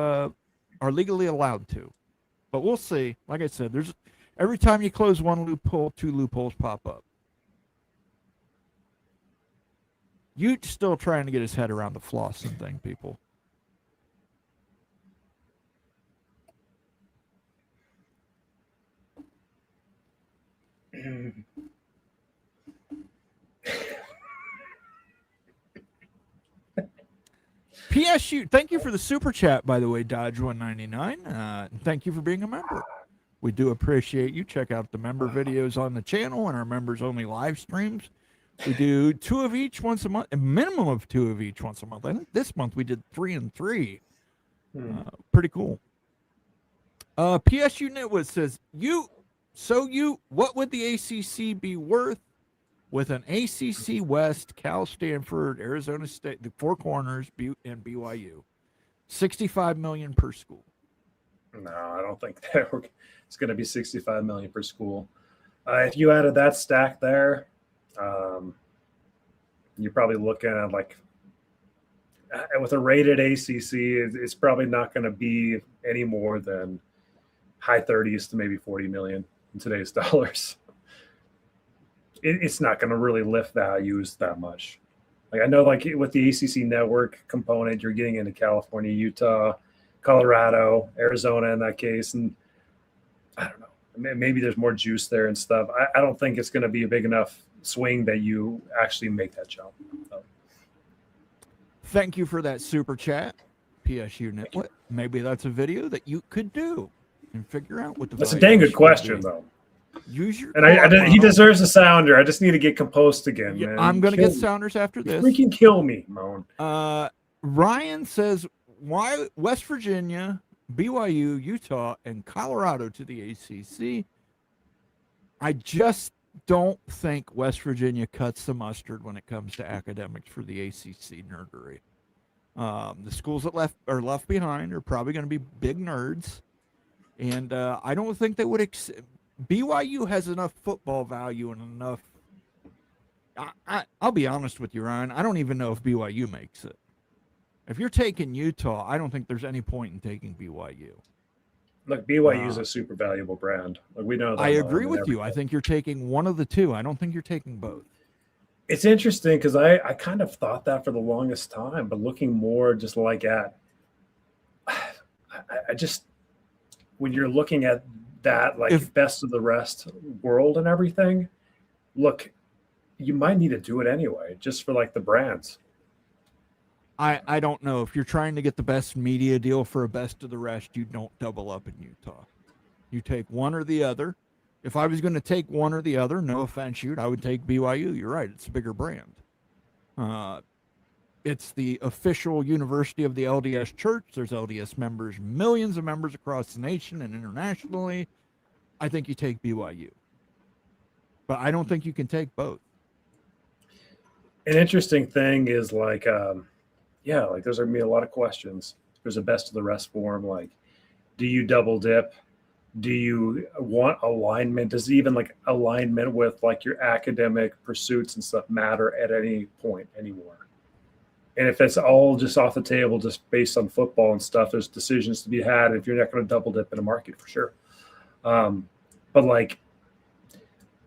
D: are legally allowed to. But we'll see. Like I said, there's every time you close one loophole, 2 loopholes pop up. Ute's still trying to get his head around the flossing thing, people. PSU, thank you for the super chat, by the way, Dodge 199. Thank you for being a member. We do appreciate you. Check out the member videos on the channel and our members only live streams. We do 2 of each once a month, a minimum of 2 of each once a month. I think this month we did 3 and 3. Pretty cool. PSU Nitwit says, what would the ACC be worth with an ACC West, Cal, Stanford, Arizona State, the Four Corners, and BYU? $65 million per school.
C: No, I don't think that it's going to be $65 million per school. If you added that stack there, you're probably looking at like with a rated ACC, it's probably not going to be any more than high 30s to maybe 40 million in today's dollars. It's not going to really lift values that much. Like I know, like with the ACC network component, you're getting into California, Utah, Colorado, Arizona in that case, and I don't know. Maybe there's more juice there and stuff. I don't think it's going to be a big enough swing that you actually make that jump. So.
D: Thank you for that super chat, PSU Nitwit. Maybe that's a video that you could do and figure out what the.
C: That's a dang good question, though.
D: Use your.
C: And he deserves a sounder. I just need to get composed again.
D: Yeah,
C: man.
D: I'm going to get sounders after this.
C: Freaking kill me, Moan.
D: Ryan says, why West Virginia, BYU, Utah, and Colorado to the ACC? I just don't think West Virginia cuts the mustard when it comes to academics for the ACC nerdery. The schools that are left behind are probably going to be big nerds, and I don't think they would. BYU has enough football value and enough. I'll be honest with you, Ryan. I don't even know if BYU makes it. If you're taking Utah, I don't think there's any point in taking BYU.
C: Look, BYU is a super valuable brand. Like we know that.
D: I agree with you. I think you're taking one of the two. I don't think you're taking both.
C: It's interesting because I kind of thought that for the longest time, but looking more just like at, I just, when you're looking at that, like best of the rest world and everything, look, you might need to do it anyway, just for like the brands.
D: I don't know. If you're trying to get the best media deal for a best of the rest, you don't double up in Utah. You take one or the other. If I was going to take one or the other, no offense, I would take BYU. You're right. It's a bigger brand. It's the official university of the LDS Church. There's LDS members, millions of members across the nation and internationally. I think you take BYU. But I don't think you can take both.
C: An interesting thing is like, like there's going to be a lot of questions. There's a best of the rest form. Like, do you double dip? Do you want alignment? Does even like alignment with like your academic pursuits and stuff matter at any point anymore? And if it's all just off the table, just based on football and stuff, there's decisions to be had if you're not going to double dip in a market for sure. But like,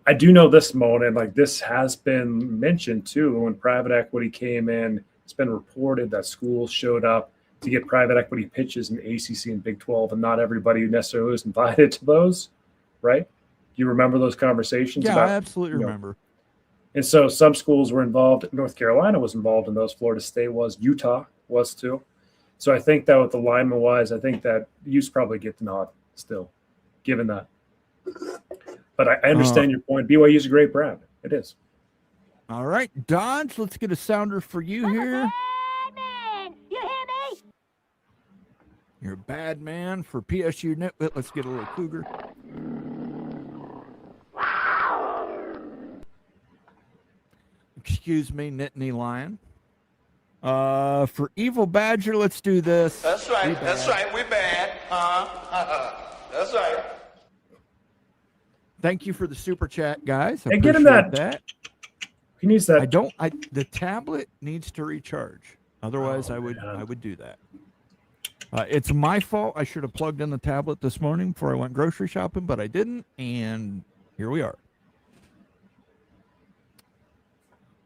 C: I do know this, Mona, and like this has been mentioned too. When private equity came in, it's been reported that schools showed up to get private equity pitches in ACC and Big 12, and not everybody necessarily was invited to those, right? Do you remember those conversations?
D: Yeah, I absolutely remember.
C: And so some schools were involved. North Carolina was involved in those. Florida State was. Utah was too. So I think that with alignment-wise, I think that you probably get the nod still, given that. But I understand your point. BYU is a great brand. It is.
D: All right, Dodge, let's get a sounder for you here.
E: You hear me?
D: You're a bad man for PSU Nitwit. Let's get a little cougar. Excuse me, Nittany Lion. For Evil Badger, let's do this.
J: That's right. That's right. We bad. That's right.
D: Thank you for the super chat, guys.
C: Hey, get him that. He needs that.
D: The tablet needs to recharge. Otherwise, I would do that. It's my fault. I should have plugged in the tablet this morning before I went grocery shopping, but I didn't, and here we are.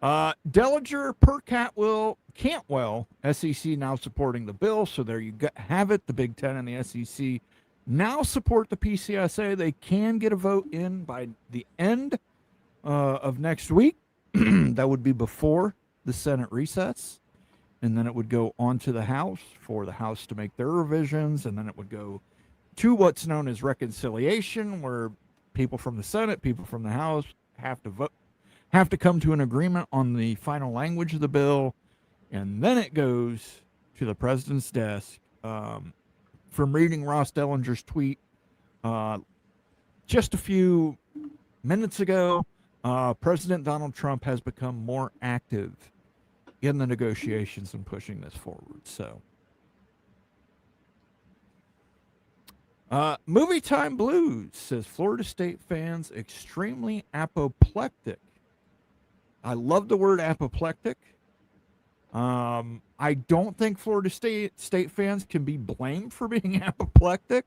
D: Dellinger per Cantwell, SEC now supporting the bill, so there you have it. The Big Ten and the SEC now support the PCSA. They can get a vote in by the end of next week. That would be before the Senate recess, and then it would go on to the House for the House to make their revisions, and then it would go to what's known as reconciliation, where people from the Senate, people from the House have to vote, have to come to an agreement on the final language of the bill, and then it goes to the president's desk. From reading Ross Dellinger's tweet just a few minutes ago, President Donald Trump has become more active in the negotiations and pushing this forward. So, Movie Time Blues says Florida State fans extremely apoplectic. I love the word apoplectic. I don't think Florida State fans can be blamed for being apoplectic.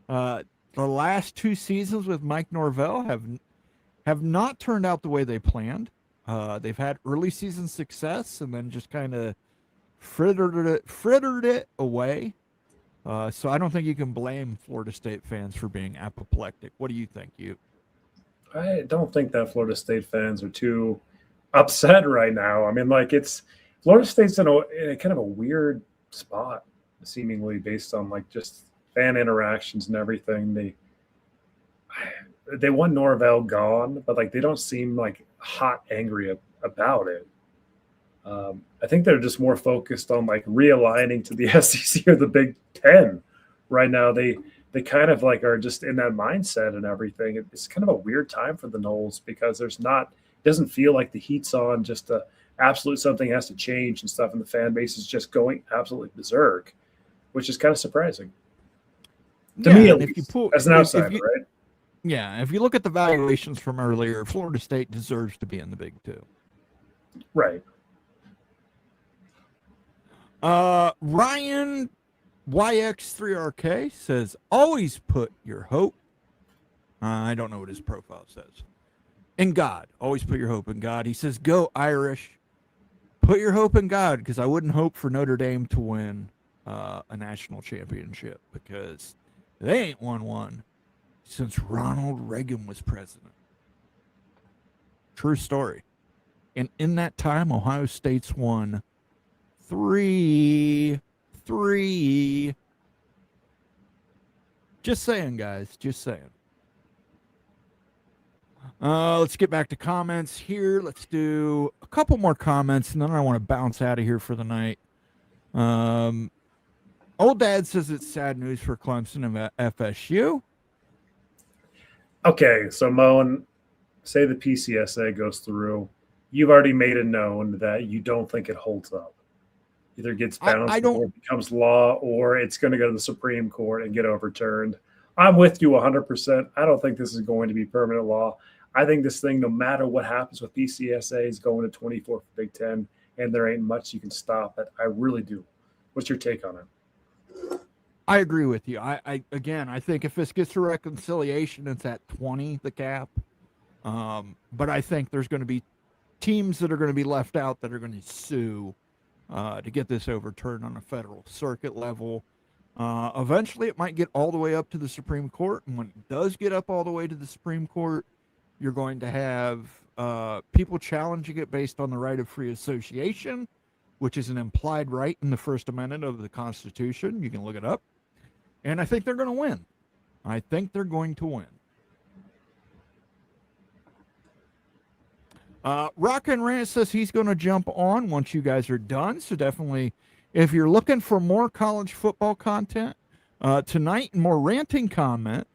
D: The last 2 seasons with Mike Norvell have not turned out the way they planned. They've had early season success and then just kind of frittered it away. So I don't think you can blame Florida State fans for being apoplectic. What do you think, you?
C: I don't think that Florida State fans are too upset right now. I mean, like, it's Florida State's in a kind of a weird spot, seemingly based on like just fan interactions and everything. They want Norvell gone, but like they don't seem like hot angry about it. I think they're just more focused on like realigning to the SEC or the Big Ten right now. They kind of like are just in that mindset and everything. It's kind of a weird time for the Noles because it doesn't feel like the heat's on, just absolute something has to change and stuff, and the fan base is just going absolutely berserk, which is kind of surprising to me, at least, as an outsider, right?
D: Yeah, if you look at the valuations from earlier, Florida State deserves to be in the Big Two.
C: Right.
D: Ryan YX3RK says, always put your hope. I don't know what his profile says. In God. Always put your hope in God. He says, go Irish. Put your hope in God, because I wouldn't hope for Notre Dame to win a national championship, because they ain't won one since Ronald Reagan was president. True story. And in that time, Ohio State's won 3. Just saying, guys. Just saying. Let's get back to comments here. Let's do a couple more comments, and then I want to bounce out of here for the night. Old Dad says it's sad news for Clemson and FSU.
C: Okay, so Moan, say the PCSA goes through. You've already made it known that you don't think it holds up. Either gets bounced or it becomes law, or it's going to go to the Supreme Court and get overturned. I'm with you 100%. I don't think this is going to be permanent law. I think this thing, no matter what happens with PCSA, is going to 24 for Big Ten, and there ain't much you can stop it. I really do. What's your take on it?
D: I agree with you. I think if this gets to reconciliation, it's at 20, the cap. But I think there's going to be teams that are going to be left out that are going to sue to get this overturned on a federal circuit level. Eventually, it might get all the way up to the Supreme Court. And when it does get up all the way to the Supreme Court, you're going to have people challenging it based on the right of free association, which is an implied right in the First Amendment of the Constitution. You can look it up. And I think they're going to win. I think they're going to win. Rock and Rant says he's going to jump on once you guys are done. So definitely, if you're looking for more college football content tonight and more ranting comment,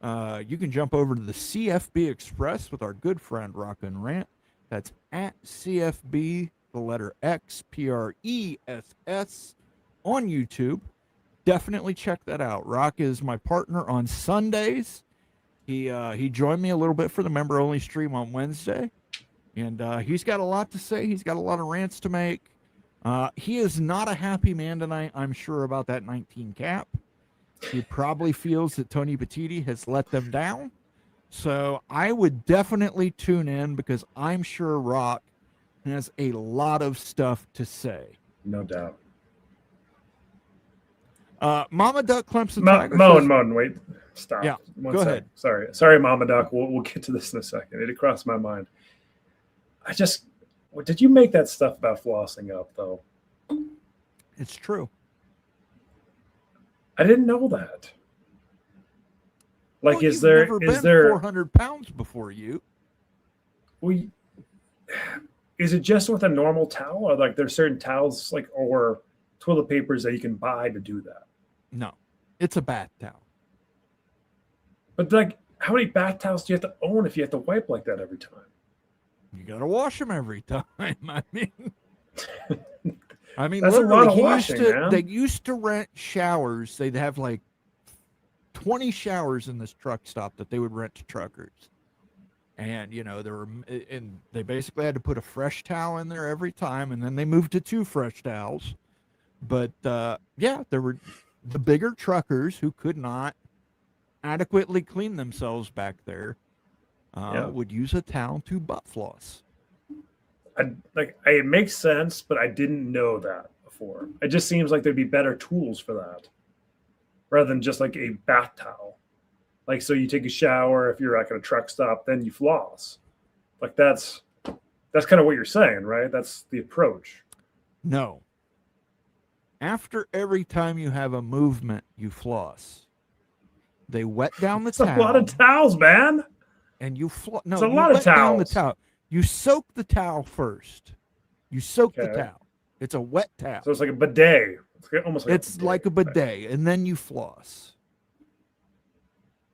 D: you can jump over to the CFB Express with our good friend Rock and Rant. That's at CFB, the letter X, PRESS on YouTube. Definitely check that out. Rock is my partner on Sundays. He joined me a little bit for the member-only stream on Wednesday. And he's got a lot to say. He's got a lot of rants to make. He is not a happy man tonight, I'm sure, about that 19 cap. He probably feels that Tony Petitti has let them down. So I would definitely tune in, because I'm sure Rock has a lot of stuff to say.
C: No doubt.
D: Mama Duck Clemson
C: Moan, wait. Stop.
D: Yeah,
C: Go ahead. Sorry, Mama Duck. We'll get to this in a second. It crossed my mind. Did you make that stuff about flossing up, though?
D: It's true.
C: I didn't know that. Like,
D: well,
C: is there
D: 400 pounds before you?
C: Well, is it just with a normal towel, or like there's certain towels like or toilet papers that you can buy to do that?
D: No, it's a bath towel.
C: But like, how many bath towels do you have to own if you have to wipe like that every time?
D: You got to wash them every time. I mean,
C: That's a lot of
D: he
C: washing, man.
D: They used to rent showers. They'd have like 20 showers in this truck stop that they would rent to truckers. And, they basically had to put a fresh towel in there every time. And then they moved to 2 fresh towels. But, there were the bigger truckers who could not adequately clean themselves back there would use a towel to butt floss.
C: It makes sense, but I didn't know that before. It just seems like there'd be better tools for that rather than just like a bath towel. Like, so you take a shower if you're like at a truck stop, then you floss. Like that's kind of what you're saying, right? That's the approach.
D: No. After every time you have a movement, you floss. They wet down the towel.
C: It's a lot of towels, man.
D: And you floss. No,
C: it's a lot of towels.
D: The towel. You soak the towel first. You soak the towel. It's a wet towel.
C: So it's like a bidet.
D: It's like a bidet, and then you floss.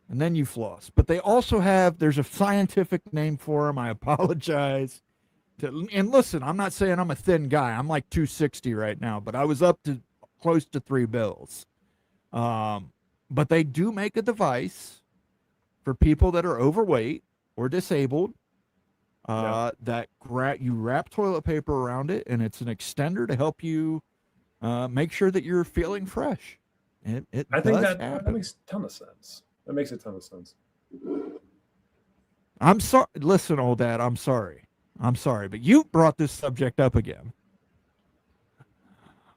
D: But they also have, there's a scientific name for them. I apologize. And listen, I'm not saying I'm a thin guy. I'm like 260 right now, but I was up to close to 3 bills. But they do make a device for people that are overweight or disabled that you wrap toilet paper around it, and it's an extender to help you make sure that you're feeling fresh. I think
C: that makes a ton of sense. That makes a ton of sense.
D: I'm sorry. Listen, old dad, I'm sorry, but you brought this subject up again.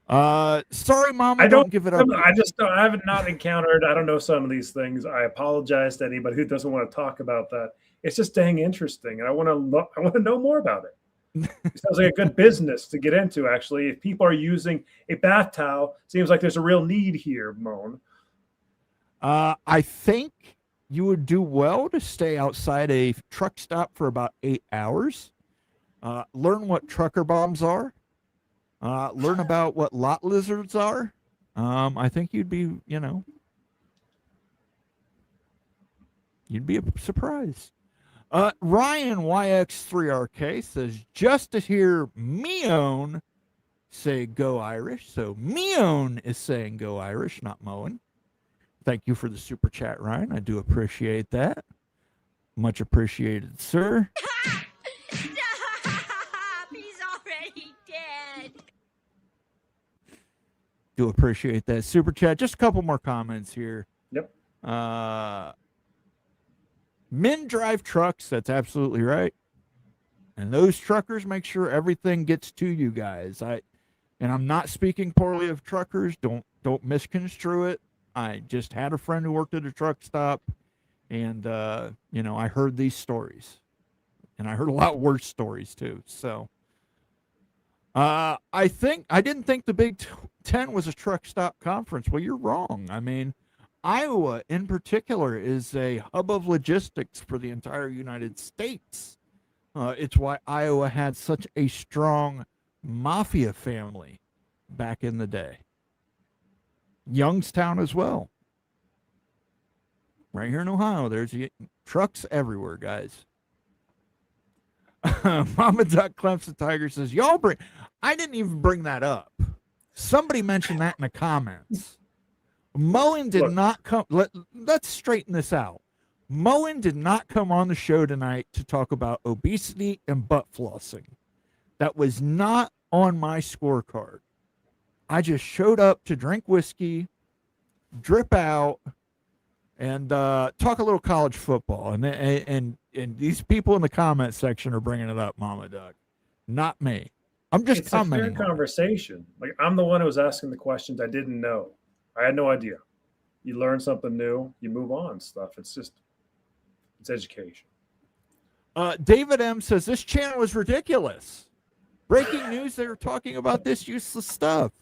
D: Sorry, Mom. I don't give it up.
C: I have not encountered. I don't know some of these things. I apologize to anybody who doesn't want to talk about that. It's just dang interesting, and I want to know more about it. It sounds like a good business to get into. Actually, if people are using a bath towel, seems like there's a real need here, Moan.
D: I think you would do well to stay outside a truck stop for about 8 hours. Learn what trucker bombs are. Learn about what lot lizards are. I think you'd be surprised. Ryan YX3RK says, just to hear Meon say go Irish. So Meon is saying go Irish, not Moen. Thank you for the super chat, Ryan. I do appreciate that. Much appreciated, sir.
I: Stop! He's already dead.
D: Do appreciate that super chat. Just a couple more comments here.
C: Yep.
D: Men drive trucks. That's absolutely right. And those truckers make sure everything gets to you guys. And I'm not speaking poorly of truckers. Don't misconstrue it. I just had a friend who worked at a truck stop, and I heard these stories, and I heard a lot worse stories too. So I didn't think the Big Ten was a truck stop conference. Well, you're wrong. I mean, Iowa in particular is a hub of logistics for the entire United States. It's why Iowa had such a strong mafia family back in the day. Youngstown as well. Right here in Ohio, there's trucks everywhere, guys. Mama Duck Clemson Tiger says, I didn't even bring that up. Somebody mentioned that in the comments. Moen did not come. Let's straighten this out. Moen did not come on the show tonight to talk about obesity and butt flossing. That was not on my scorecard. I just showed up to drink whiskey, drip out, and talk a little college football. And these people in the comment section are bringing it up, Mama Duck, not me. I'm just commenting.
C: It's a fair conversation. Like, I'm the one who was asking the questions I didn't know. I had no idea. You learn something new, you move on stuff. It's education.
D: David M says this channel is ridiculous. Breaking news, they were talking about this useless stuff.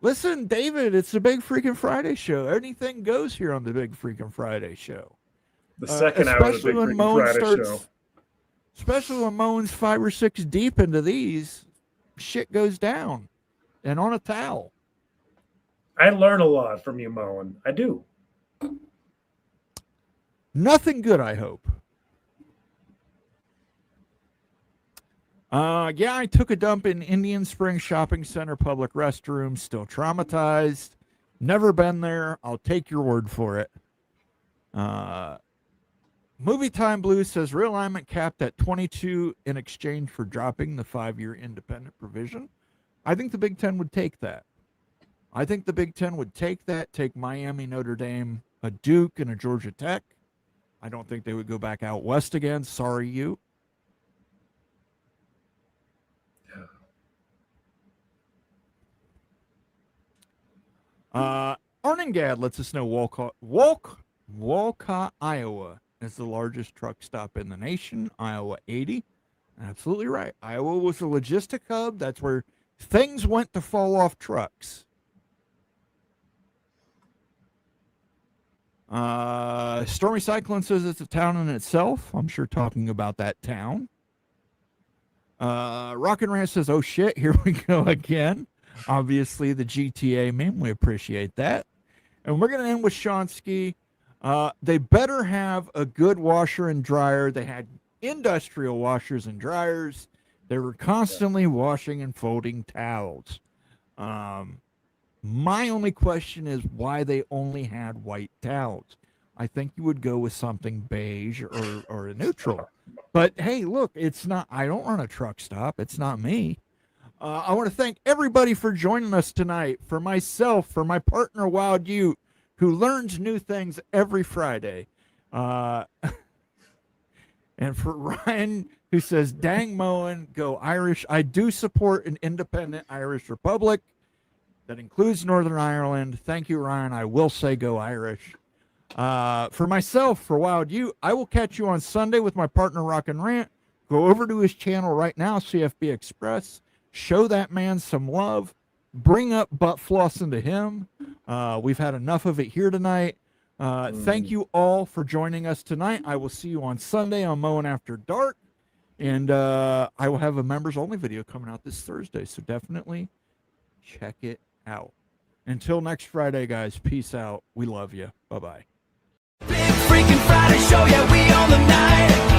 D: Listen, David, it's the Big Freaking Friday show. Anything goes here on the Big Freaking Friday show.
C: The second hour of the Big Freaking Friday show.
D: Especially when mowing's 5 or 6 deep into these, shit goes down. And on a towel.
C: I learn a lot from you mowing. I do.
D: Nothing good, I hope. Yeah, I took a dump in Indian Springs Shopping Center public restroom. Still traumatized. Never been there. I'll take your word for it. Movie Time Blues says realignment capped at 22 in exchange for dropping the 5-year independent provision. I think the Big Ten would take that. I think the Big Ten would take that, take Miami, Notre Dame, a Duke, and a Georgia Tech. I don't think they would go back out west again. Sorry, you. Arningad lets us know Walcott, Iowa is the largest truck stop in the nation. Iowa 80. Absolutely right. Iowa was a logistic hub. That's where things went to fall off trucks. Stormy Cyclone says it's a town in itself. I'm sure talking about that town. Rock and Rant says, oh shit, here we go again. Obviously, the GTA meme. We appreciate that. And we're going to end with Shonsky. They better have a good washer and dryer. They had industrial washers and dryers. They were constantly washing and folding towels. My only question is why they only had white towels. I think you would go with something beige or a neutral. But hey, look, it's not, I don't run a truck stop. It's not me. I want to thank everybody for joining us tonight. For myself, for my partner, Wild Ute, who learns new things every Friday. And for Ryan, who says, dang Moen, go Irish. I do support an independent Irish Republic that includes Northern Ireland. Thank you, Ryan. I will say go Irish. For myself, for Wild Ute, I will catch you on Sunday with my partner, Rock and Rant. Go over to his channel right now, CFB Express. Show that man some love. Bring up butt floss into him. We've had enough of it here tonight. Thank you all for joining us tonight. I will see you on Sunday on Mowing After Dark. And I will have a members-only video coming out this Thursday. So definitely check it out. Until next Friday, guys. Peace out. We love you. Bye-bye.
A: Big freaking Friday show, yeah, we on the night.